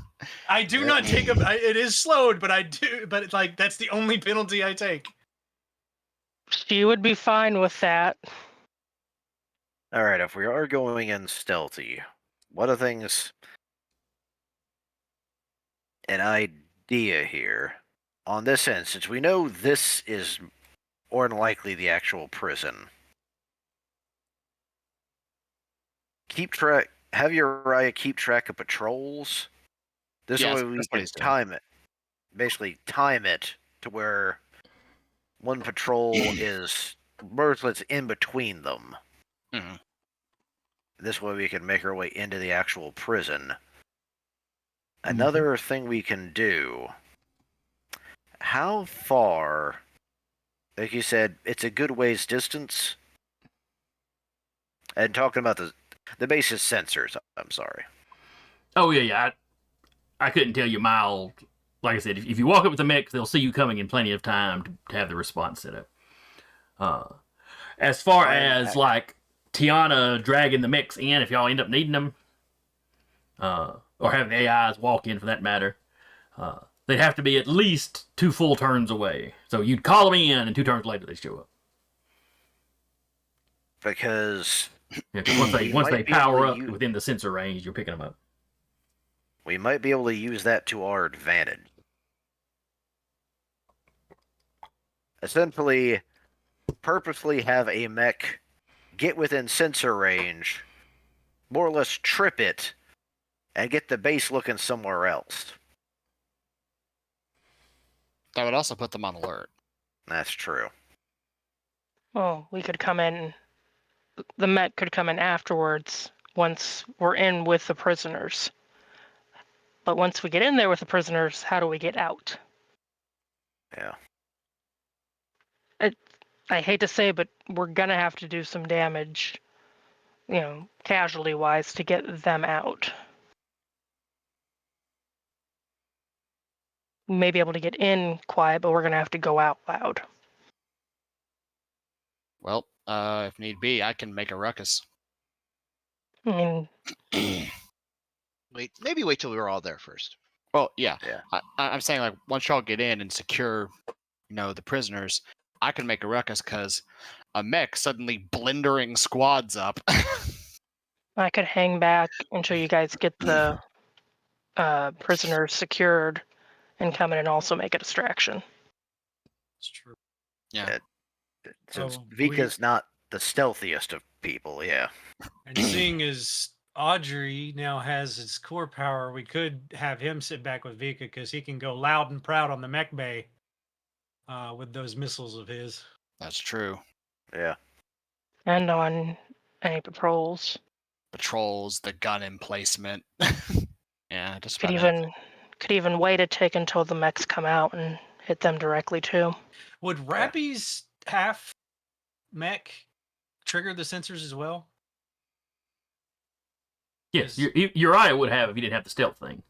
I do not take it is slowed, but I do. But it's like that's the only penalty I take. She would be fine with that. All right. If we are going in stealthy, what are things? An idea here. On this end, since we know this is more than likely the actual prison, have Uriah keep track of patrols. This way we can time it. Basically, time it to where one patrol is berthlets in between them. Mm-hmm. This way we can make our way into the actual prison. Another thing we can do. How far? Like you said, it's a good ways distance. And talking about the base's sensors, I'm sorry. Oh yeah. I couldn't tell you mild. Like I said, if you walk up with the mech, they'll see you coming in plenty of time to have the response set up. As far as like Tiana dragging the mechs in, if y'all end up needing them, or having the AIs walk in for that matter, they'd have to be at least 2 full turns away. So you'd call them in, and 2 turns later they show up. Because once they power up within the sensor range, you're picking them up. We might be able to use that to our advantage. Essentially, purposely have a mech get within sensor range, more or less trip it, and get the base looking somewhere else. That would also put them on alert. That's true. Well, we could come in. The mech could come in afterwards once we're in with the prisoners. But once we get in there with the prisoners, how do we get out? Yeah. I hate to say it, but we're going to have to do some damage, casualty-wise, to get them out. We may be able to get in quiet, but we're going to have to go out loud. Well, if need be, I can make a ruckus. I mean... Maybe wait till we're all there first. Well, yeah. I'm saying, like, once y'all get in and secure, the prisoners, I can make a ruckus because a mech suddenly blendering squads up. I could hang back until you guys get the prisoners secured and come in and also make a distraction. It's true. Yeah. Since Vika's not the stealthiest of people, yeah. And seeing as Audrey now has his core power, we could have him sit back with Vika because he can go loud and proud on the mech bay with those missiles of his. That's true. Yeah. And on any patrols. Patrols, the gun emplacement. Yeah, just Could even wait a tick until the mechs come out and hit them directly too. Would Rappy's half mech trigger the sensors as well? Yes, Uriah would have if he didn't have the stealth thing.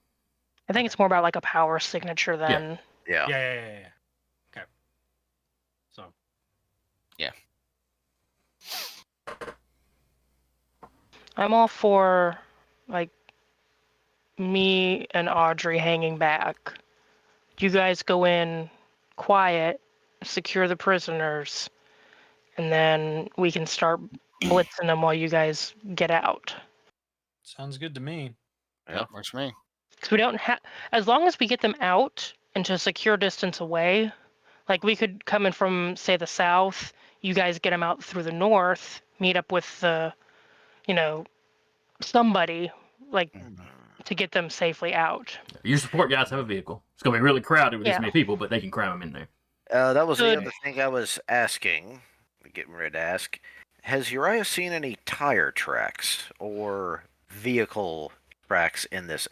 I think it's more about like a power signature than. Yeah. Yeah. Okay. So. Yeah. I'm all for like me and Audrey hanging back. You guys go in quiet, secure the prisoners, and then we can start blitzing them while you guys get out. Sounds good to me. Yep, works for me. Because we don't have, as long as we get them out into a secure distance away, like we could come in from, say, the south, you guys get them out through the north, meet up with the, somebody, like, to get them safely out. Your support guys have a vehicle. It's going to be really crowded with this many people, but they can cram them in there. That was the other thing I was getting ready to ask. Has Uriah seen any tire tracks or vehicle tracks in this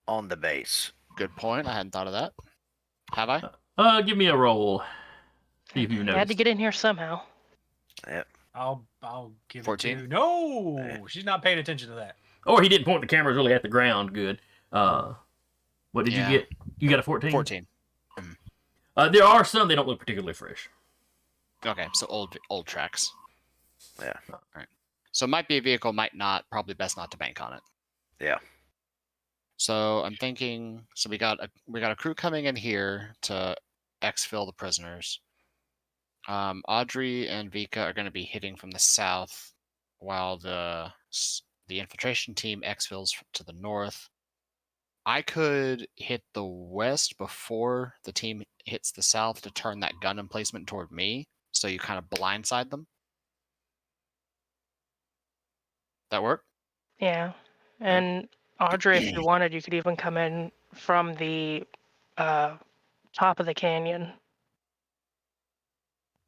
on the base? Good point. I hadn't thought of that. Have I? Give me a roll. See if you noticed. I had to get in here somehow. Yep. I'll give 14? it to. No, she's not paying attention to that. Or he didn't point the cameras really at the ground. Good. What did you get? You got a 14? 14. There are some they don't look particularly fresh. Okay, so old tracks. Yeah. All right. So might be a vehicle, might not. Probably best not to bank on it. Yeah. So I'm thinking. So we got a crew coming in here to exfil the prisoners. Audrey and Vika are going to be hitting from the south, while the infiltration team exfils to the north. I could hit the west before the team hits the south to turn that gun emplacement toward me, so you kind of blindside them. That work? Yeah. And Audrey, if you wanted, you could even come in from the top of the canyon.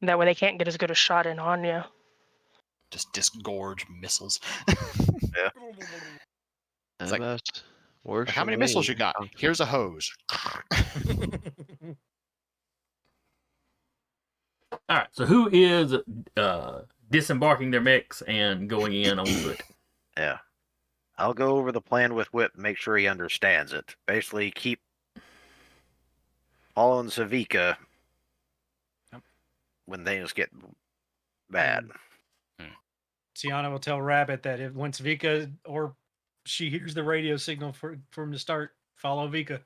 That way they can't get as good a shot in on you. Just disgorge missiles. Yeah. It's like, works how many missiles you got? Here's a hose. All right, so who is disembarking their mechs and going in on foot? Yeah. I'll go over the plan with Whip, make sure he understands it. Basically, keep following Savika when things get bad. Tiana will tell Rabbit that if once Vika or she hears the radio signal for him to start, follow Vika.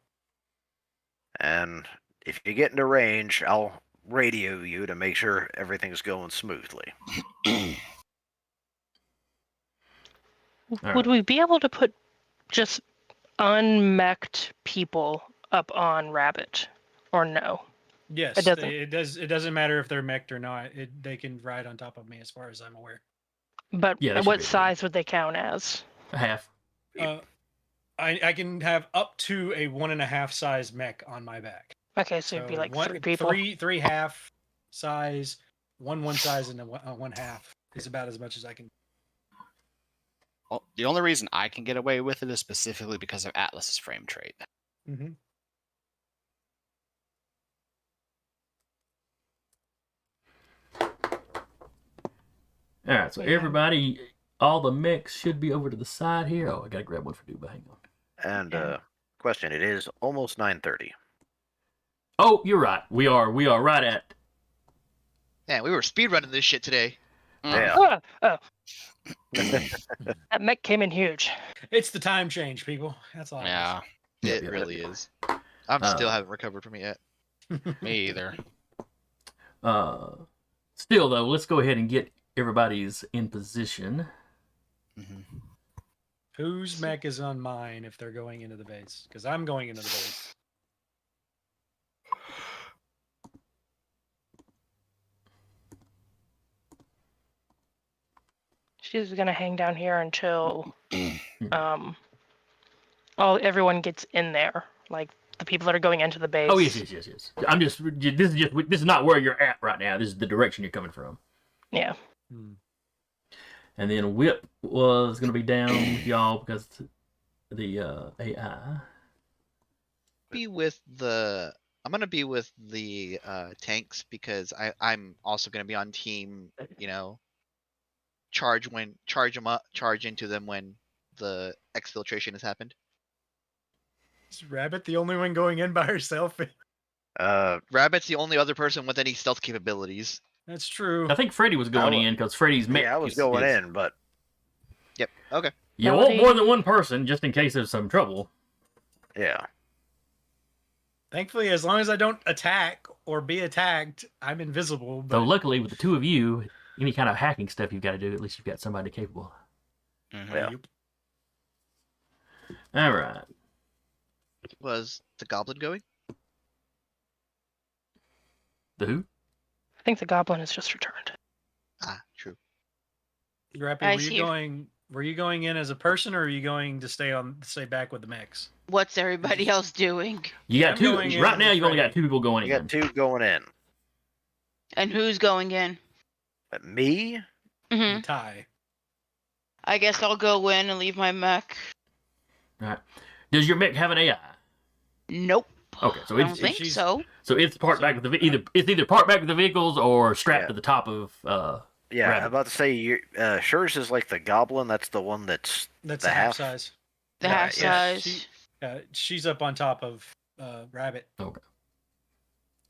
And if you get into range, I'll radio you to make sure everything's going smoothly. Would we be able to put just unmech'd people up on Rabbit, or no? Yes, it doesn't matter if they're mech'd or not. They can ride on top of me, as far as I'm aware. But what size would they count as? A half. I can have up to a 1.5 size mech on my back. Okay, so it'd be like 3 people. Three half size, one size, and one half is about as much as I can. Well, the only reason I can get away with it is specifically because of Atlas's frame trait. Mm-hmm. All right, so everybody, all the mechs should be over to the side here. Oh, I gotta grab one for Duba. Hang on. And question: it is almost 9:30. Oh, you're right. We are right at. Man, we were speedrunning this shit today. Yeah. That mech came in huge. It's the time change, people. That's all. Yeah, It really is. I'm still haven't recovered from it yet. me either. Still though, let's go ahead and get everybody's in position. Mm-hmm. Whose mech is on mine if they're going into the base? Because I'm going into the base. She's gonna hang down here until everyone gets in there. Like the people that are going into the base. Oh yes. I'm just this is not where you're at right now. This is the direction you're coming from. Yeah. And then Whip was gonna be down with y'all because the AI. I'm gonna be with the tanks because I'm also gonna be on team. Charge into them when the exfiltration has happened. Is Rabbit the only one going in by herself? Rabbit's the only other person with any stealth capabilities. That's true. I think Freddy was going in because Freddy's mech. Yeah, I was going in, but Yep. Okay. You want more than one person just in case there's some trouble. yeah. Thankfully, as long as I don't attack or be attacked, I'm invisible. But... Though luckily, with the two of you, any kind of hacking stuff you've got to do, at least you've got somebody capable. Yeah. All right. Was the goblin going? The who? I think the goblin has just returned. Ah, true. Rappy, were you going in as a person, or are you going to stay back with the mechs? What's everybody else doing? You got two. Right now, you've only got two people going in. You got two going in. And who's going in? Me? Mm-hmm. Ty. I guess I'll go in and leave my mech. All right. Does your mech have an AI? Nope. Okay, so I don't think so. So it's parked back with the either parked back with the vehicles or strapped to the top of. Yeah, Rabbit. I'm about to say Shurs is like the goblin. That's the one that's the half size. The half size. She's up on top of Rabbit. Okay.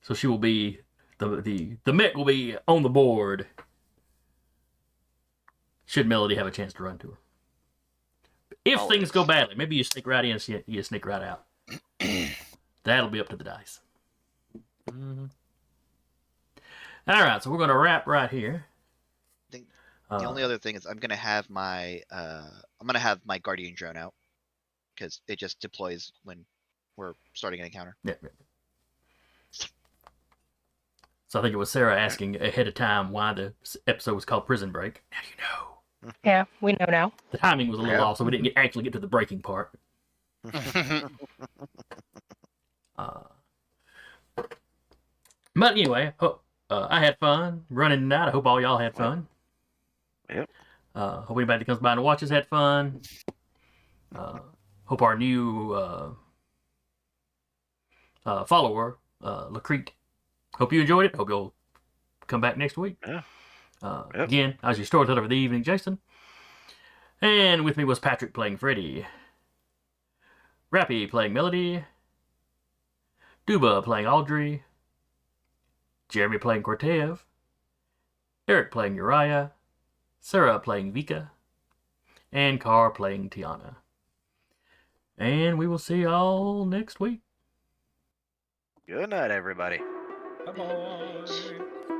So she will be the mech will be on the board. Should Melody have a chance to run to her? If things go badly, maybe you sneak right in, you sneak right out. That'll be up to the dice. Mm-hmm. All right, so we're going to wrap right here. I think the only other thing is I'm gonna have my guardian drone out because it just deploys when we're starting an encounter. Yeah. So I think it was Sarah asking ahead of time why the episode was called Prison Break. Now you know. Yeah, we know now. The timing was a little off, so we didn't actually get to the breaking part. But anyway, I had fun running tonight. I hope all y'all had fun. Yep. Hope anybody that comes by and watches had fun. Hope our new follower, Lacrete, hope you enjoyed it. Hope you'll come back next week. Yeah. Again, I was your storyteller for the evening, Jason. And with me was Patrick playing Freddy, Rappy playing Melody, Duba playing Audrey, Jeremy playing Cortev, Eric playing Uriah, Sarah playing Vika, and Carr playing Tiana. And we will see y'all next week. Good night, everybody. Bye-bye.